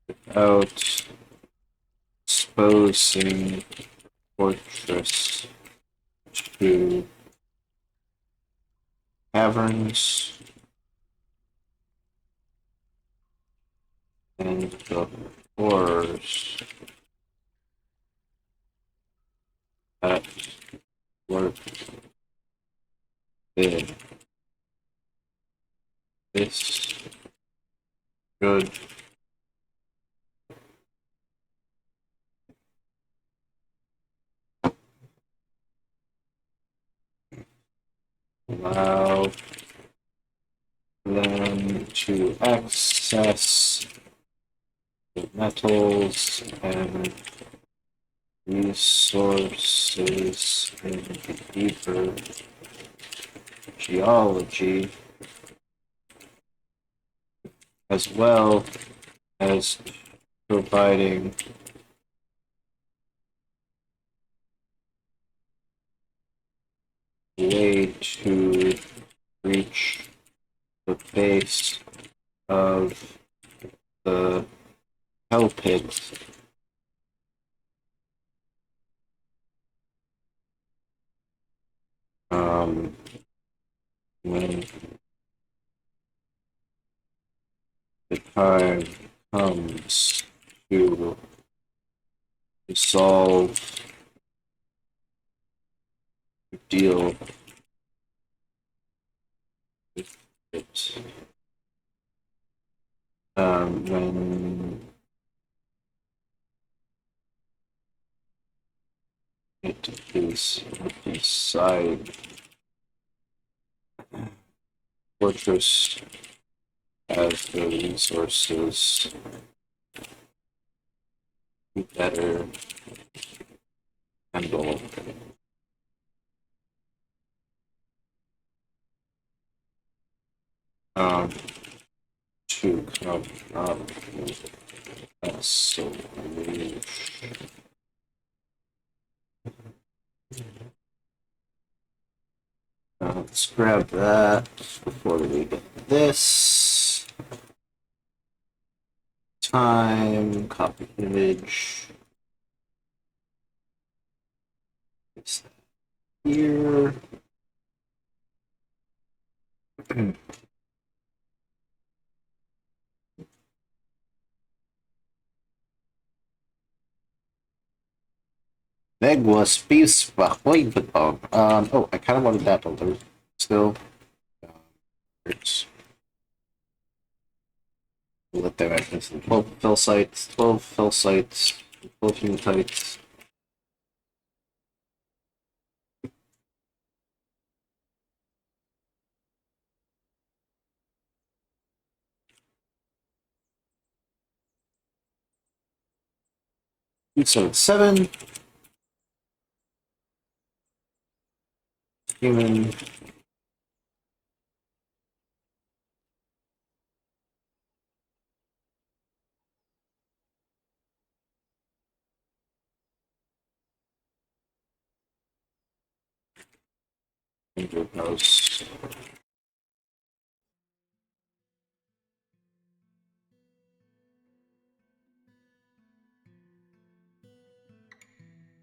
without exposing fortress to caverns and the horrors that lurk there. This should allow them to access the metals and resources in the deeper geology, as well as providing a way to reach the base of the hell pit. When the time comes to resolve the deal with it. When it is decided, Fortress has the resources to better handle to come up with a solution. Let's grab that before we get this. Time, copy image. It's here. Meg was peace behind the dog. Oh, I kind of wanted that older still. It's we'll let them access 12 fill sites, 12 fill sites, 12 hematite. So 7 human. House.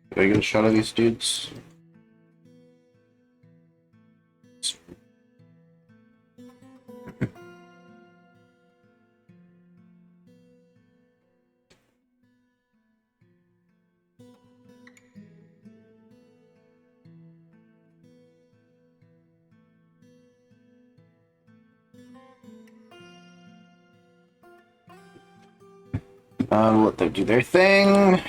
Do I get a shot of these dudes? Let them do their thing.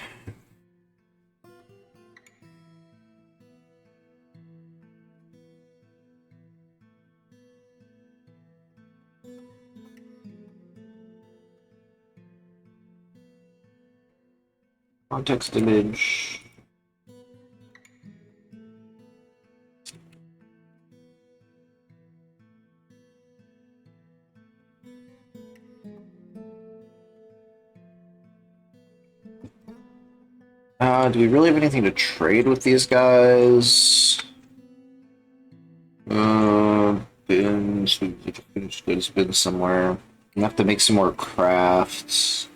Context image. Do we really have anything to trade with these guys? Bins. We need to finish goods bins somewhere. We have to make some more crafts.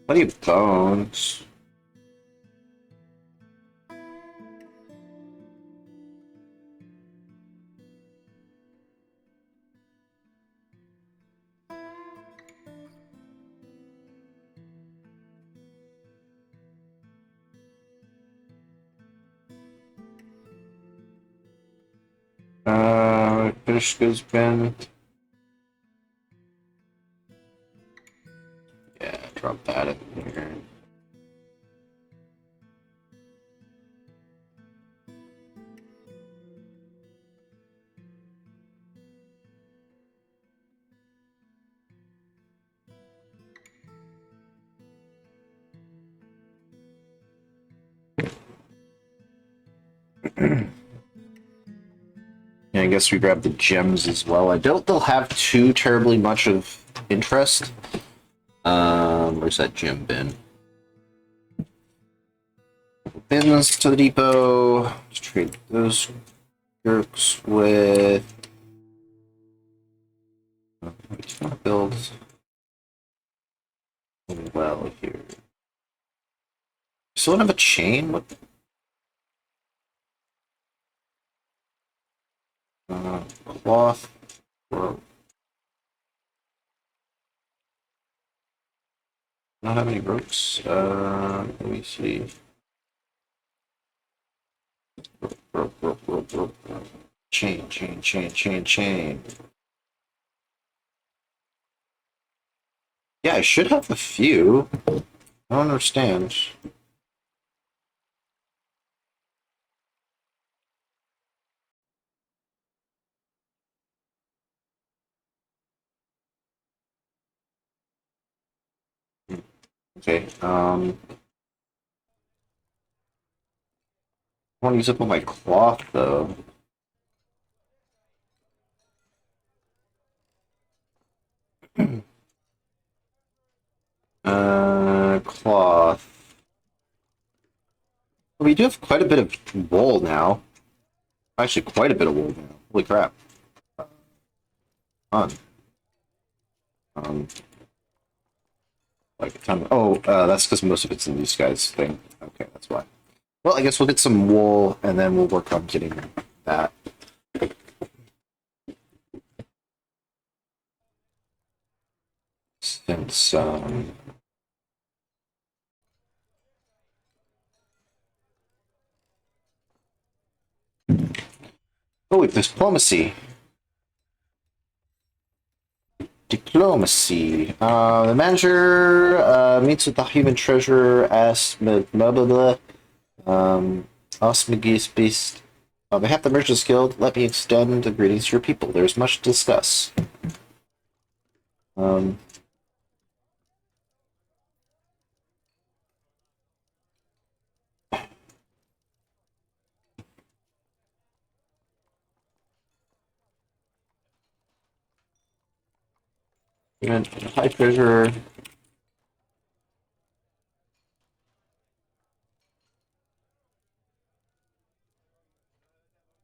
Plenty of bones. Finished goods bin. Yeah, drop that in here. Yeah, I guess we grab the gems as well. I doubt they'll have too terribly much of interest. Where's that gem bin? Bins to the depot. Let's trade those jerks with. I just want to build a well here. Still don't have a chain? What? Cloth. Whoa. Not have any ropes. Let me see. Rope. Chain. Yeah, I should have a few. I don't understand. Okay, I want to use up all my cloth, though. Cloth. We do have quite a bit of wool now. Actually, quite a bit of wool now. Holy crap. Fun. Like a ton. Oh, that's because most of it's in these guys' thing. Okay, that's why. Well, I guess we'll get some wool, and then we'll work on getting that. Since, oh, wait, diplomacy. Diplomacy. The manager meets with the human treasurer, asks blah blah blah. Osmigis based. On behalf of the Merchants Guild, let me extend the greetings to your people. There's much to discuss. And high treasurer.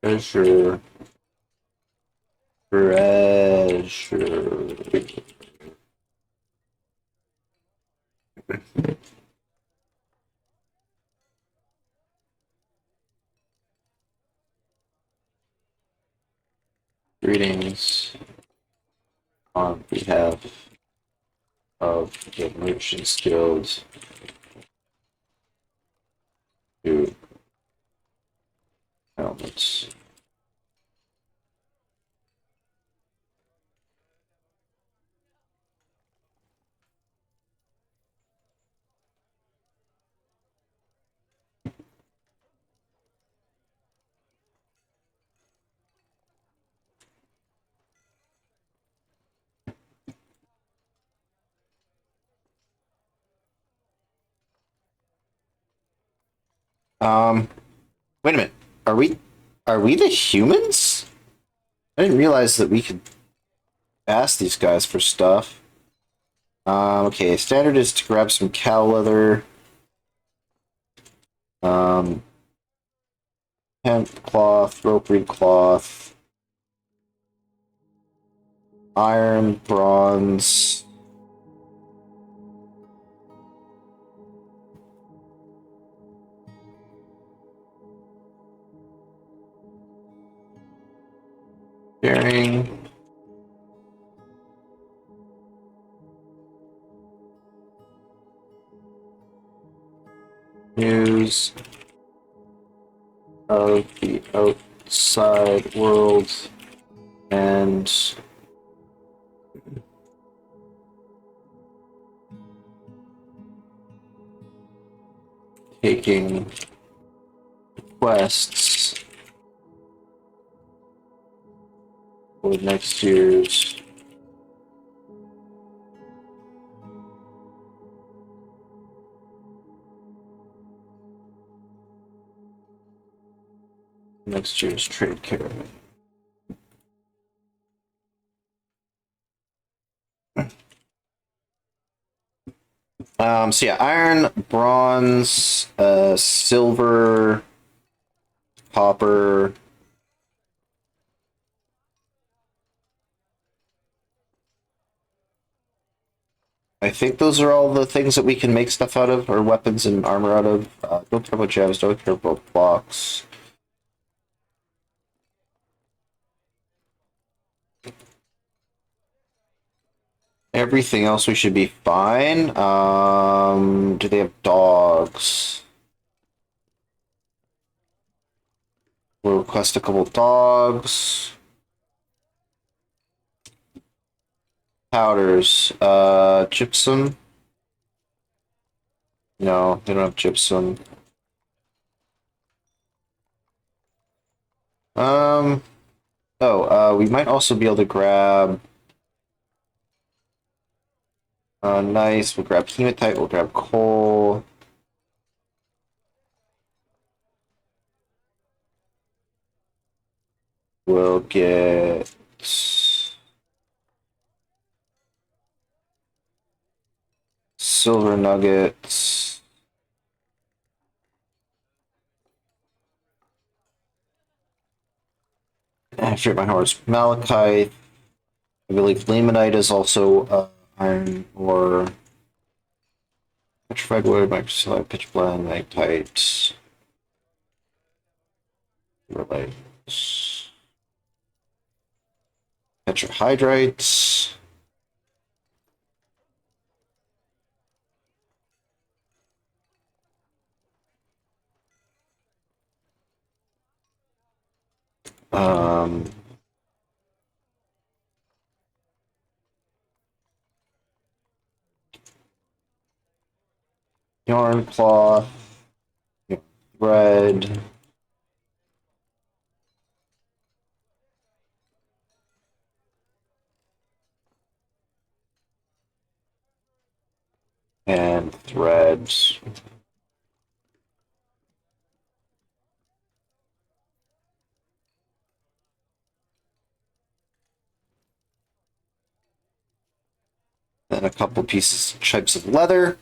Treasure. Greetings on behalf of the Merchants Guild to helmets. Wait a minute. Are we the humans? I didn't realize that we could ask these guys for stuff. Okay, standard is to grab some cow leather. Hemp cloth, rope reed cloth, iron, bronze. Bearing. News of the outside world and taking quests for next year's trade caravan. So yeah, iron, bronze, silver, copper. I think those are all the things that we can make stuff out of, or weapons and armor out of. Don't care about gems, don't care about blocks. Everything else we should be fine. Do they have dogs? We'll request a couple dogs. Powders. Gypsum. No, they don't have gypsum. We might also be able to grab. Nice. We'll grab hematite. We'll grab coal. We'll get silver nuggets. After my horse, malachite. I believe limonite is also iron ore. Petrified wood, microsilite, pitch blend, magnetite. Relates. Tetrahydrites. Um, Yarn cloth, thread, and threads. Then a couple pieces, chips of leather.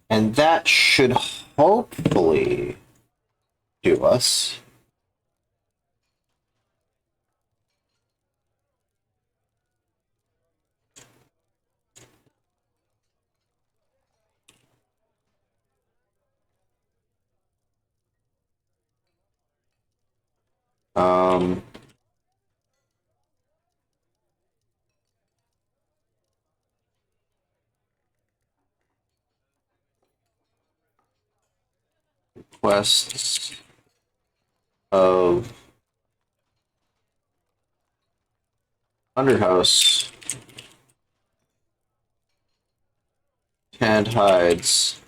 And that should hopefully do us. Um, Quests of Underhouse. Tanned hides.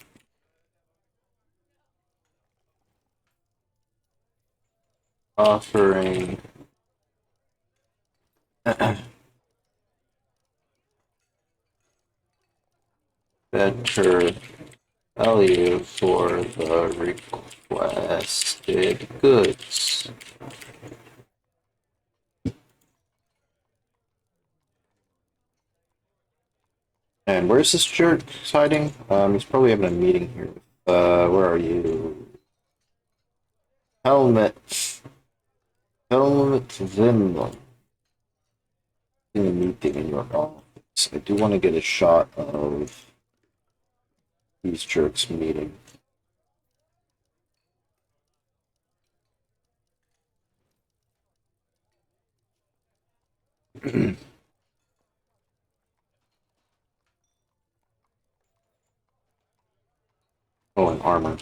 Offering better value for the Requested goods. And where's this jerk hiding? He's probably having a meeting here. Where are you? Helmet. Helmet Vinland. In a meeting in your office. I do want to get a shot of these jerks meeting. Oh, and armor.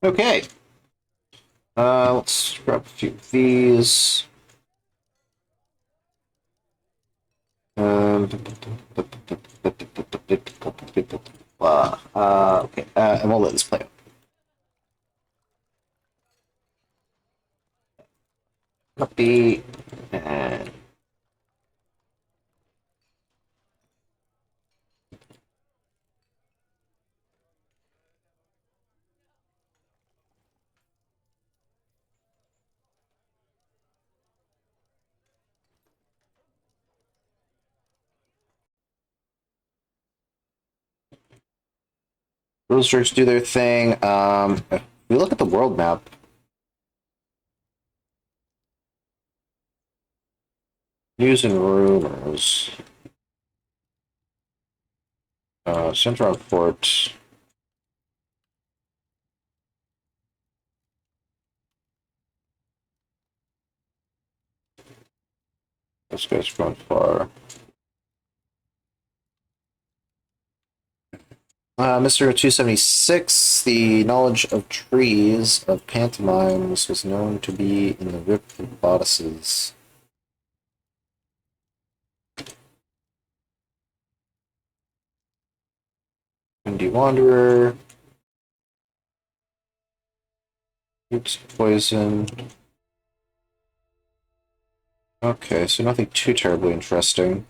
Okay. Let's grab a few of these. Okay, and we'll let this play out. Copy, and those jerks do their thing. If we look at the world map. News and rumors. Central Port. This guy's going far. Mr. 276, the knowledge of trees of pantomimes was known to be in the Rift of Bodices. Windy Wanderer. Oops, poison. Okay, so nothing too terribly interesting.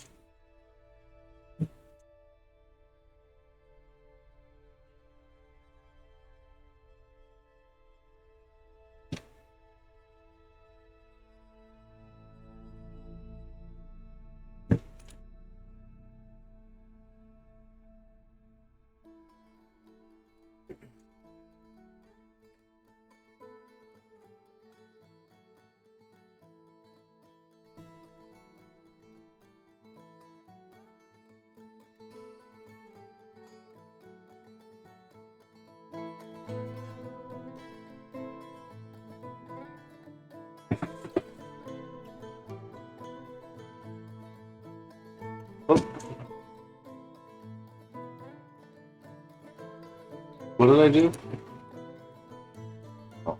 Oh. What did I do? Oh.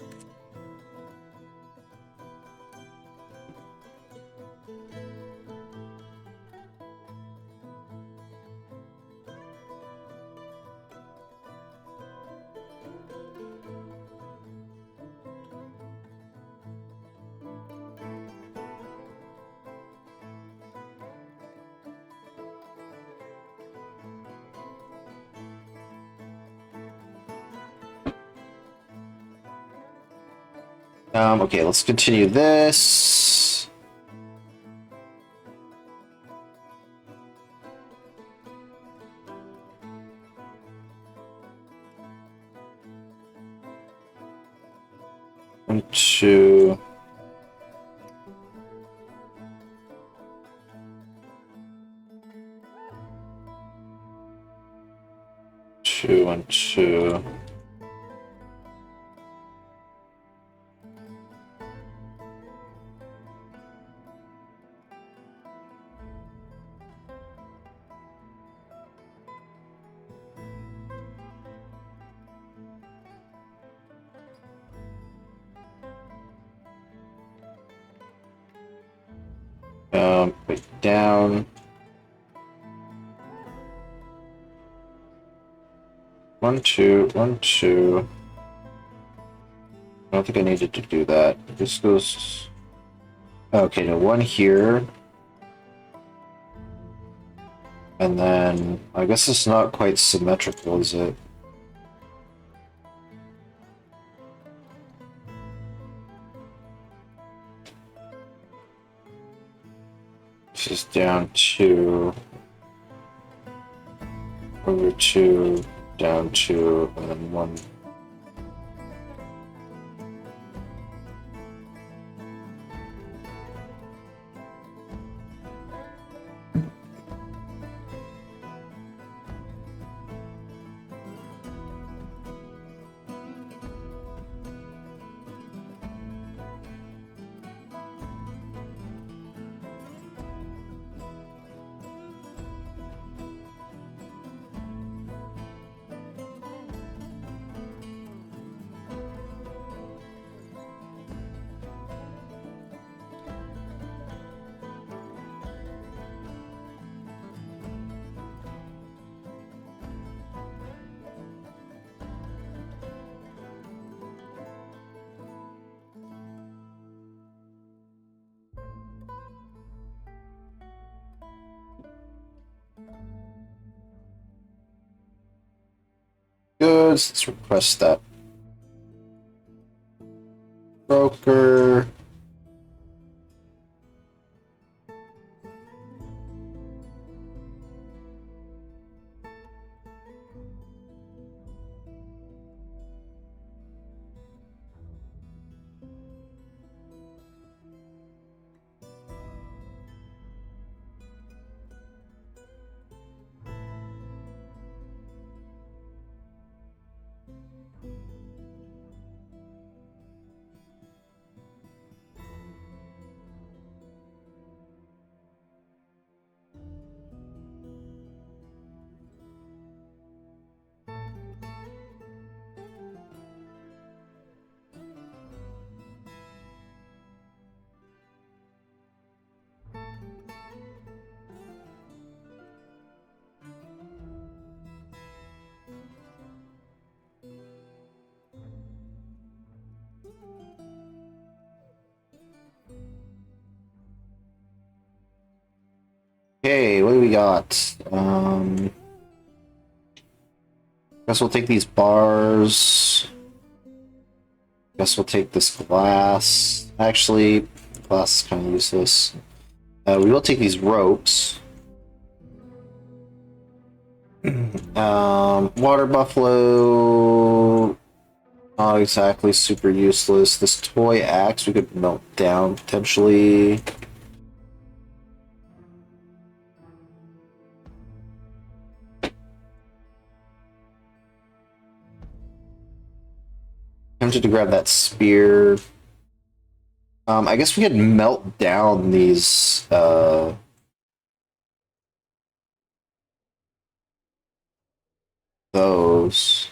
Okay, let's continue this. One, two. Two and two. Wait, down. One, two, one, two. I don't think I needed to do that. This goes... Okay, no, one here. And then... I guess it's not quite symmetrical, is it? This is down 2... over 2, down 2, and then 1... Good, let's request that. Broker. Okay, what do we got? Guess we'll take these bars. Guess we'll take this glass. Actually, glass is kind of useless. We will take these ropes. Water buffalo. Not exactly super useless. This toy axe we could melt down potentially. Tempted to grab that spear. I guess we could melt down these, those.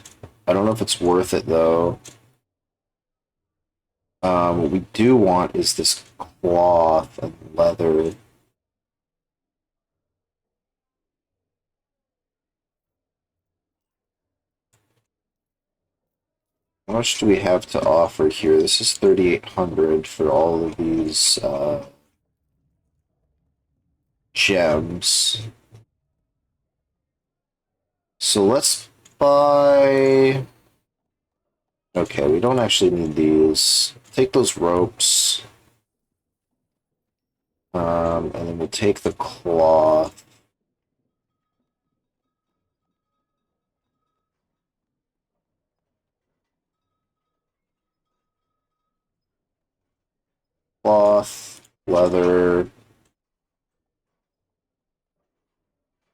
I don't know if it's worth it, though. What we do want is this cloth and leather. How much do we have to offer here? This is 3,800 for all of these gems. So let's buy... Okay, we don't actually need these. Take those ropes. And then we'll take the cloth. Cloth, leather.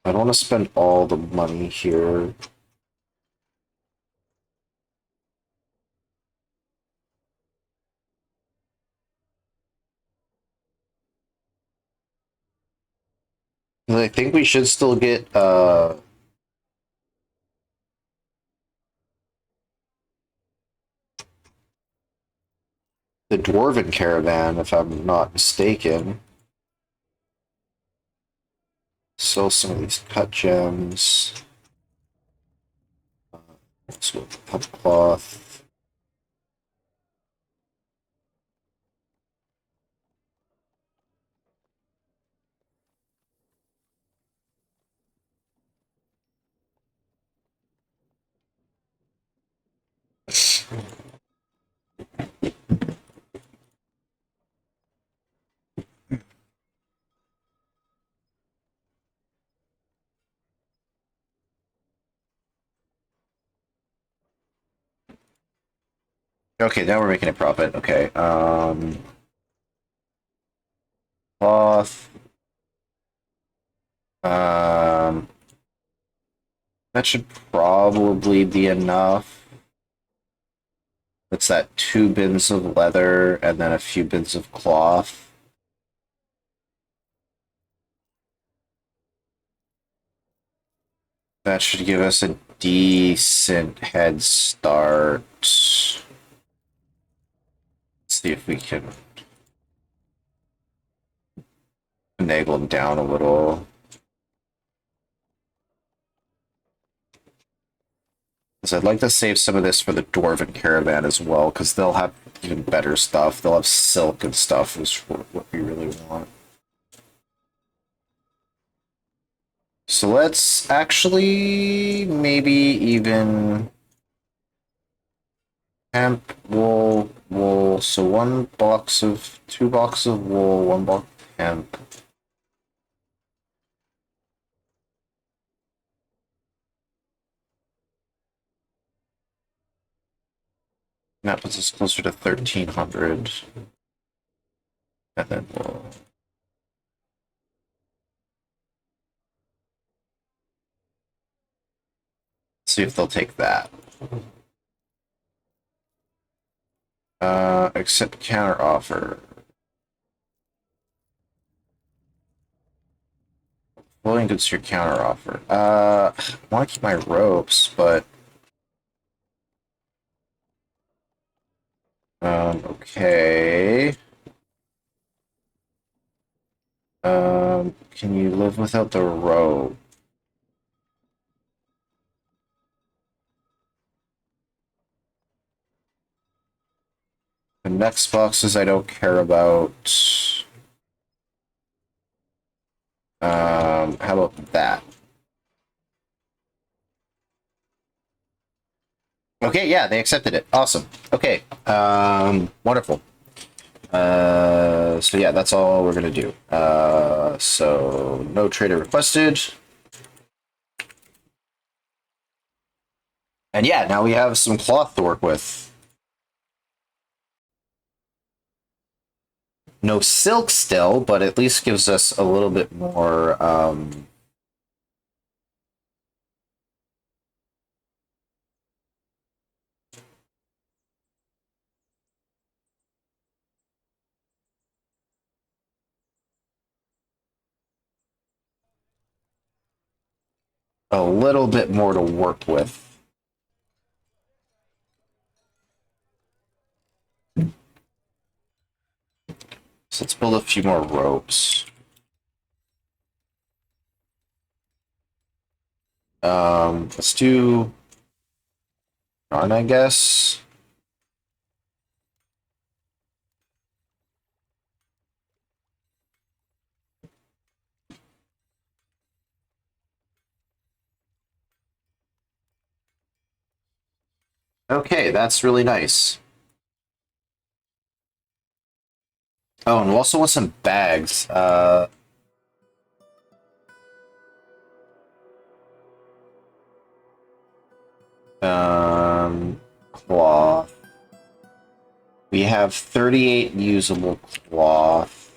I don't want to spend all the money here. I think we should still get the Dwarven Caravan, if I'm not mistaken. Sell some of these cut gems. Let's go with the cloth. Okay, now we're making a profit. Okay. Cloth. Um, that should probably be enough. What's that? 2 bins of leather and then a few bins of cloth. That should give us a decent head start. Let's see if we can finagle them down a little. Because I'd like to save some of this for the Dwarven Caravan as well, because they'll have even better stuff. They'll have silk and stuff, is what we really want. So let's actually maybe even hemp, wool, wool. So 2 boxes of wool, 1 box of hemp. And that puts us closer to 1,300. And then we'll see if they'll take that. Accept counter offer. Willing to your counter offer. I want to keep my ropes, but okay. Can you live without the rope? The next boxes I don't care about. How about that? Okay, yeah, they accepted it. Awesome. Okay, wonderful. So yeah, that's all we're gonna do. So no trader requested. And yeah, now we have some cloth to work with. No silk still, but at least gives us a little bit more, a little bit more to work with. So let's build a few more ropes. Let's do yarn, I guess. Okay, that's really nice. Oh, and we also want some bags. Cloth. We have 38 usable cloth.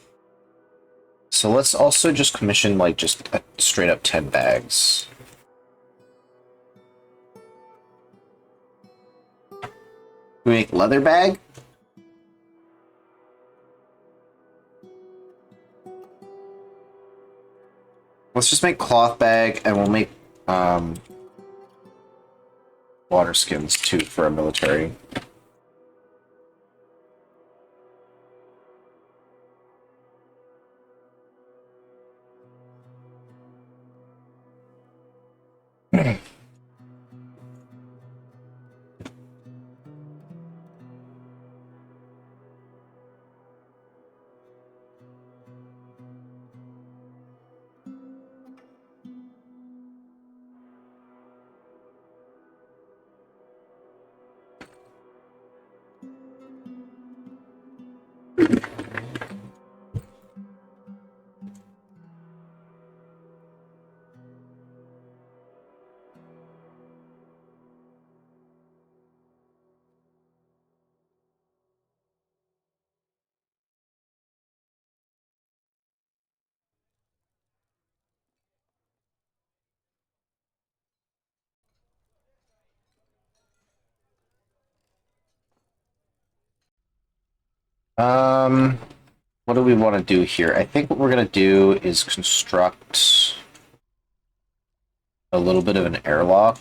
So let's also just commission, like, just a straight up 10 bags. We make leather bag? Let's just make cloth bag, and we'll make, water skins, too, for our military. What do we want to do here? I think what we're going to do is construct a little bit of an airlock.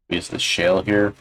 Use the shale here.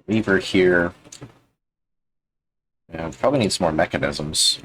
Lever here. Yeah, probably need some more mechanisms.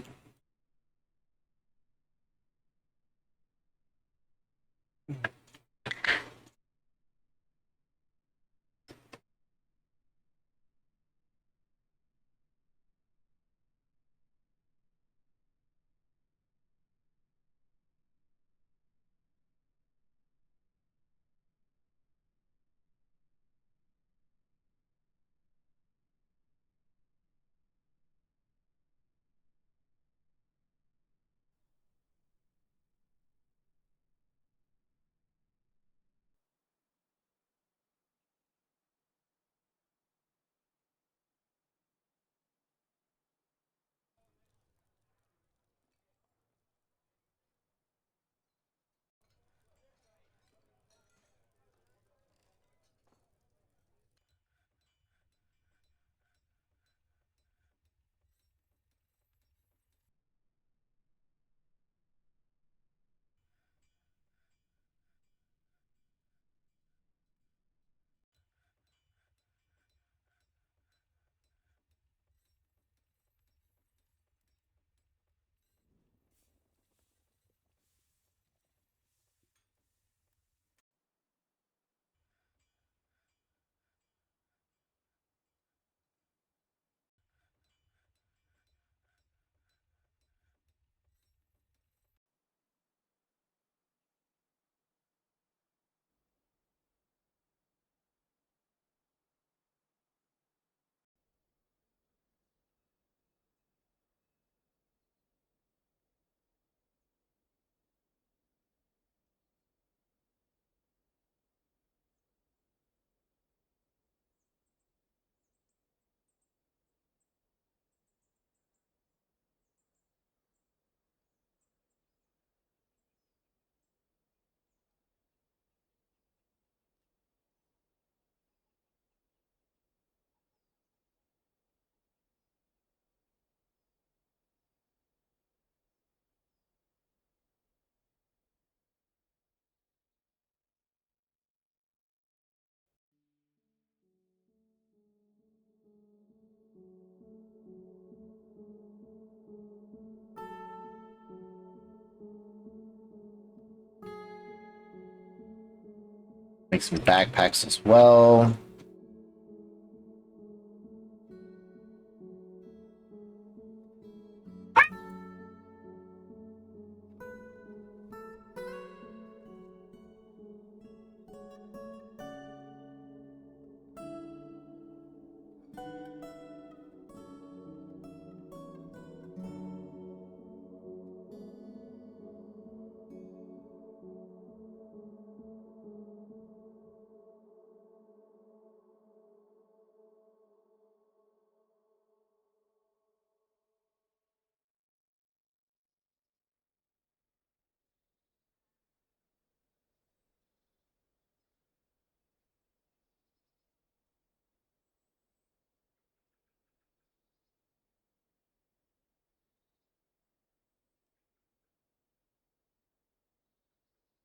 Make some backpacks as well.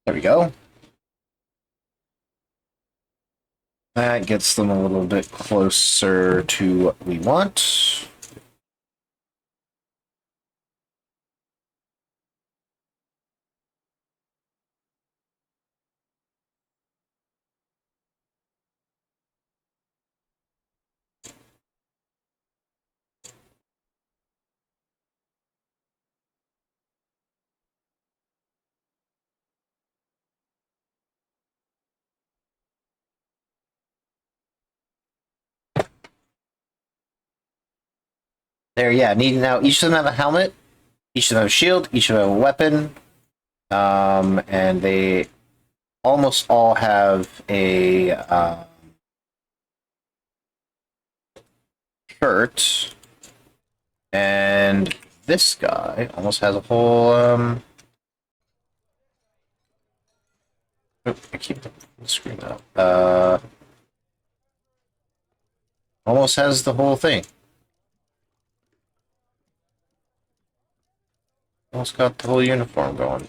There we go. That gets them a little bit closer to what we want. There, yeah. Now each of them have a helmet, each of them have a shield, each of them have a weapon, and they almost all have a shirt. And this guy almost has a whole I keep the screen up. Almost has the whole thing. Almost got the whole uniform going.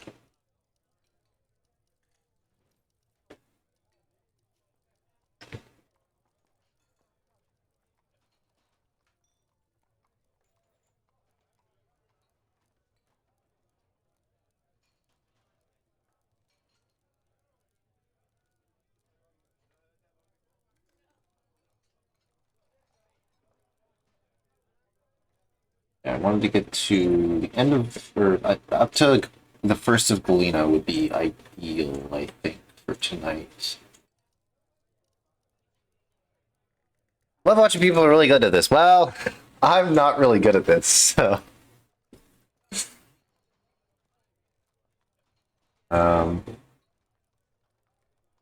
Yeah, I wanted to get to the end of, or up to the first of Galena would be ideal, I think, for tonight. Love watching people really good at this. Well, I'm not really good at this, so. And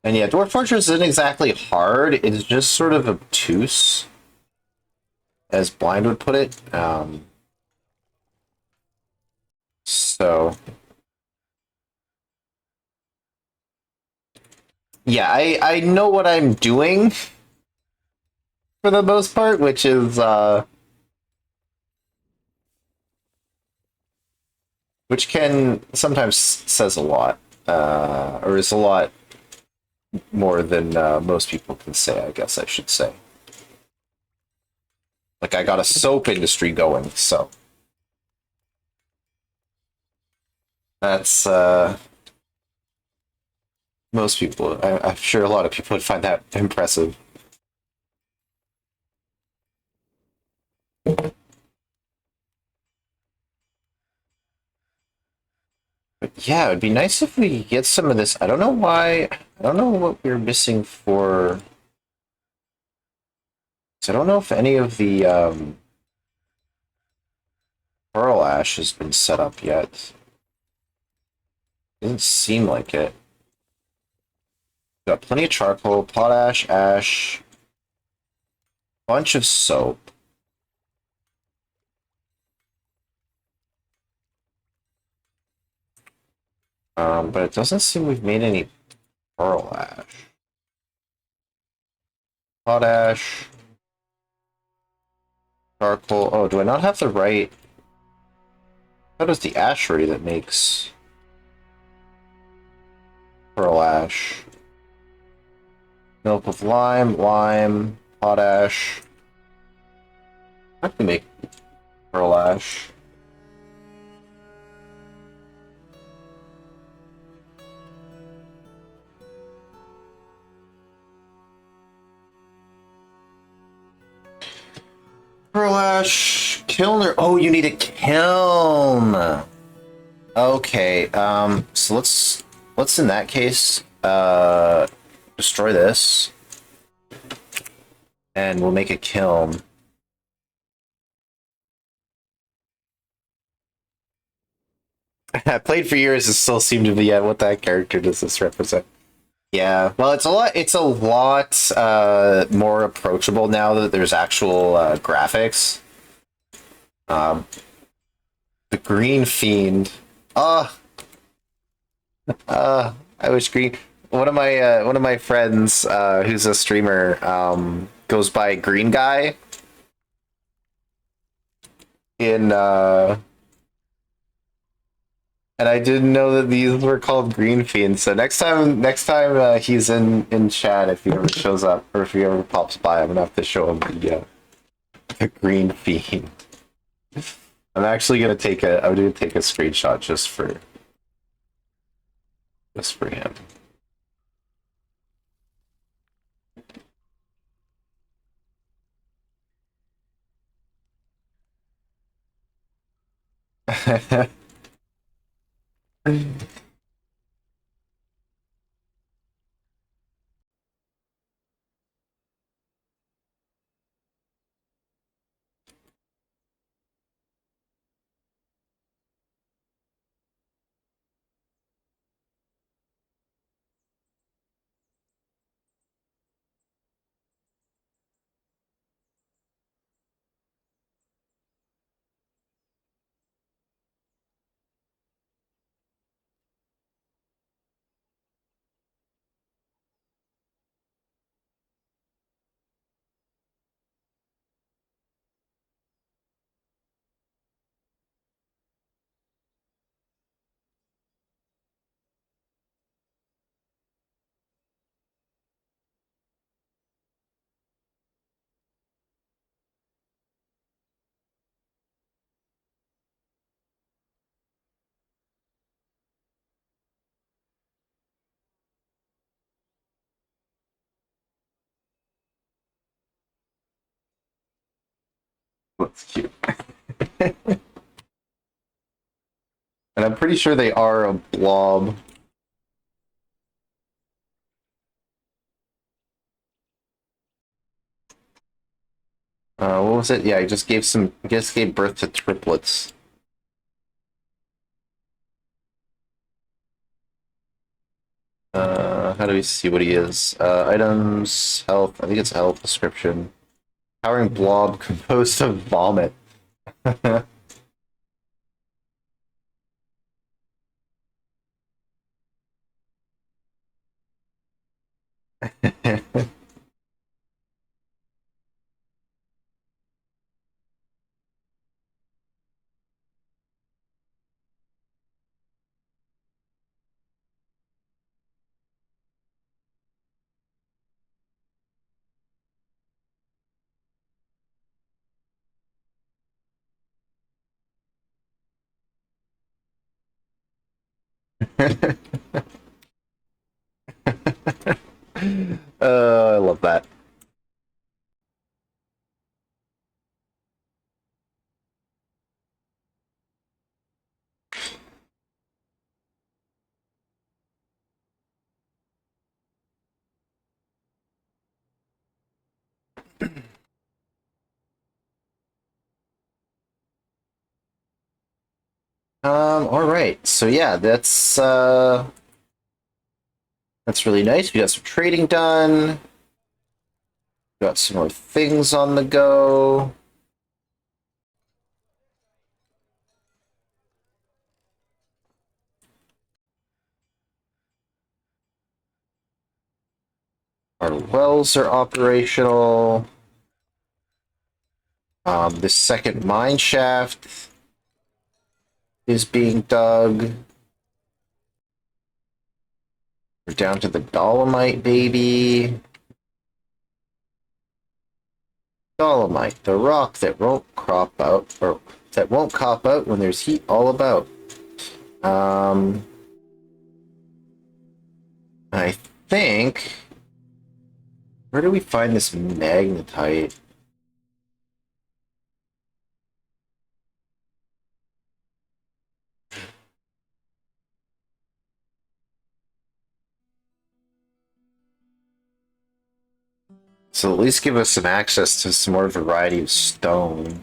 yeah, Dwarf Fortress isn't exactly hard, it's just sort of obtuse, as Blind would put it. So. Yeah, I know what I'm doing for the most part, which can sometimes says a lot, or is a lot more than most people can say, I guess I should say. Like, I got a soap industry going, so that's most people. I'm sure a lot of people would find that impressive. But yeah, it'd be nice if we get some of this. I don't know why. I don't know what we're missing for. So I don't know if any of the Pearl Ash has been set up yet. Doesn't seem like it. Got plenty of charcoal, potash, ash, bunch of soap. But it doesn't seem we've made any pearl ash. Potash, charcoal. Oh, do I not have the right? That is the ashery that makes pearl ash. Milk with lime, potash. I can make pearl ash. Pearl ash, kiln, or oh, you need a kiln. Okay, so let's in that case destroy this, and we'll make a kiln. I played for years and still seem to be, yeah, what that character does this represent? Yeah, well, it's a lot more approachable now that there's actual graphics. The Green Fiend. I wish Green. One of my friends who's a streamer goes by Green Guy in And I didn't know that these were called green fiends. So next time he's in chat, if he ever shows up or if he ever pops by, I'm gonna have to show him the green fiend. I'm gonna take a screenshot just for him. That's cute. And I'm pretty sure they are a blob. What was it? Yeah, he just gave birth to triplets. How do we see what he is? Items, health. I think it's health description. Powering blob composed of vomit. I love that. All right. So yeah, that's really nice. We got some trading done. Got some more things on the go. Our wells are operational. The second mine shaft is being dug. We're down to the dolomite, baby. Dolomite, the rock that won't crop out, or that won't cop out when there's heat all about. I think... Where do we find this magnetite? So at least give us some access to some more variety of stone.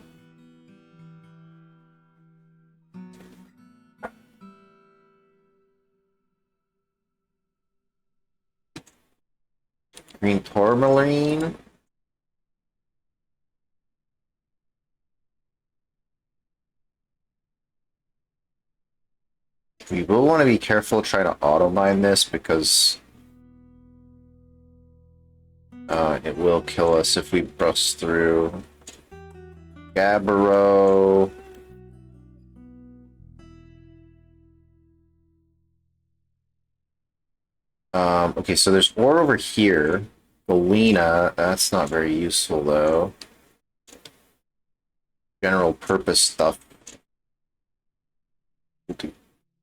Green tourmaline. We will want to be careful trying to auto-mine this because it will kill us if we bust through. Gabbro. Okay, so there's ore over here. Galena, that's not very useful though. General purpose stuff will do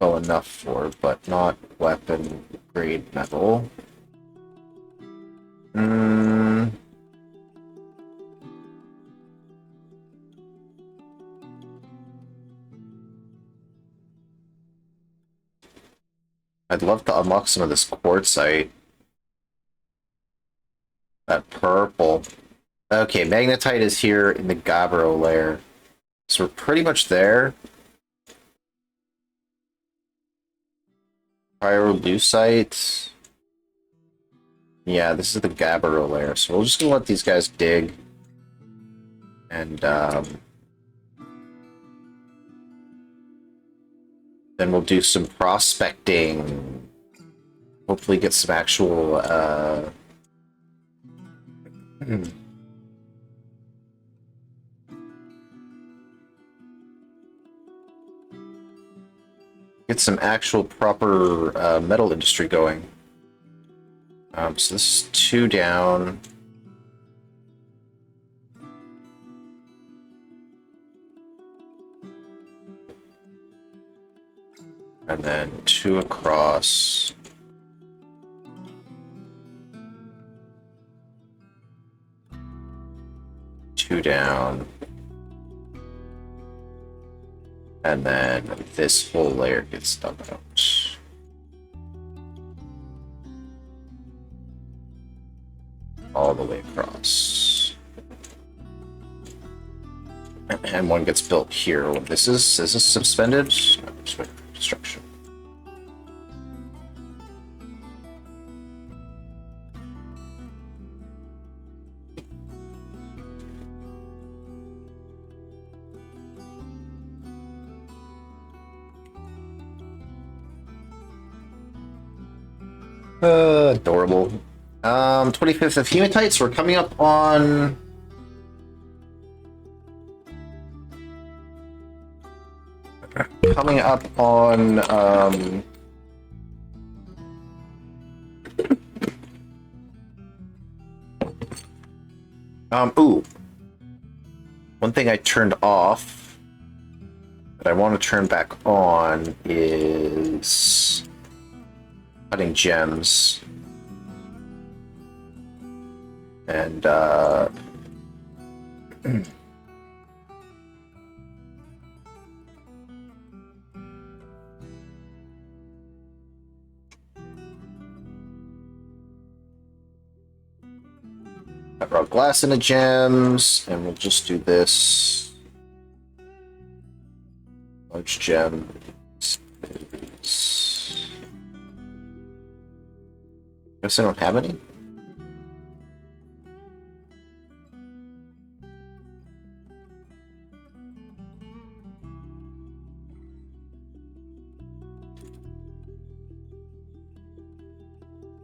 well enough for, but not weapon grade metal. Hmm. I'd love to unlock some of this quartzite. That purple. Okay, magnetite is here in the gabbro layer. So we're pretty much there. Pyrolusite. Yeah, this is the gabbro layer. So we're just gonna let these guys dig. And then we'll do some prospecting. Hopefully get some actual get some actual proper metal industry going. So this is 2 down. And then 2 across. Two down. And then this whole layer gets dug out. All the way across. And one gets built here. Is this suspended? No, construction. Adorable. 25th of hematites. We're coming up on ooh. One thing I turned off that I want to turn back on is cutting gems. And I brought glass into gems, and we'll just do this. Large gem. Guess I don't have any.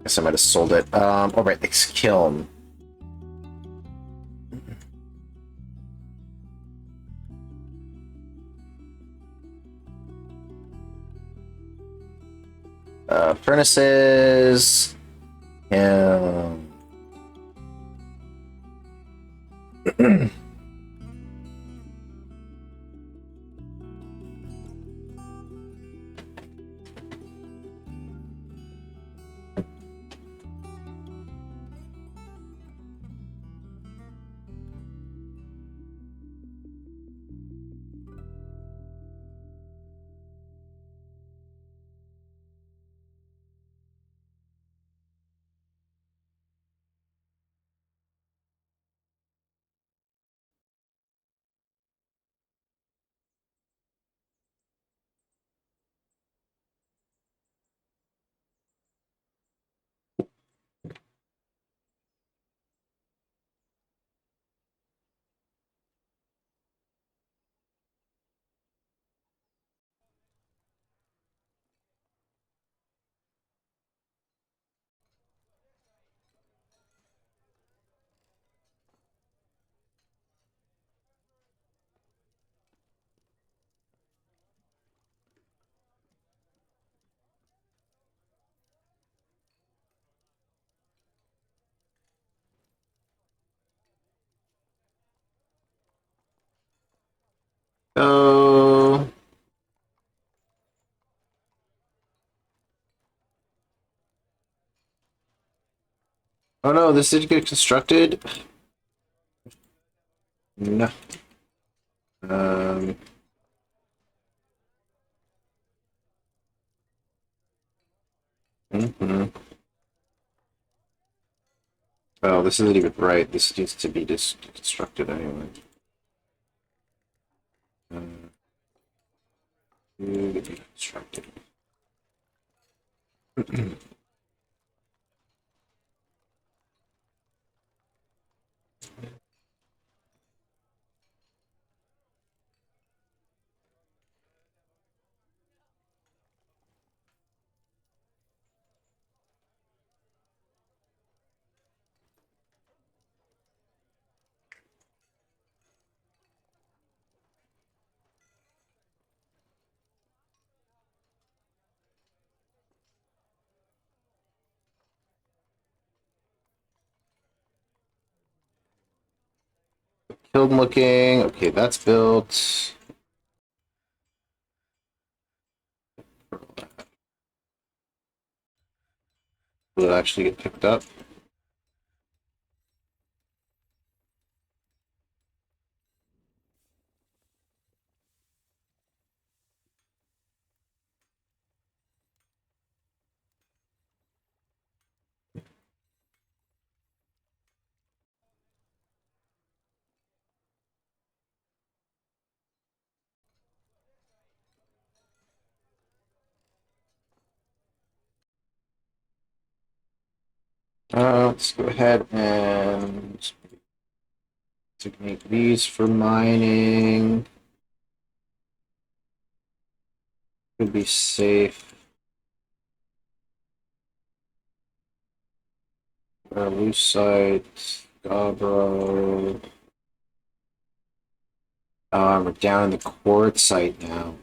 Guess I might have sold it. All right, this kiln. Furnaces. And Oh no, this did get constructed. No. Um. Mhm. Oh, this isn't even right. This needs to be just constructed anyway. Uh, to be constructed. Kiln looking. Okay, that's built. Will it actually get picked up? Let's go ahead and designate these for mining. Could be safe. Lucite, Gabro. We're down in the quartzite now.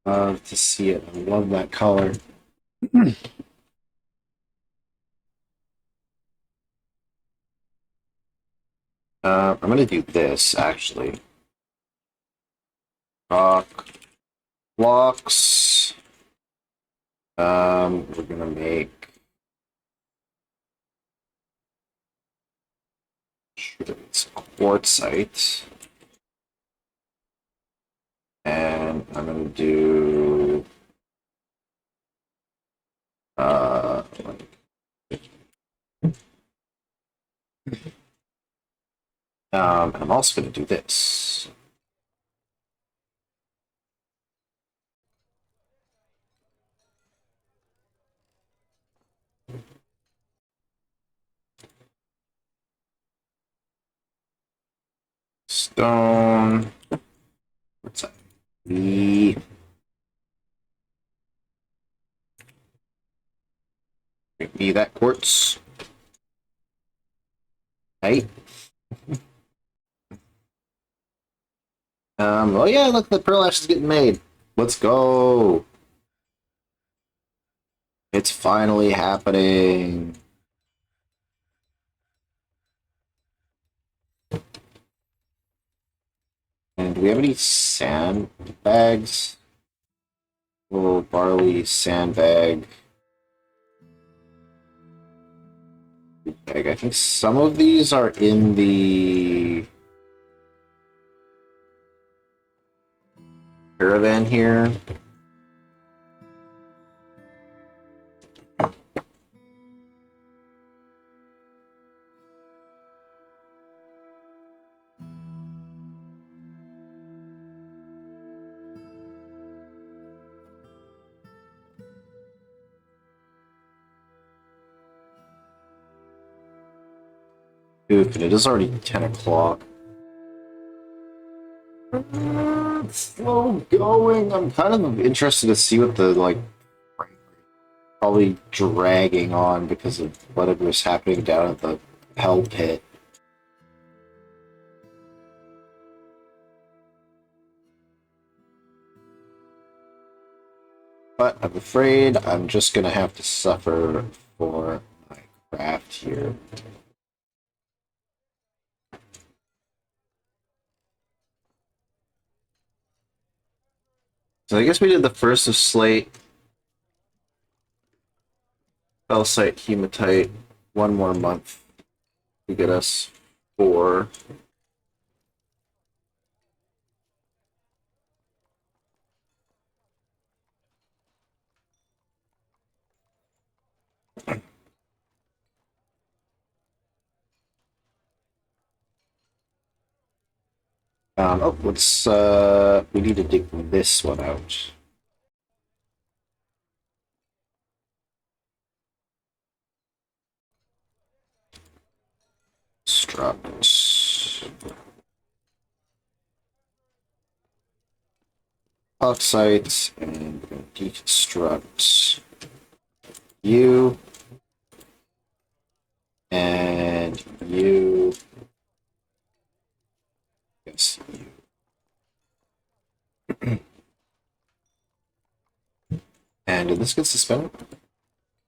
Love to see it. I love that color. I'm gonna do this actually. Rock blocks. We're gonna make sure it's quartzite, and I'm gonna do uh. And I'm also gonna do this. Stone. What's that? E. Be that quartz. Hey. Oh yeah, look, the pearl ash is getting made. Let's go. It's finally happening. And do we have any sandbags? Little barley sandbag. Bag. I think some of these are in the caravan here. Oof, and it is already 10 o'clock. It's slow going. I'm kind of interested to see what the, like, probably dragging on because of whatever's happening down at the hell pit. But I'm afraid I'm just gonna have to suffer for my craft here. So I guess we did the first of slate. calcite, hematite, one more month to get us 4. Oh, let's, we need to dig this one out. Struct. Calcite, and deconstruct you, and you, yes, you. And did this get suspended?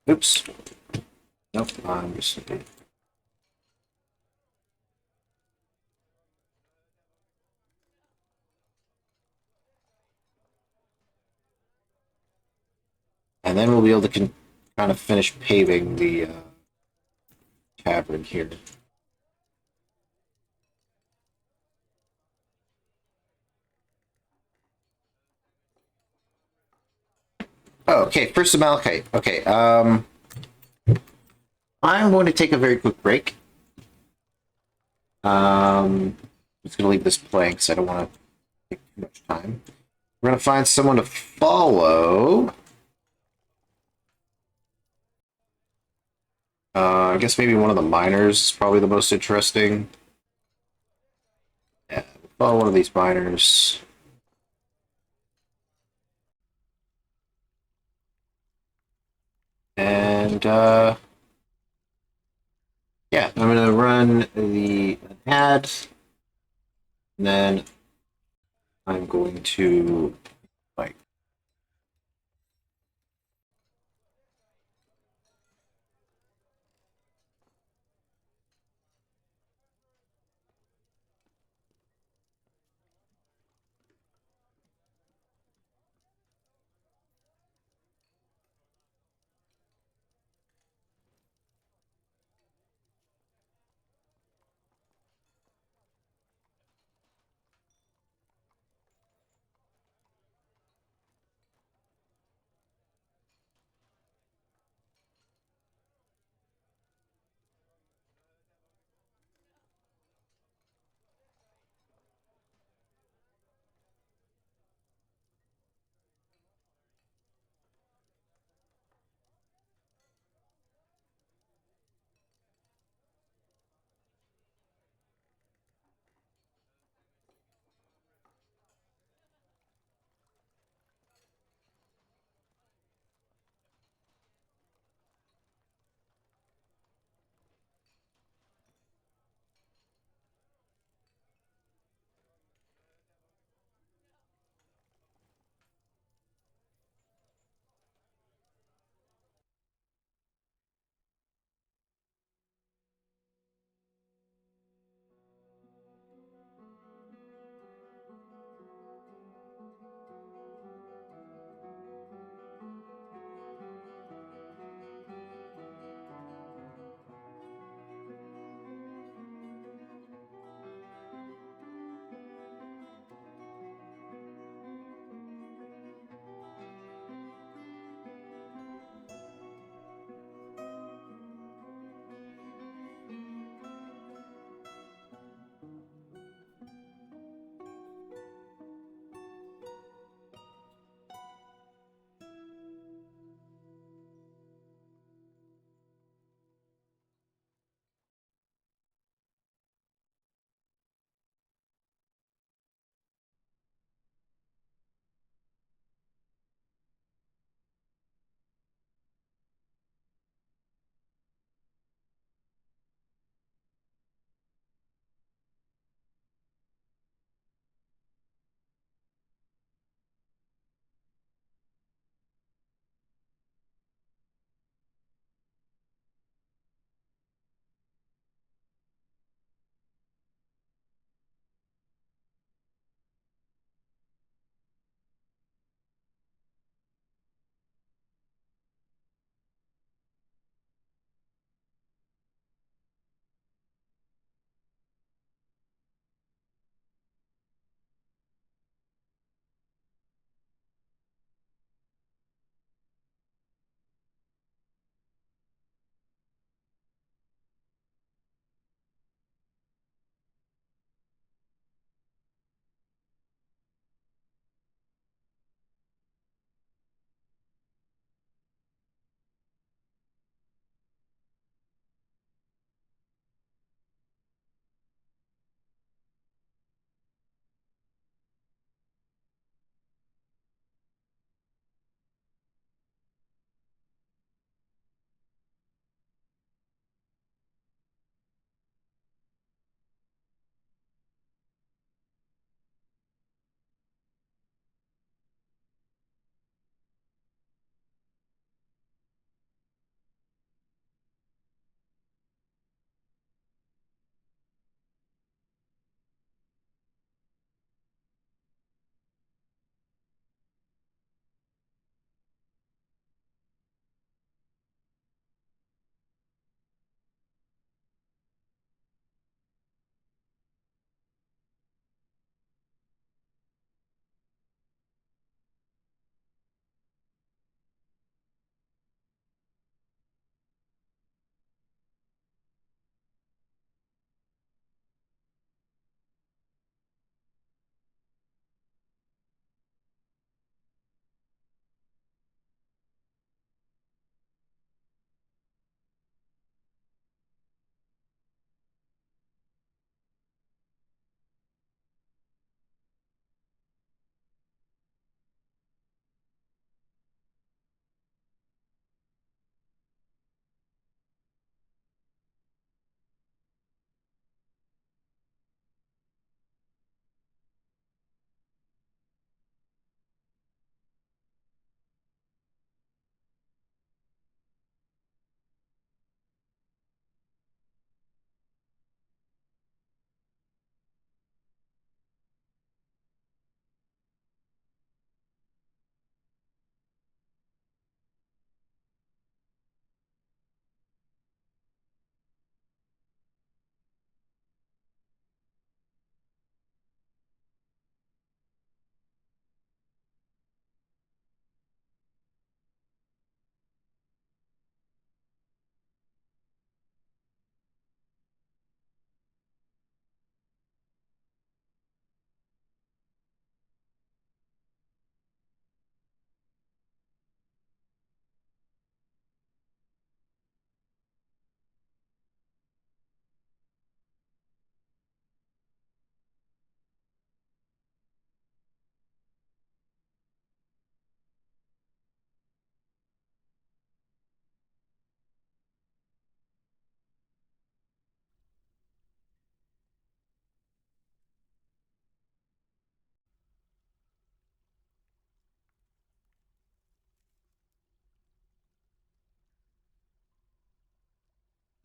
Oops. Nope, I'm just... And then we'll be able to kind of finish paving the cavern here. Oh, okay, first the malachite. Okay, I'm going to take a very quick break. I'm just going to leave this playing because I don't want to take too much time. We're going to find someone to follow. I guess maybe one of the miners is probably the most interesting. Yeah, follow one of these miners. And, yeah, I'm going to run the ad. And then I'm going to, like,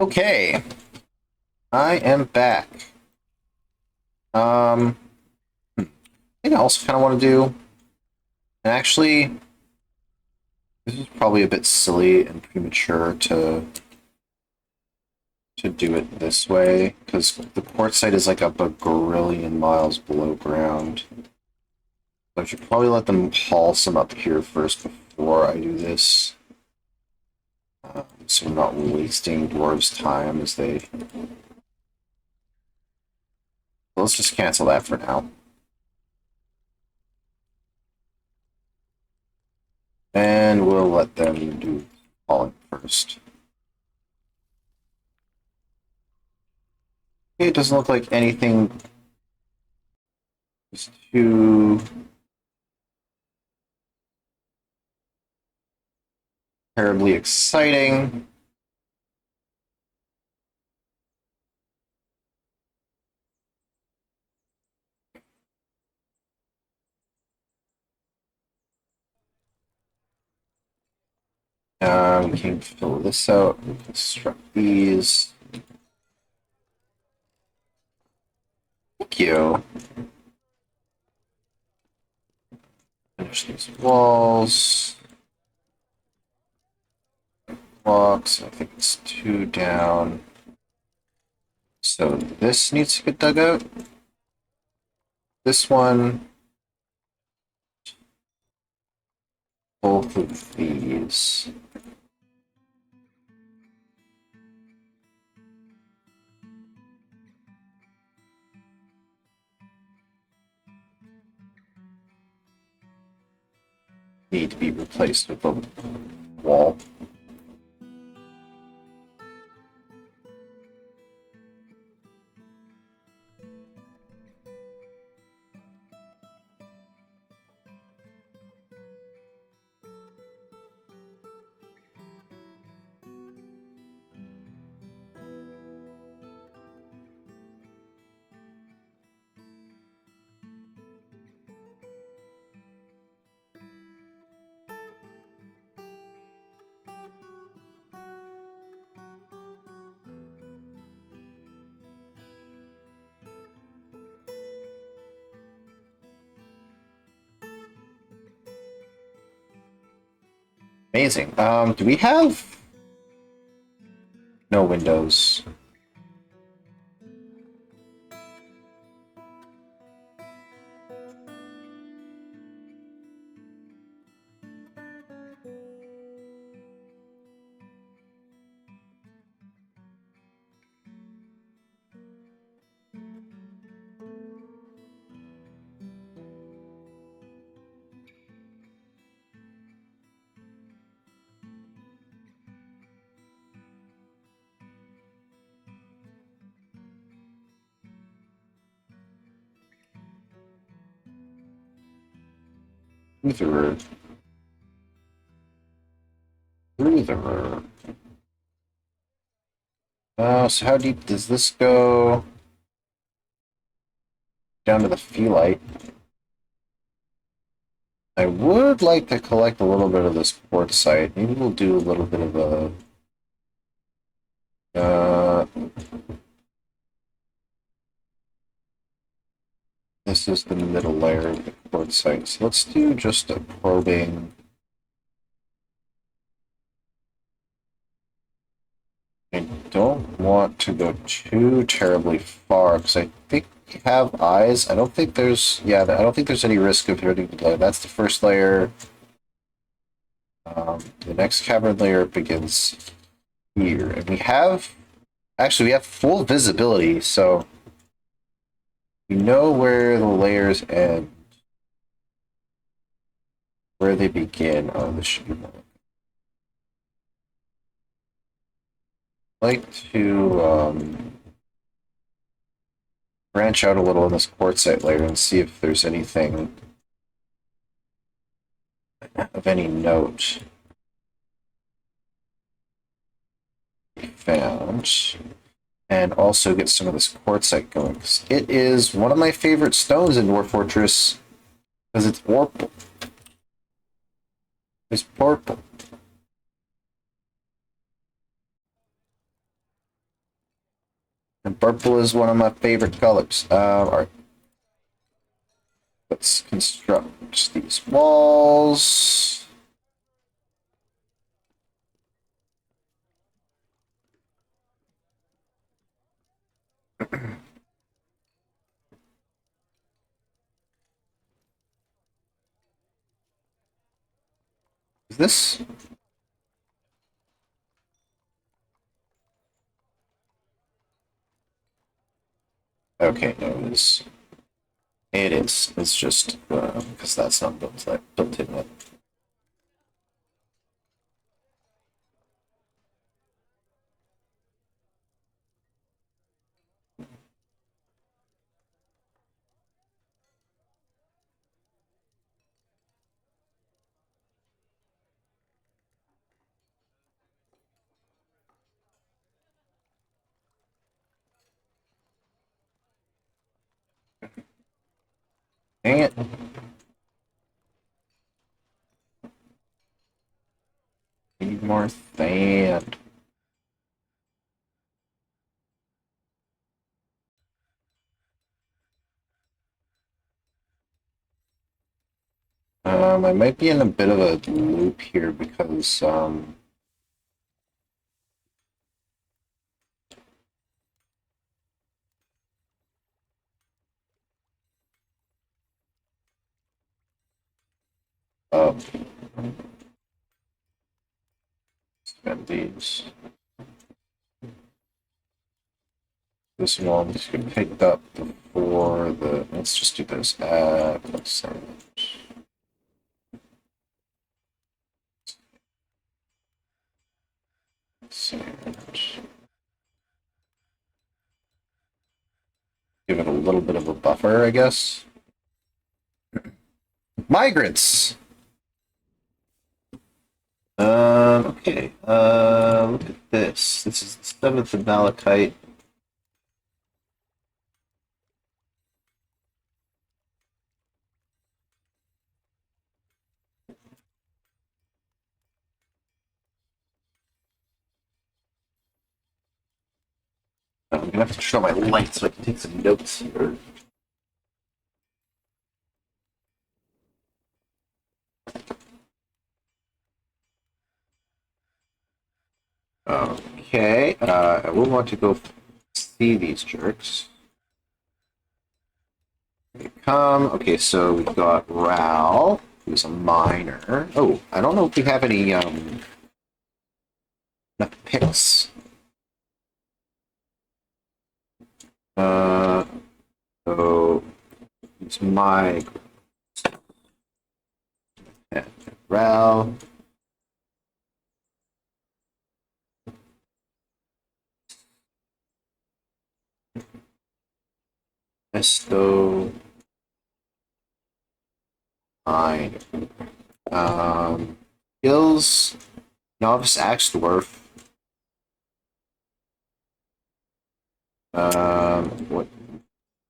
Okay, I am back. I think I also kind of want to do, and actually, this is probably a bit silly and premature to do it this way, because the port site is like up a gazillion miles below ground. So I should probably let them haul some up here first before I do this. So I'm not wasting dwarves' time as they... Let's just cancel that for now. And we'll let them do hauling first. It doesn't look like anything is too terribly exciting. We can fill this out, construct these. Thank you. Finish these walls. Blocks, I think it's 2 down. So this needs to get dug out. This one. Both of these. Need to be replaced with a wall. Amazing. Do we have no windows? Through the river. So how deep does this go? Down to the Feelite. I would like to collect a little bit of this port site. Maybe we'll do a little bit of a... this is the middle layer of the port site. So let's do just a probing... I don't want to go too terribly far, because I think we have eyes. I don't think there's... yeah, I don't think there's any risk of hitting the layer. That's the first layer. The next cavern layer begins here. And we have... actually, we have full visibility, so... we know where the layers end. Where they begin. Oh, this should be more. I'd like to branch out a little in this quartzite layer and see if there's anything of any note found. And also get some of this quartzite going, because it is one of my favorite stones in Dwarf Fortress, because it's purple. It's purple. And purple is one of my favorite colors. Alright. Let's construct these walls. Is this? Okay, no, it is. It is. It's just because that's not built in yet. Dang it. Need more sand. I might be in a bit of a loop here because spend these. This one just get picked up before the. Let's just do this. Sand. Give it a little bit of a buffer, I guess. Migrants. Okay. Look at this. This is the 7th of Malachite. I'm gonna have to show my light so I can take some notes here. Okay, I will want to go see these jerks. They come. Okay, so we've got Ral, who's a miner. Oh, I don't know if we have any enough picks. So it's my Ral. Esto. Mine. Skills. Novice Axe Dwarf. What?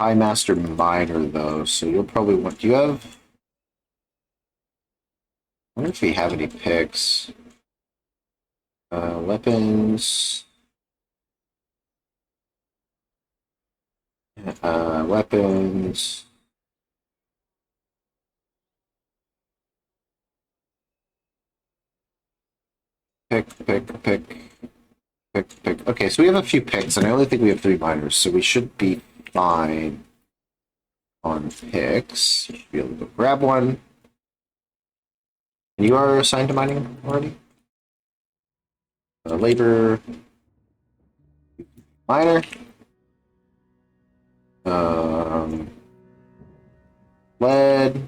High Master Miner, though, so you'll probably want. Do you have. I wonder if we have any picks. Weapons. Weapons. Pick. Okay, so we have a few picks, and I only think we have 3 miners, so we should be fine on picks. You should be able to go grab one. You are assigned to mining already? Labor. Miner. Lead.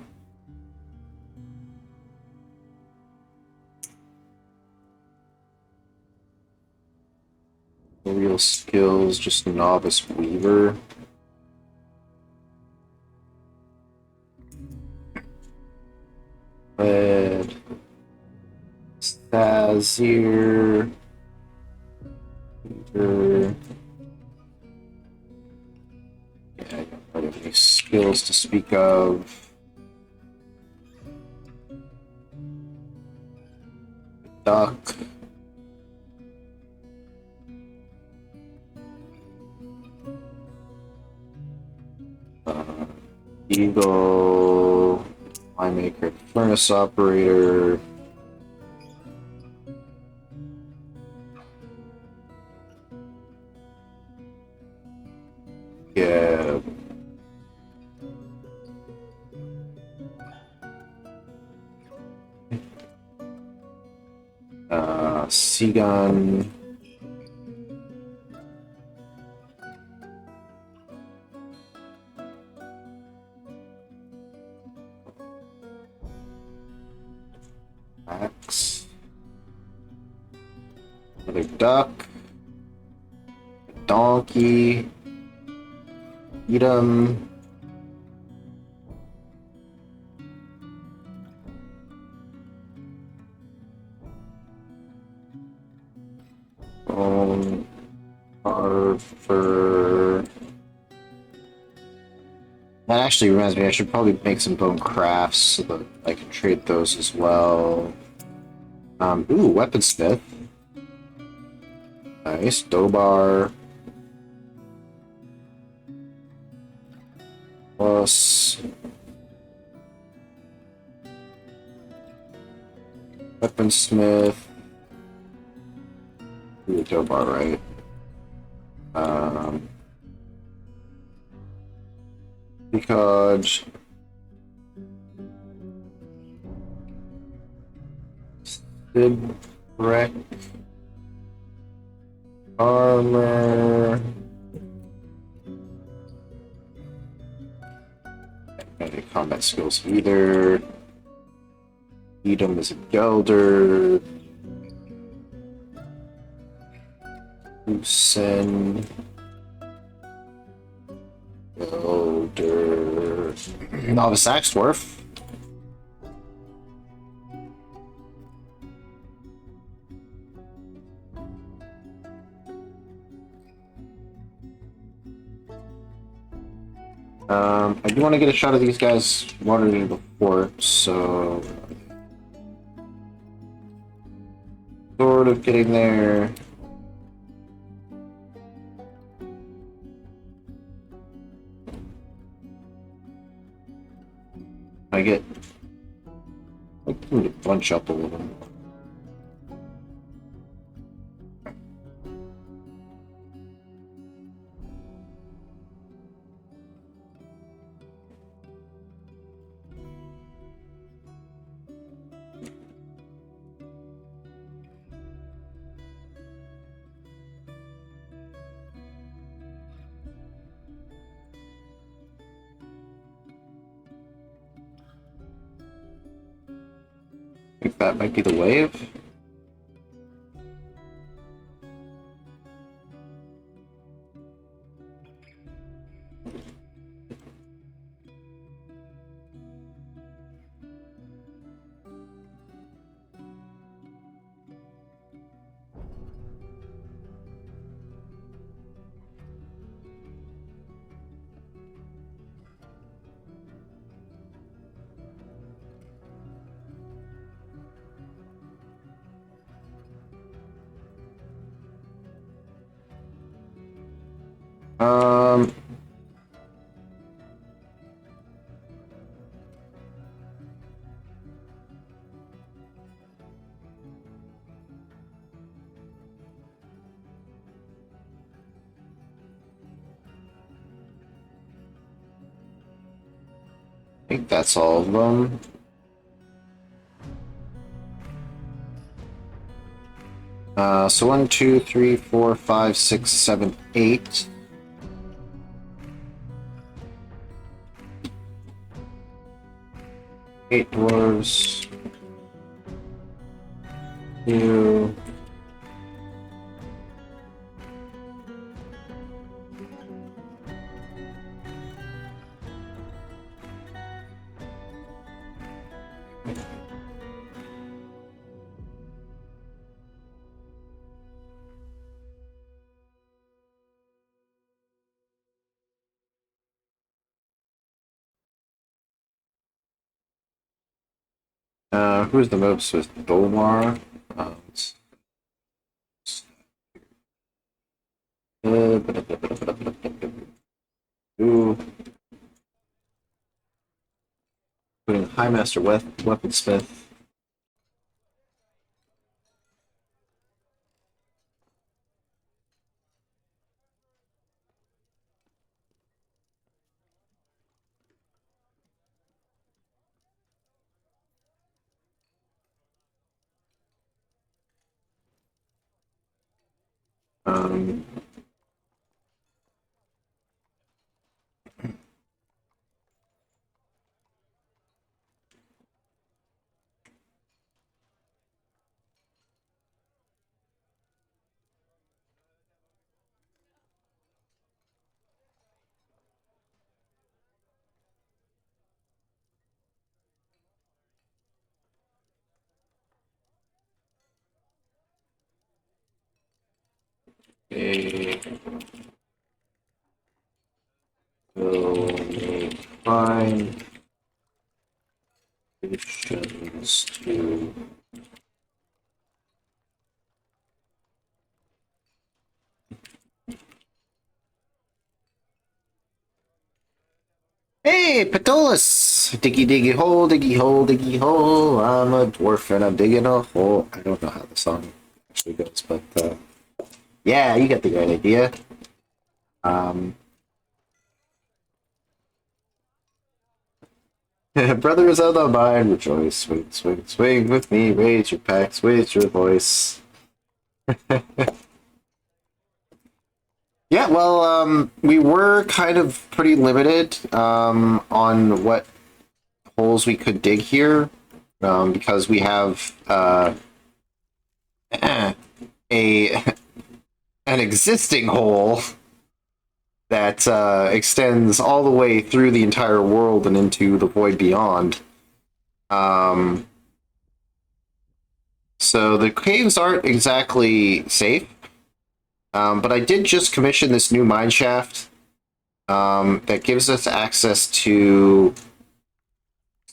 Real skills, just novice weaver. Lead. Stazir. Weaver. Yeah, I don't really have any skills to speak of. Duck. Eagle, winemaker, furnace operator. Yeah. Seagun. Axe. Another duck. Donkey. Eat 'em. For that actually reminds me, I should probably make some bone crafts so that I can trade those as well. Ooh, weaponsmith. Nice. Dobar. Plus weaponsmith. Ooh, Dobar, right? Because shipwreck armor. Any combat skills either. Edom is a Gelder. Lucen. Gelder. Novice Axe Dwarf. I do want to get a shot of these guys wandering the fort, so sort of getting there. I get to bunch up a little more. I think that might be the wave. Um, I think that's all of them. So 1, 2, 3, 4, 5, 6, 7, 8. Eight dwarves. 2. Who's the most with Dolmar? Ooh. including High Master Weaponsmith. Um, okay. So, find additions to Hey, Patolus! Diggy diggy hole, diggy hole, diggy hole. I'm a dwarf and I'm digging a hole. I don't know how the song actually goes, but yeah, you get the right idea. Um, Brothers of the mind, rejoice, swing, swing, swing with me, raise your packs, raise your voice. Yeah, well, we were kind of pretty limited on what holes we could dig here because we have a an existing hole that extends all the way through the entire world and into the void beyond. So the caves aren't exactly safe, but I did just commission this new mine shaft that gives us access to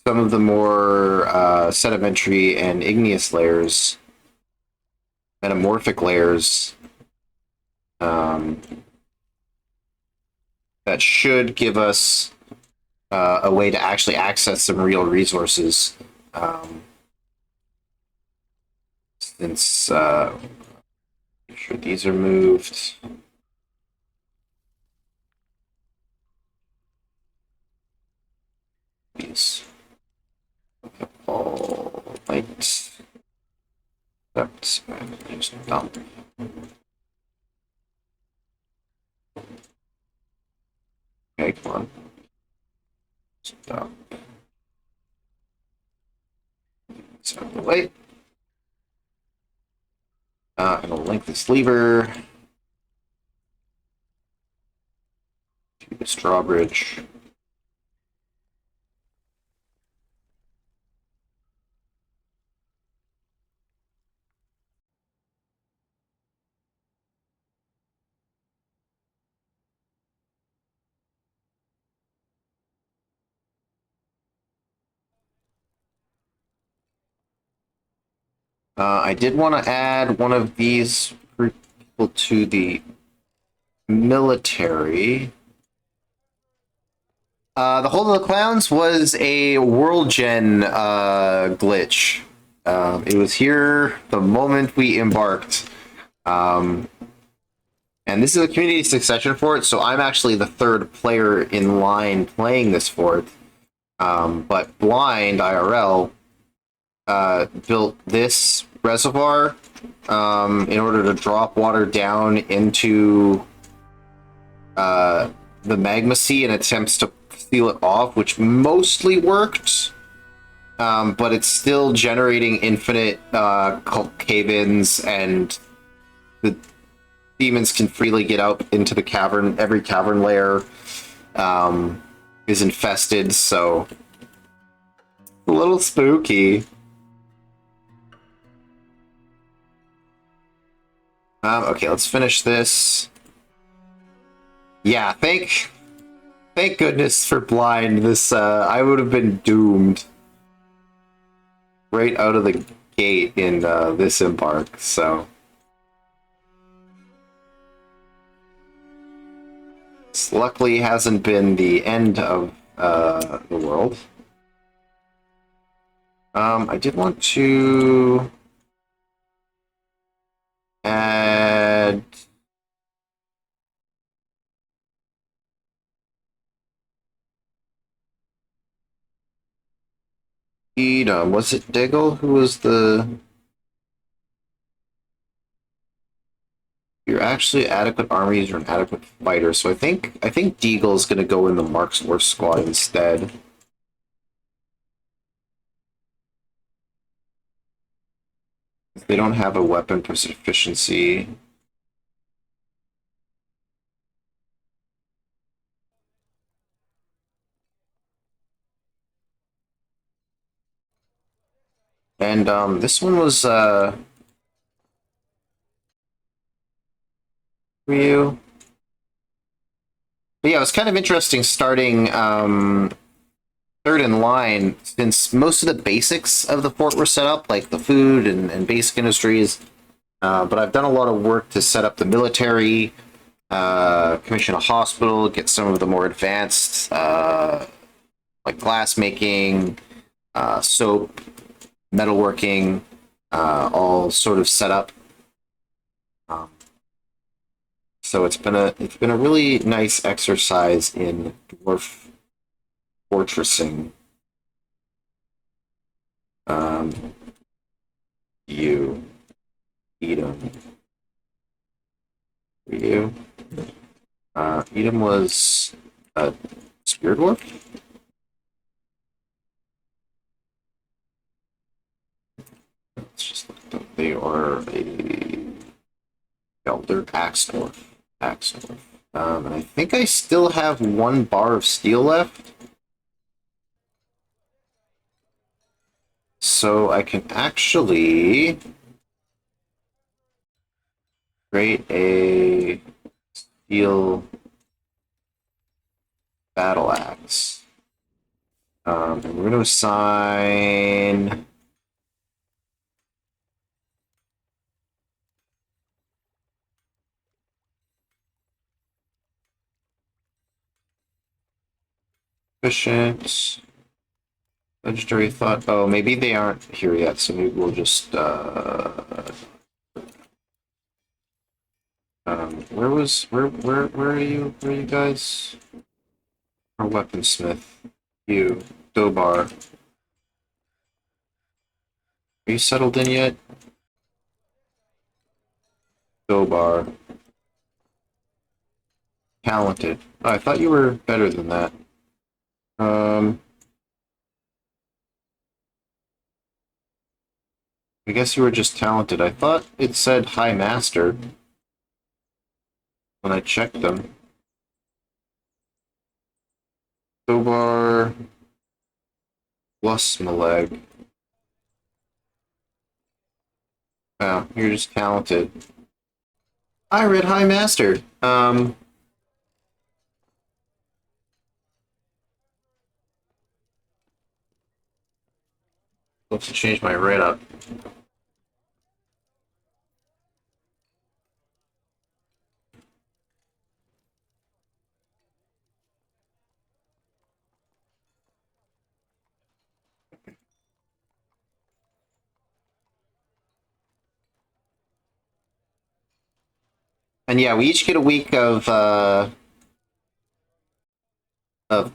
some of the more sedimentary and igneous layers, metamorphic layers, that should give us a way to actually access some real resources. Since make sure these are moved. These all light. That's just dump. Okay, come on. Stop. It's out of the way. I'm gonna link this lever to this drawbridge. I did want to add one of these people to the military. The Hold of the Clowns was a world gen glitch. It was here the moment we embarked. And this is a community succession fort, so I'm actually the third player in line playing this fort. But Blind IRL built this reservoir in order to drop water down into the magma sea in attempts to seal it off, which mostly worked. But it's still generating infinite cave-ins, and the demons can freely get out into the cavern. Every cavern layer is infested, so a little spooky. Okay, let's finish this. Yeah, thank goodness for Blind. This I would have been doomed right out of the gate in this embark. So this luckily hasn't been the end of the world. I did want to add. Edom. Was it Diggle who was the? You're actually adequate armies or an adequate fighter, so I think Deagle's gonna go in the Marksworth squad instead. They don't have a weapon proficiency. And this one was for you. But yeah, it was kind of interesting starting third in line since most of the basics of the fort were set up, like the food and basic industries. But I've done a lot of work to set up the military, commission a hospital, get some of the more advanced, like glass making, soap, metalworking, all sort of set up. Um, so it's been a really nice exercise in dwarf fortressing. Um, you, Edom, you. Edom was a spear dwarf. Let's just look up. They are a elder axe dwarf. Axe dwarf. And I think I still have one bar of steel left. So I can actually create a steel battle axe. And we're going to assign efficient. Legendary thought. Oh, maybe they aren't here yet, so maybe we'll just where are you? Where are you guys? Our weaponsmith. You. Dobar. Are you settled in yet? Dobar. Talented. Oh, I thought you were better than that. Um I guess you were just talented. I thought it said High Master when I checked them. Dobar plus Maleg. Oh, you're just talented. I read High Master. Let's change my rate up. And yeah, we each get a week of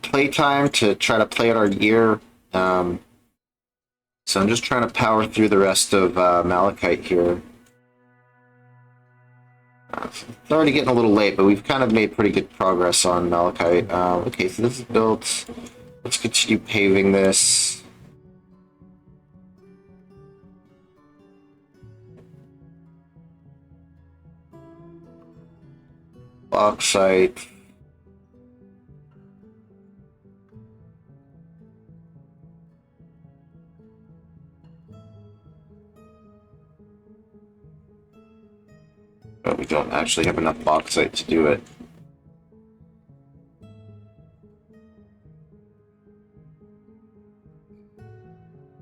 playtime to try to play out our year. Um, so I'm just trying to power through the rest of Malachite here. It's already getting a little late, but we've kind of made pretty good progress on Malachite. Okay, so this is built. Let's continue paving this. Bauxite. But we don't actually have enough bauxite to do it.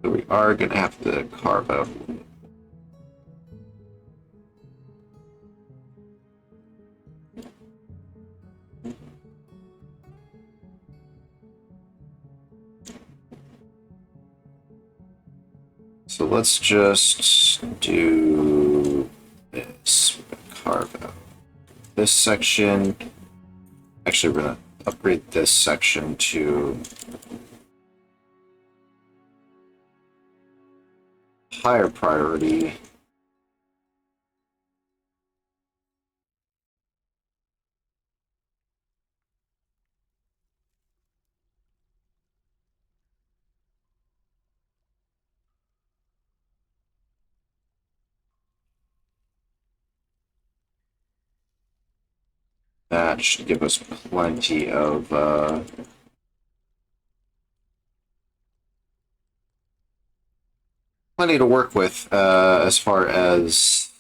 So we are going to have to carve out. So let's just do this. Carve out this section. Actually, we're gonna upgrade this section to higher priority. That should give us plenty of plenty to work with as far as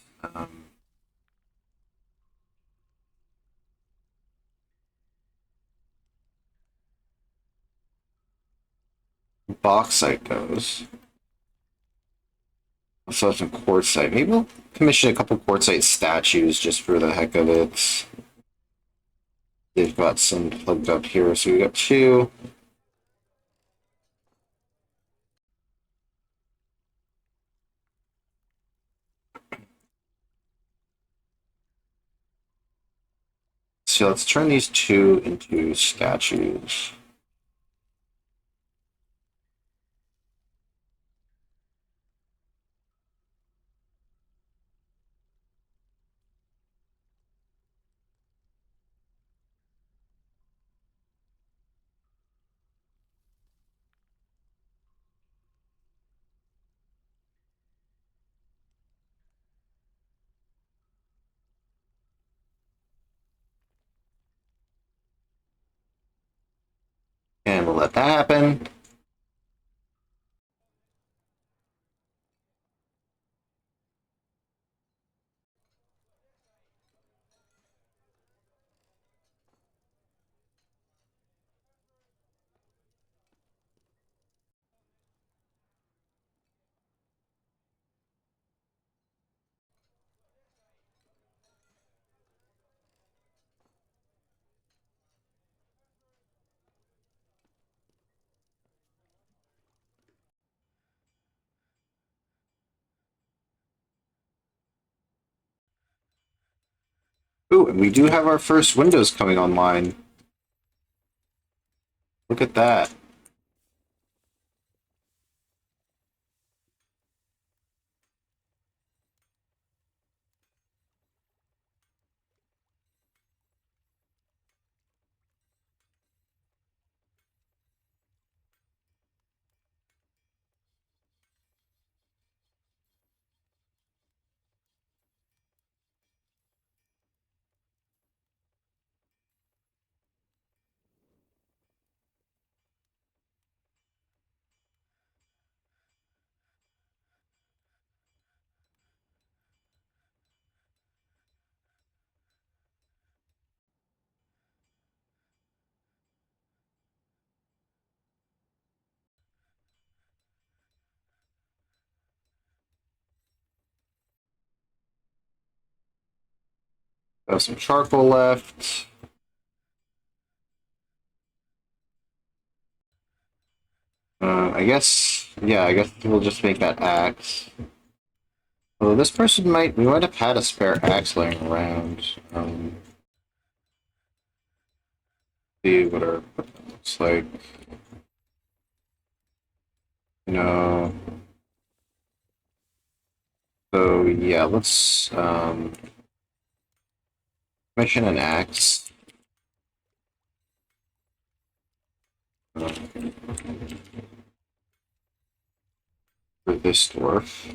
bauxite goes. Also have some quartzite. Maybe we'll commission a couple quartzite statues just for the heck of it. They've got some plugged up here, so we got two. So let's turn these two into statues. And we'll let that happen. Ooh, and we do have our first windows coming online. Look at that. Have some charcoal left. I guess, yeah, I guess we'll just make that axe. Although this person we might have had a spare axe laying around. See what what that looks like. You know. So yeah, let's commission an axe. For this dwarf.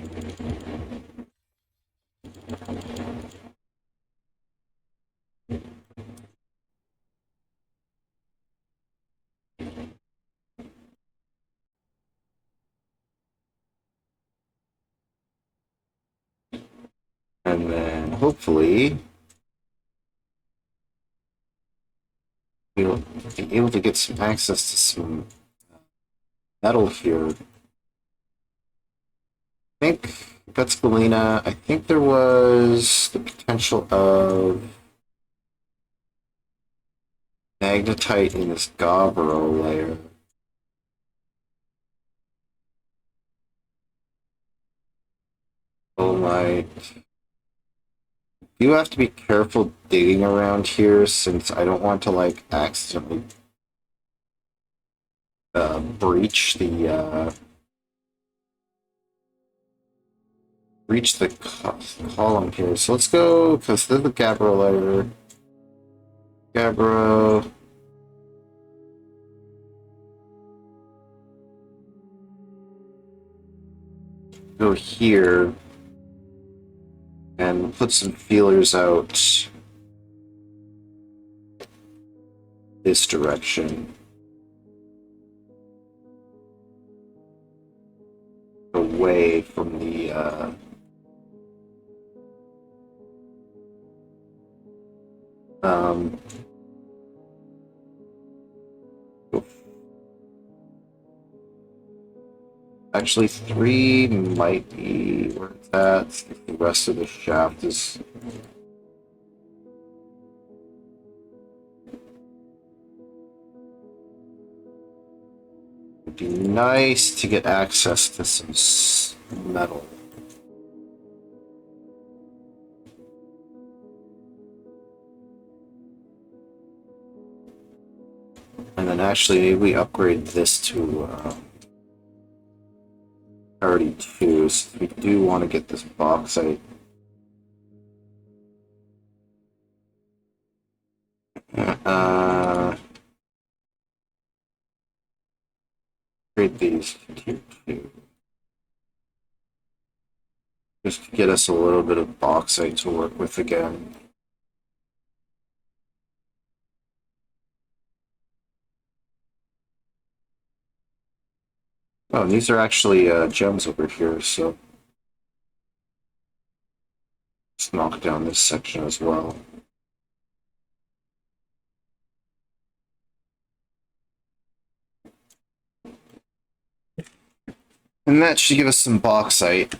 And then hopefully we'll be able to get some access to some metal here. I think that's Galena. I think there was the potential of magnetite in this Gabbro layer. Oh my. You have to be careful digging around here since I don't want to like accidentally breach the column here. So let's go because there's the Gabbro letter. Gabbro. Go here and put some feelers out this direction. Away from the actually 3 might be where it's at. The rest of the shaft is would be nice to get access to some metal. And then actually maybe we upgrade this to priority 2, so we do want to get this bauxite. Upgrade these to tier 2. Just to get us a little bit of bauxite to work with again. Oh, and these are actually gems over here, so let's knock down this section as well. And that should give us some bauxite.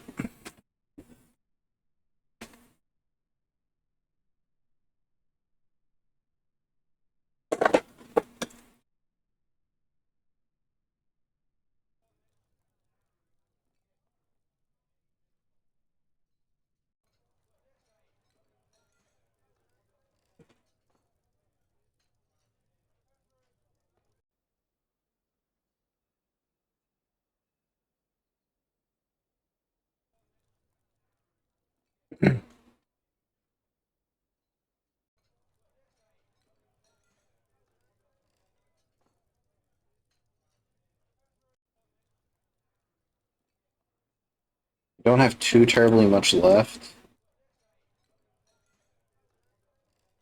Don't have too terribly much left.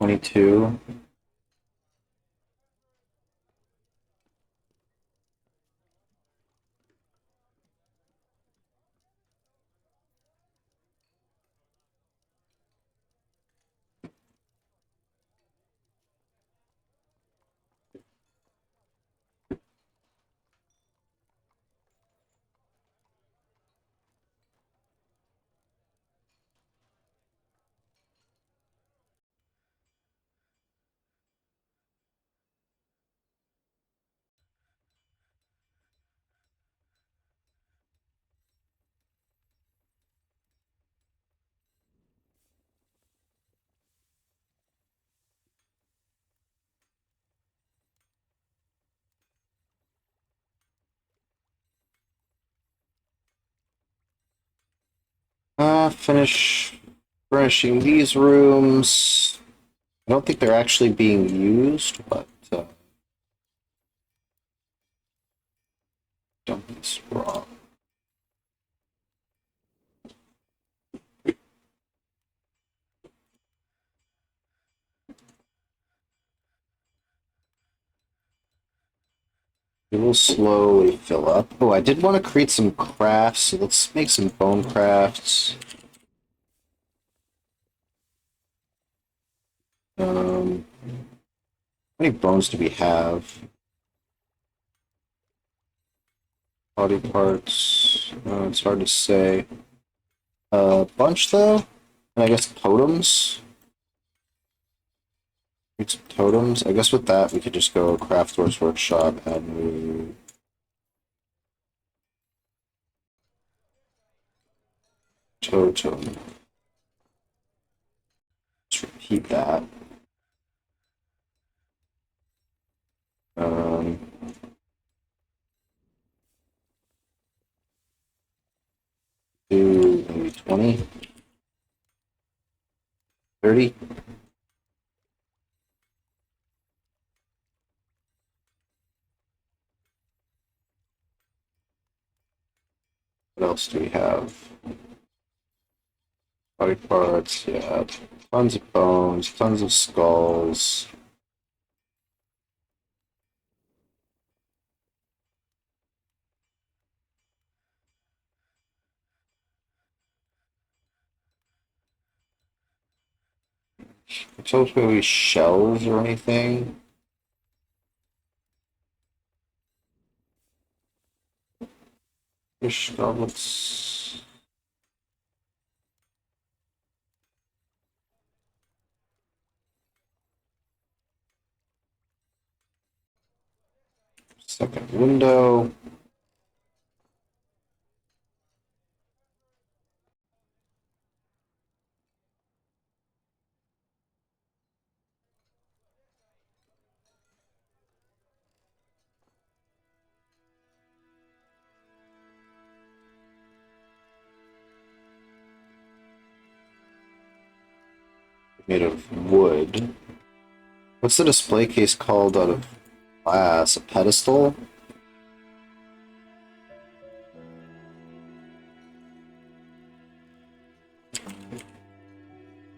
22. Finish furnishing these rooms. I don't think they're actually being used, but dump this raw. It will slowly fill up. Oh, I did want to create some crafts, so let's make some bone crafts. How many bones do we have? Body parts. It's hard to say. A bunch though? And I guess totems? Need some totems. I guess with that we could just go Crafters Workshop and we totem. Let's repeat that. Do maybe 20, 30. What else do we have? Body parts, yeah. Tons of bones, tons of skulls. Supposed to be shells or anything. Fish goblets. Second window. Made of wood. What's the display case called out of glass? A pedestal?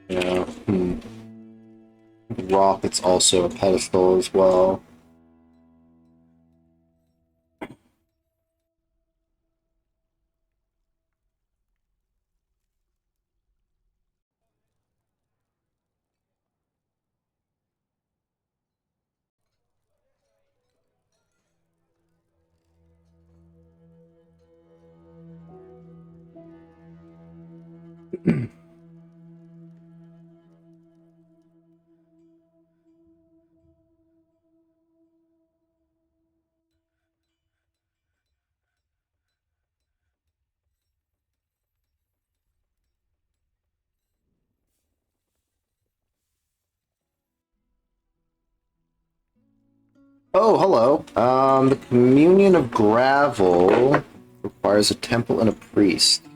Yeah. Rock, it's also a pedestal as well. Oh, hello. The communion of gravel requires a temple and a priest. '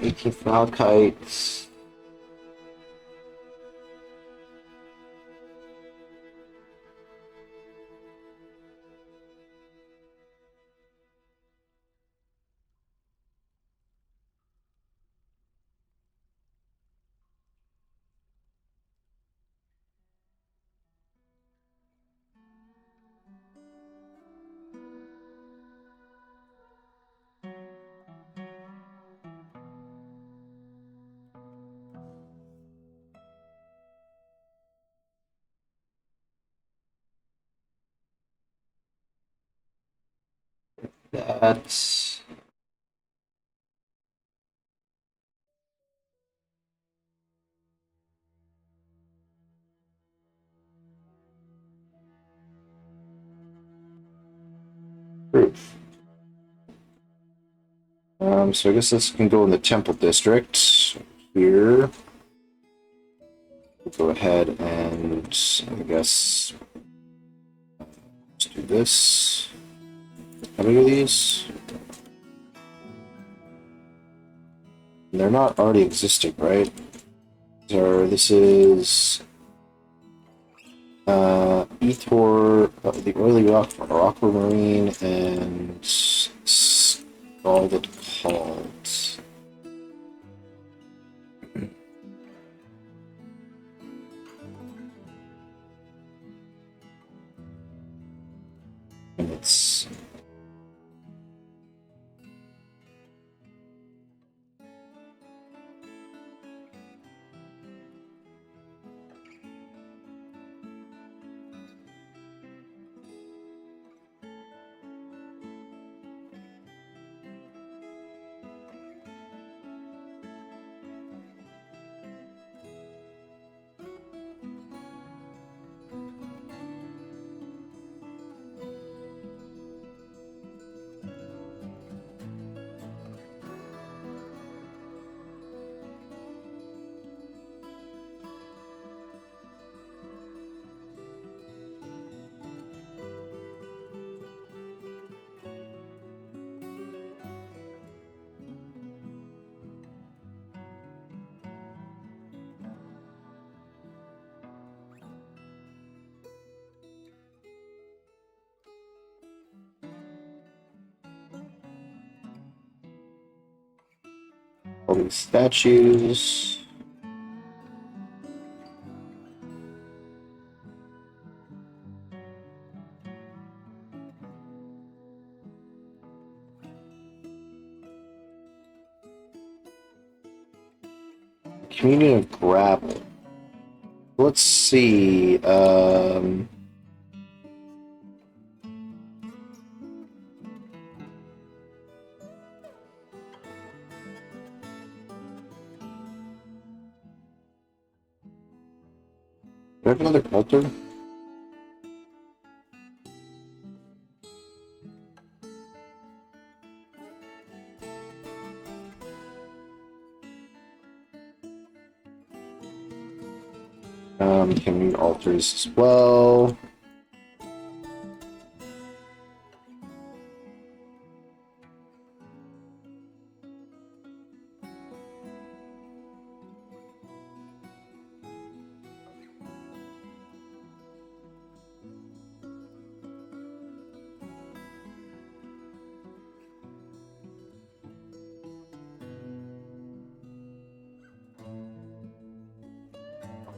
18th Malachite. That's proof. So I guess this can go in the temple district here. We'll go ahead and I guess let's do this. How many of these? They're not already existing, right? So this is Ethor, the oily rock marine, and scalded called. And it's All these statues. Community of gravel. Let's see. Do I have another altar? Can we altars as well?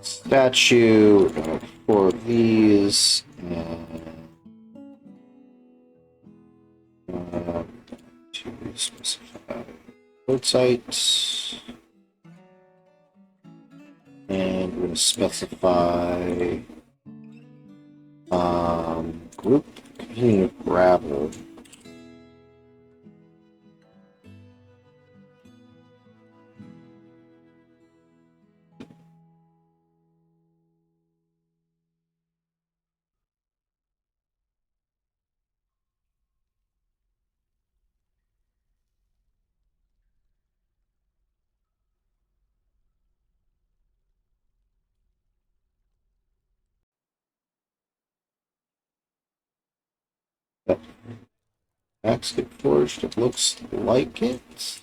Statue, four of these, and to specify code sites, and we're going to specify group community of gravel. Axe get forged, it looks like it.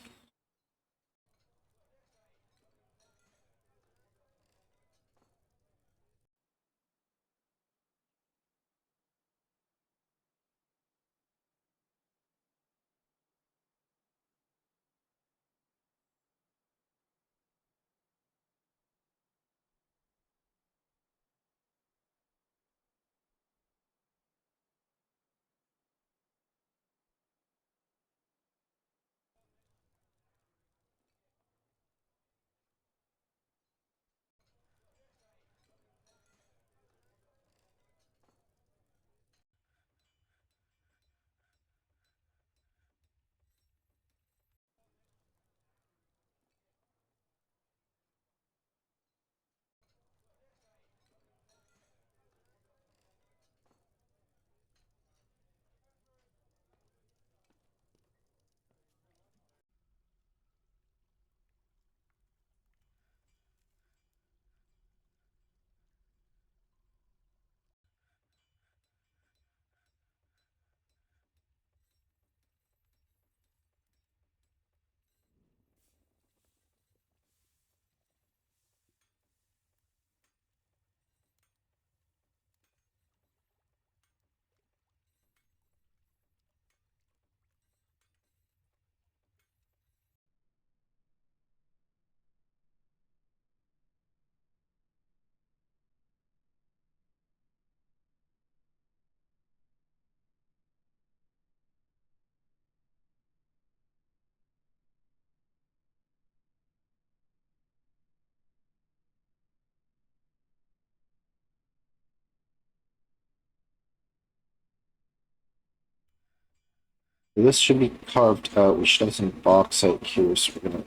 This should be carved out. We should have some box out here, so we're gonna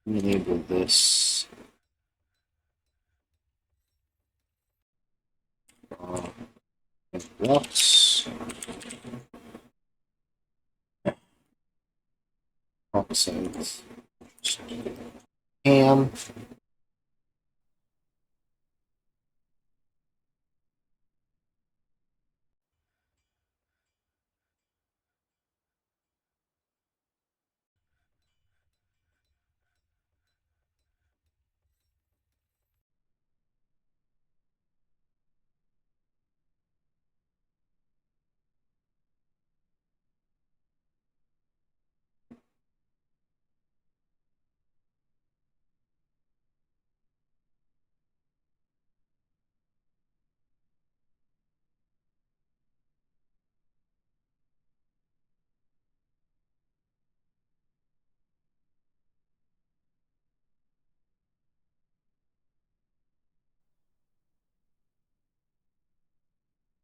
enable this. Uh, blocks. Oxides. Ham.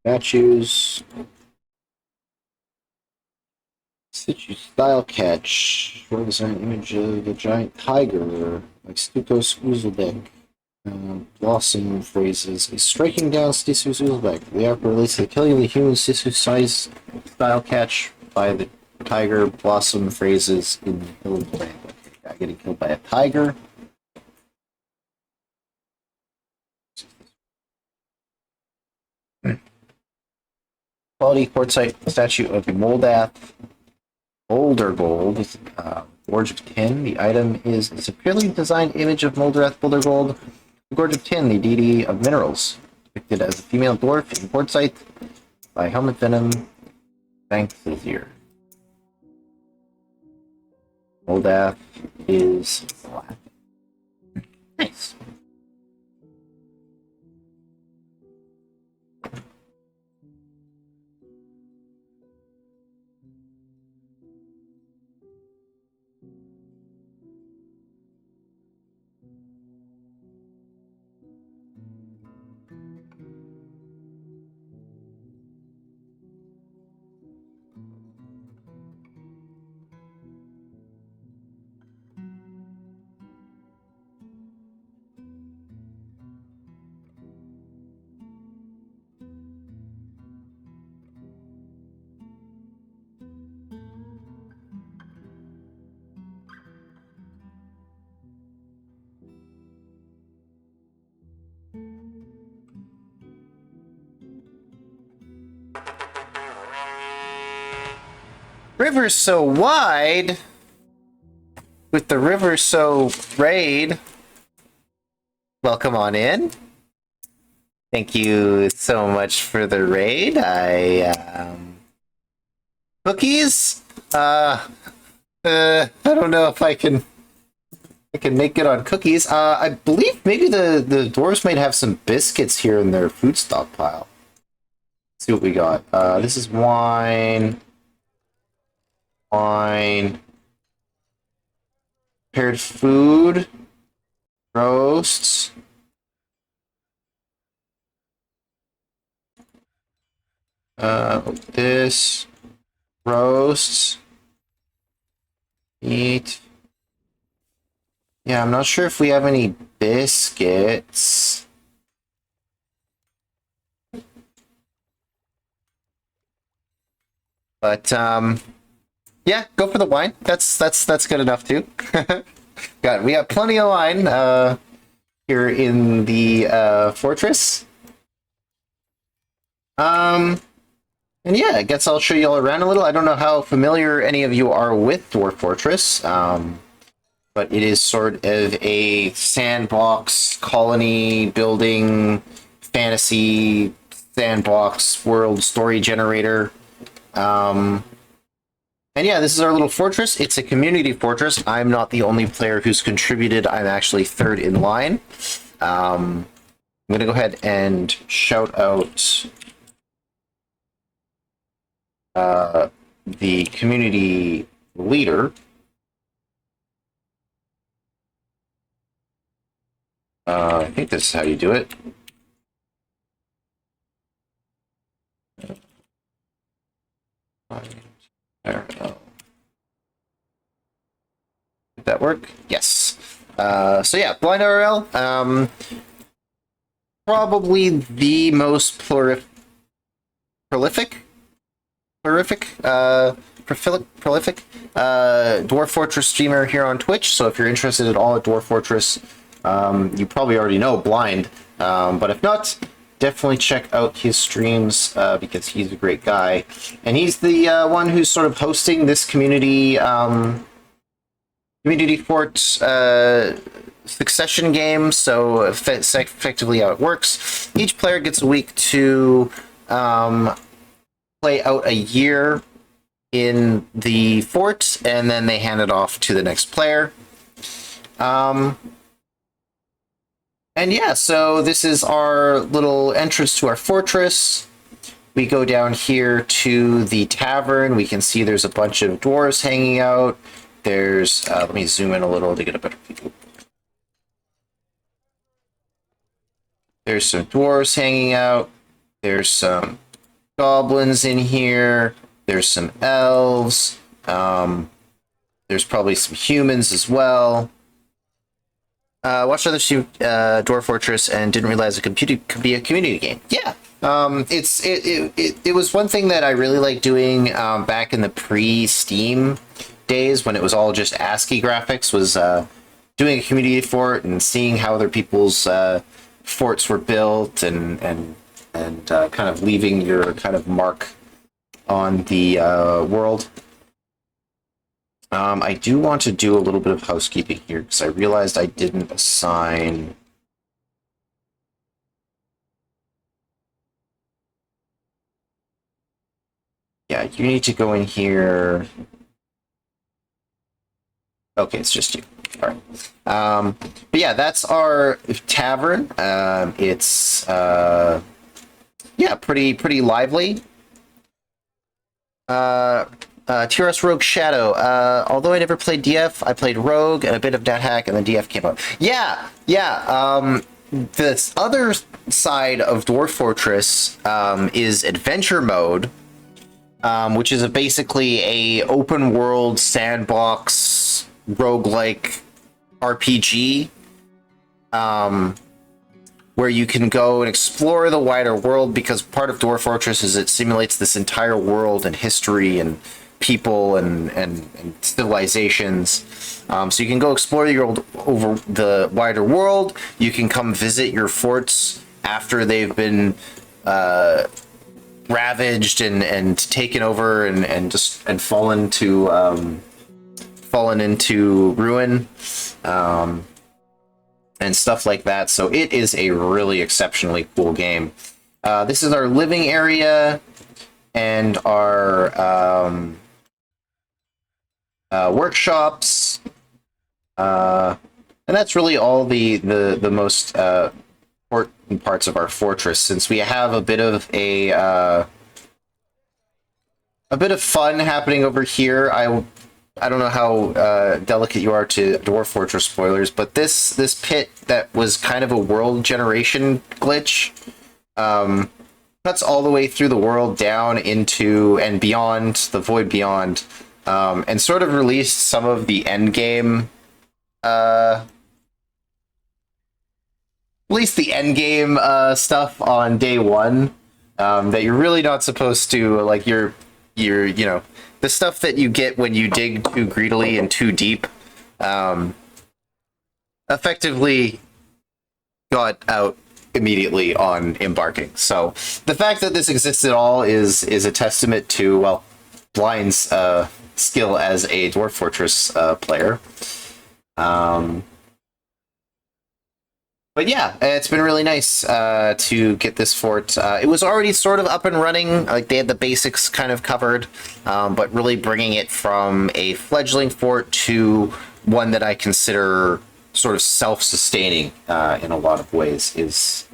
Statues. Situ style catch. What is an image of a giant tiger, like Stukos Uzelbeck. Blossom phrases. A striking down Sisu Uzelbeck. The opera relates to the killing of the human Sisu size style catch by the tiger. Blossom phrases in the land. Okay, guy getting killed by a tiger. Quality quartzite statue of Moldath. Boulder Gold, Gorge of Tin. The item is a securely designed image of Moldrath Boulder Gold. The Gorge of Tin, the deity of minerals, depicted as a female dwarf in quartzite by Helmet Venom. Thanks, Azir. Moldath is flat. Nice. River so wide, with the river so raid. Welcome on in. Thank you so much for the raid. Cookies? I don't know if I can make it on cookies. I believe maybe the dwarves might have some biscuits here in their food stockpile. Let's see what we got. This is wine. Wine. Prepared food. Roasts. This. Roasts. Meat. Yeah, I'm not sure if we have any biscuits. But, yeah, go for the wine. That's good enough too. We got plenty of wine here in the fortress. And yeah, I guess I'll show you all around a little. I don't know how familiar any of you are with Dwarf Fortress, but it is sort of a sandbox colony building fantasy sandbox world story generator. And yeah, this is our little fortress. It's a community fortress. I'm not the only player who's contributed. I'm actually third in line. I'm going to go ahead and shout out the community leader. I think this is how you do it. There we go. Did that work? Yes. So yeah, Blind RL. Probably the most prolific Dwarf Fortress streamer here on Twitch. So if you're interested at all at Dwarf Fortress, you probably already know Blind. But if not, definitely check out his streams because he's a great guy. And he's the one who's sort of hosting this community fort succession game. So effectively how it works, each player gets a week to play out a year in the fort, and then they hand it off to the next player. And yeah, so this is our little entrance to our fortress. We go down here to the tavern. We can see there's a bunch of dwarves hanging out. There's, let me zoom in a little to get a better view. There's some dwarves hanging out. There's some goblins in here. There's some elves. There's probably some humans as well. Watched others shoot Dwarf Fortress and didn't realize it could be a community game. Yeah, it was one thing that I really liked doing back in the pre-Steam days when it was all just ASCII graphics. Was doing a community fort and seeing how other people's forts were built and kind of leaving your kind of mark on the world. I do want to do a little bit of housekeeping here because I realized I didn't assign. Yeah, you need to go in here. Okay, it's just you. All right. But yeah, that's our tavern. It's yeah, pretty lively. TRS Rogue Shadow. Although I never played DF, I played Rogue and a bit of NetHack, and then DF came out. Yeah. This other side of Dwarf Fortress is Adventure Mode, which is basically a open world sandbox roguelike RPG, where you can go and explore the wider world, because part of Dwarf Fortress is it simulates this entire world and history and people and civilizations. So you can go explore over the wider world. You can come visit your forts after they've been ravaged and taken over and fallen into ruin. And stuff like that. So it is a really exceptionally cool game. This is our living area and our workshops, and that's really all the most important parts of our fortress. Since we have a bit of fun happening over here, I don't know how delicate you are to Dwarf Fortress spoilers, but this pit that was kind of a world generation glitch cuts all the way through the world down into and beyond the void beyond, and sort of released some of the end game. Released the end game stuff on day one that you're really not supposed to, like, you're you know, the stuff that you get when you dig too greedily and too deep, effectively got out immediately on embarking. So the fact that this exists at all is a testament to, well, Blind's skill as a Dwarf Fortress player. But yeah, it's been really nice to get this fort. It was already sort of up and running, like they had the basics kind of covered, but really bringing it from a fledgling fort to one that I consider sort of self-sustaining in a lot of ways is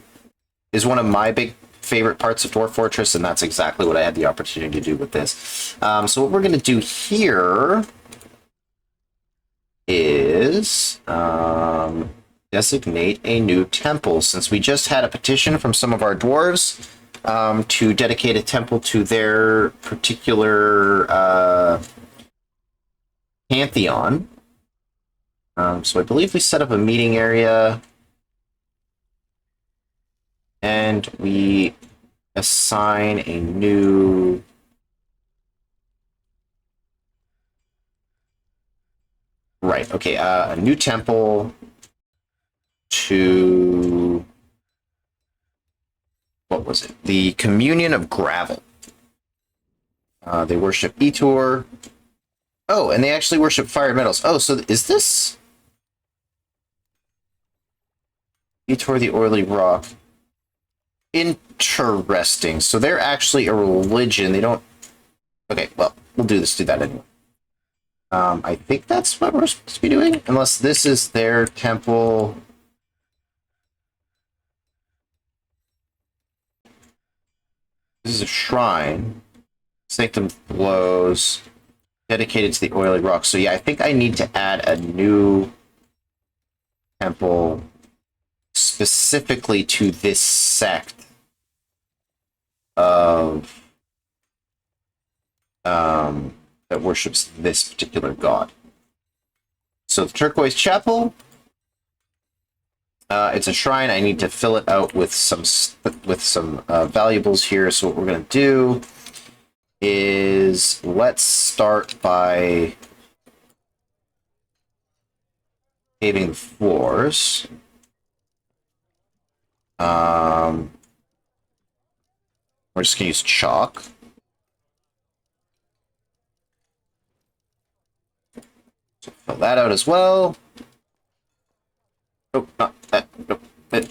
one of my big favorite parts of Dwarf Fortress, and that's exactly what I had the opportunity to do with this. So what we're going to do here is designate a new temple, since we just had a petition from some of our dwarves to dedicate a temple to their particular pantheon. So I believe we set up a meeting area and we assign a new a new temple to, what was it? The Communion of Gravel. They worship Etor. Oh, and they actually worship fire metals. Oh, so is this Etor the Oily Rock? Interesting. So they're actually a religion. They don't... Okay, well, we'll do that anyway. I think that's what we're supposed to be doing, unless this is their temple. This is a shrine. Sanctum Blows. Dedicated to the Oily Rock. So yeah, I think I need to add a new temple specifically to this sect of that worships this particular god. So the turquoise chapel, it's a shrine. I need to fill it out with some valuables here. So what we're gonna do is let's start by paving the floors. We're just gonna use chalk. So fill that out as well. Nope, not that. Nope. It.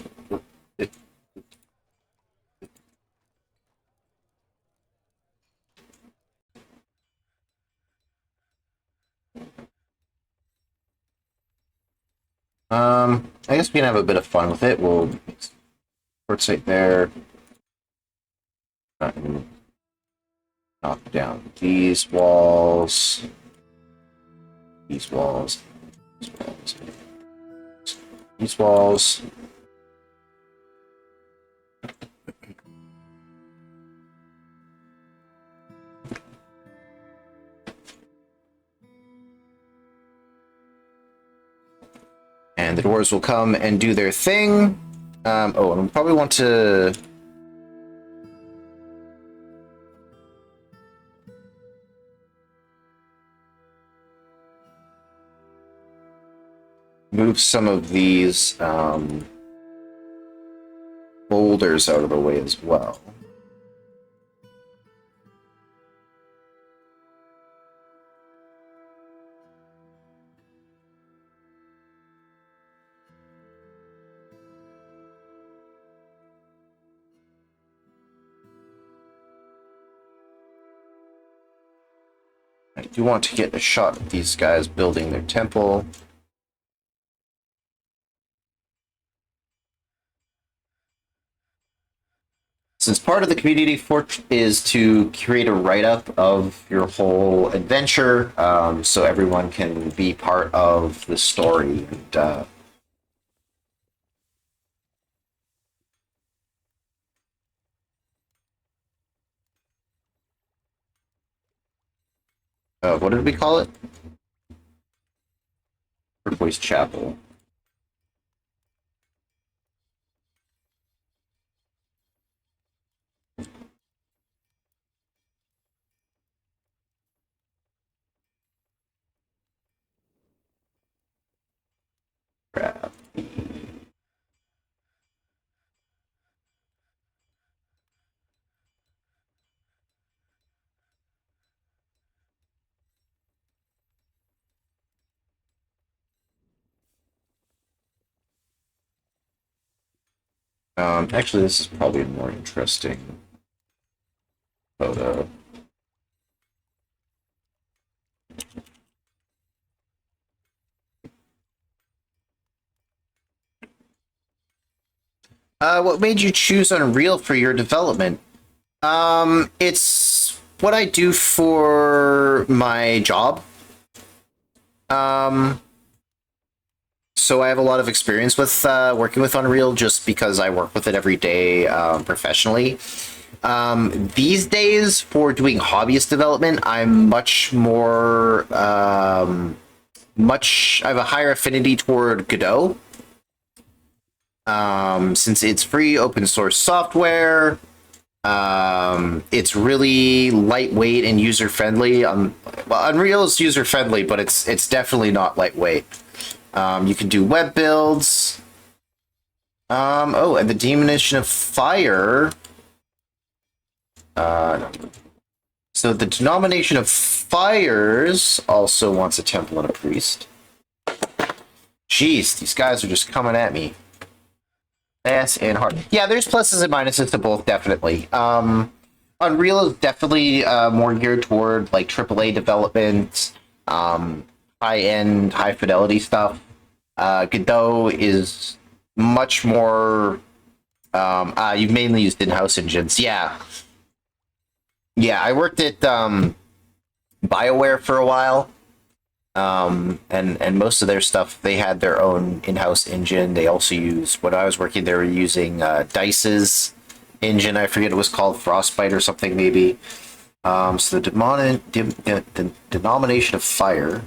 I guess we can have a bit of fun with it. We'll quartzite there. Knock down these walls. These walls. These walls. These walls. And the dwarves will come and do their thing. Oh, and we probably want to move some of these boulders out of the way as well. I do want to get a shot of these guys building their temple. Since part of the community fort is to create a write-up of your whole adventure, so everyone can be part of the story. And what did we call it? Turquoise Chapel. Crap. Actually, this is probably a more interesting photo. What made you choose Unreal for your development? It's what I do for my job. So I have a lot of experience with working with Unreal just because I work with it every day professionally. These days, for doing hobbyist development, I'm much more I have a higher affinity toward Godot. Since it's free open source software, it's really lightweight and user friendly. Well, Unreal is user friendly, but it's definitely not lightweight. You can do web builds. Oh, and the diminution of fire. So the denomination of fires also wants a temple and a priest. Jeez, these guys are just coming at me. Fast and hard. Yeah, there's pluses and minuses to both, definitely. Unreal is definitely more geared toward like AAA development, high-end, high-fidelity stuff. Godot is much more... you've mainly used in-house engines. Yeah. Yeah, I worked at BioWare for a while. And most of their stuff, they had their own in-house engine. They also used, when I was working, they were using DICE's engine. I forget it was called Frostbite or something, maybe. So the denomination of fire.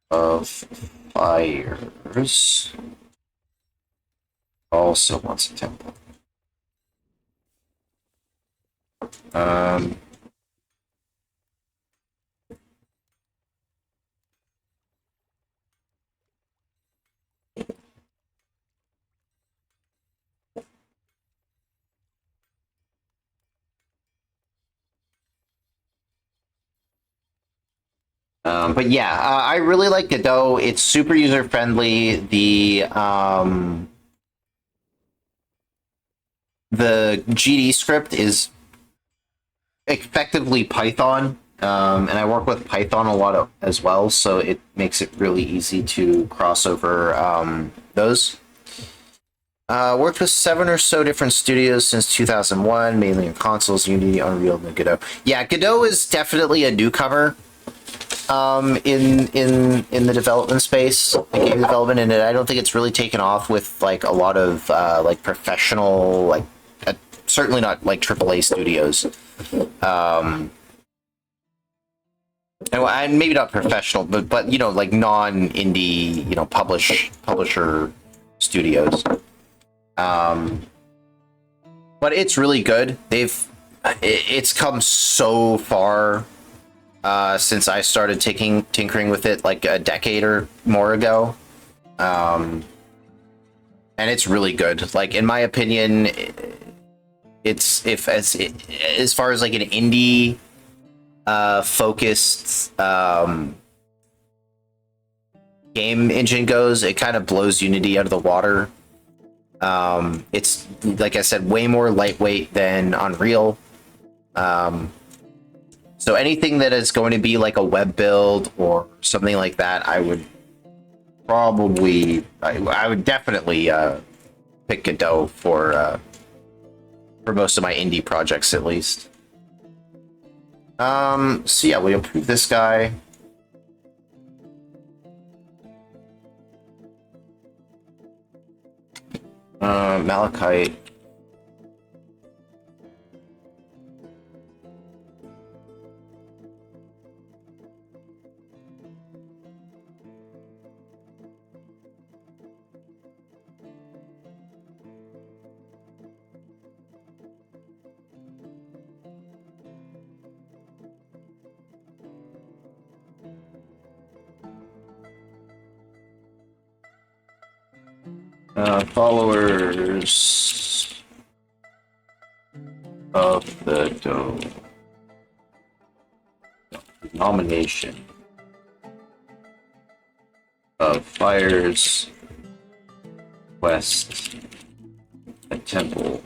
Of fires also wants a temple. Um, but yeah, I really like Godot. It's super user friendly. The GD script is effectively Python, and I work with Python a lot as well, so it makes it really easy to cross over those. Worked with 7 or so different studios since 2001, mainly in consoles, Unity, Unreal, and Godot. Yeah, Godot is definitely a newcomer in the development space, the game development, and I don't think it's really taken off with like a lot of like professional, like certainly not like AAA studios. And maybe not professional, but you know, like non-indie, you know, publisher studios. But it's really good. It's come so far since I started tinkering with it like a decade or more ago. And it's really good. Like in my opinion, it's as far as like an indie focused game engine goes, it kind of blows Unity out of the water. It's like I said, way more lightweight than Unreal. So anything that is going to be like a web build or something like that, I would definitely pick Godot for most of my indie projects, at least. So yeah, we improve this guy. Malachite. Followers of the Dome. Nomination of Fires West, a temple.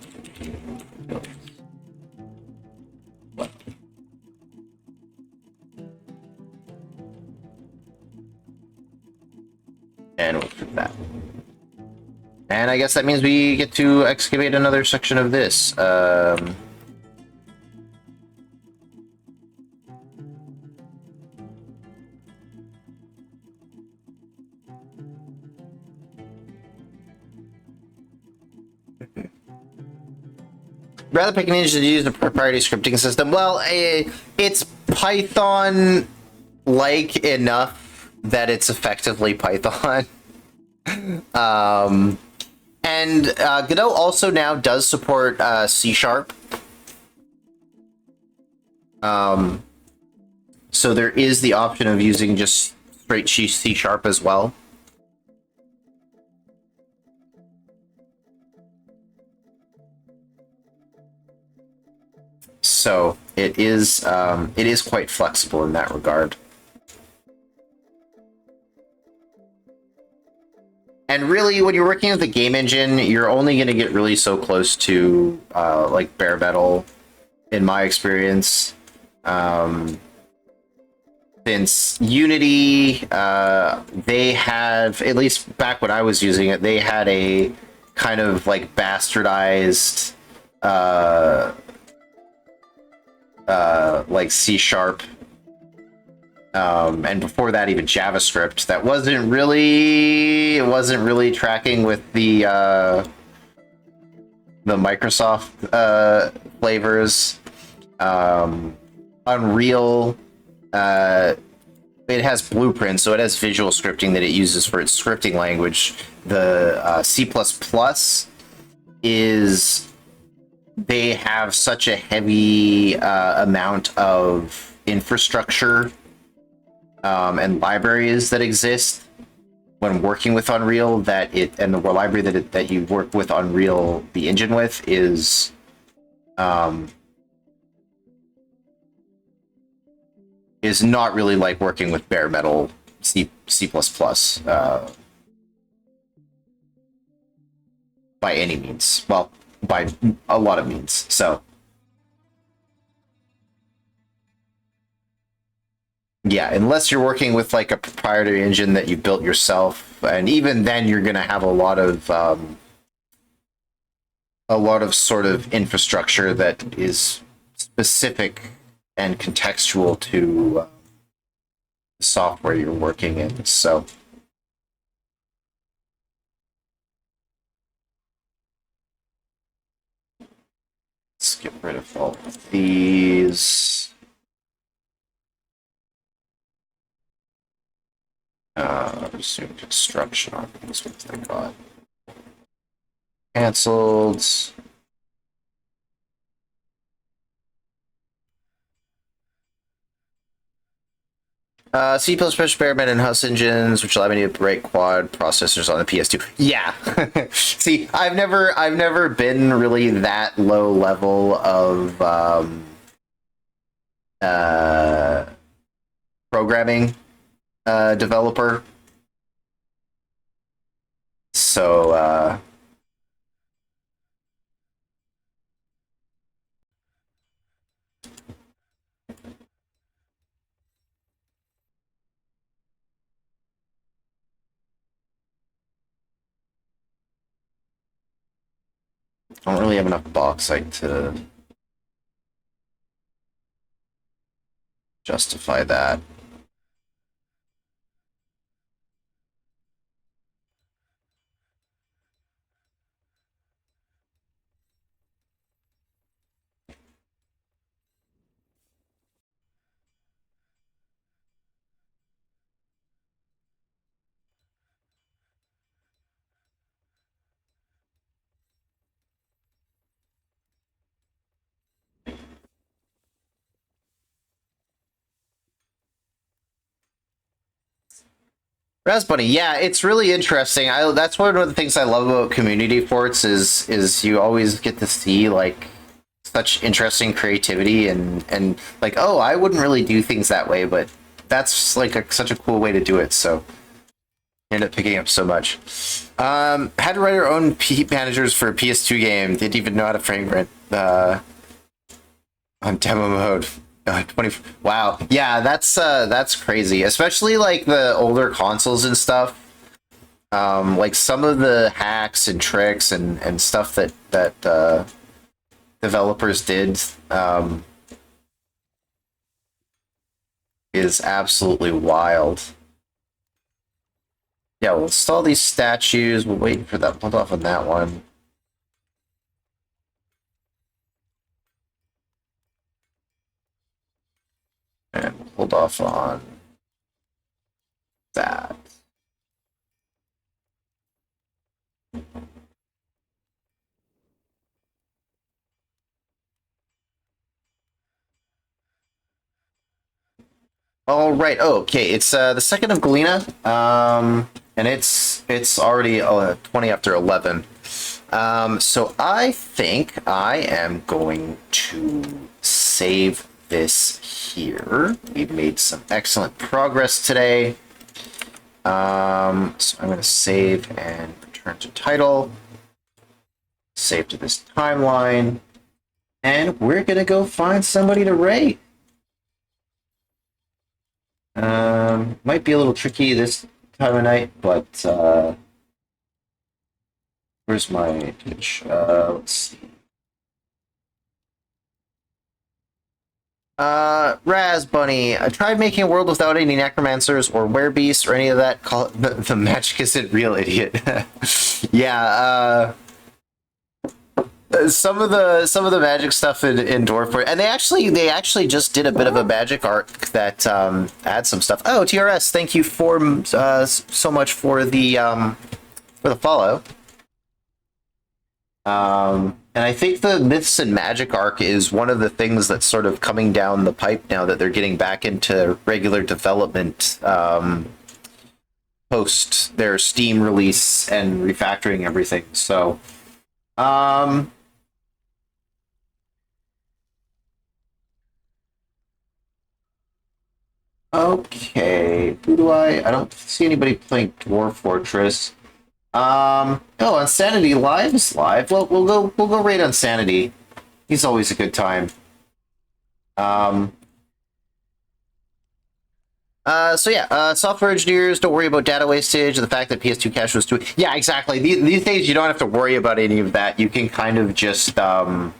And we'll put that. And I guess that means we get to excavate another section of this. Rather pick an engine to use a proprietary scripting system. Well, it's Python-like enough that it's effectively Python. And Godot also now does support C#. So there is the option of using just straight C# as well. So it is quite flexible in that regard. And really, when you're working with the game engine, you're only going to get really so close to like bare metal, in my experience. Since Unity, they have, at least back when I was using it, they had a kind of like bastardized like C# And before that, even JavaScript. That wasn't really tracking with the Microsoft flavors. Unreal, it has Blueprint, so it has visual scripting that it uses for its scripting language. The C++ is, they have such a heavy amount of infrastructure and libraries that exist when working with Unreal, that it, and the library that you work with Unreal, the engine with, is not really like working with bare metal C++, by any means. Well, by a lot of means. So yeah, unless you're working with like a proprietary engine that you built yourself, and even then you're going to have a lot of sort of infrastructure that is specific and contextual to the software you're working in. So let's get rid of all of these. Resume construction on these ones they got canceled. C++ experiment and House engines, which allow me to break quad processors on the PS2. Yeah. See, I've never been really that low level of programming developer. So I don't really have enough bauxite to justify that. Raspberry, yeah, it's really interesting. That's one of the things I love about community forts is you always get to see like such interesting creativity and like, oh, I wouldn't really do things that way, but that's like such a cool way to do it. So I ended up picking up so much. Had to write our own managers for a PS2 game. Didn't even know how to frame it on demo mode. 20. Wow. Yeah, that's crazy. Especially like the older consoles and stuff. Like some of the hacks and tricks and stuff that developers did is absolutely wild. Yeah, we'll install these statues. We'll wait for that. Hold off on that one. And we'll hold off on that. All right. Oh, okay. It's the 2nd of Galena, and it's already 20 after 11. So I think I am going to save this here. We've made some excellent progress today. So I'm going to save and return to title. Save to this timeline, and we're going to go find somebody to rate. Might be a little tricky this time of night, but where's my pitch? Let's see. Raz Bunny, I tried making a world without any necromancers or werebeasts or any of that. Call it the magic isn't real, idiot. Yeah, some of the magic stuff in Dwarf Fortress, and they actually just did a bit of a magic arc that had some stuff. Oh, TRS, thank you for so much for the follow. And I think the Myths and Magic arc is one of the things that's sort of coming down the pipe now that they're getting back into regular development post their Steam release and refactoring everything. So, okay, who do I don't see anybody playing Dwarf Fortress. Oh, Insanity Live is live. Well, we'll go raid Insanity. He's always a good time. Um, so yeah, software engineers don't worry about data wastage, the fact that PS2 cache was too. Yeah, exactly. These days you don't have to worry about any of that. You can kind of just fall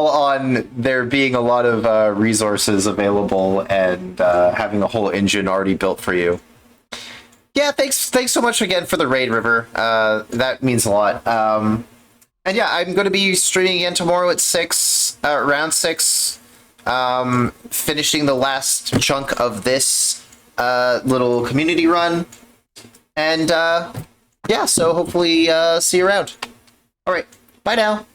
on there being a lot of resources available and having a whole engine already built for you. Yeah, thanks so much again for the raid, River. That means a lot. And yeah, I'm going to be streaming again tomorrow at 6, around 6, finishing the last chunk of this little community run. And yeah, so hopefully see you around. All right, bye now.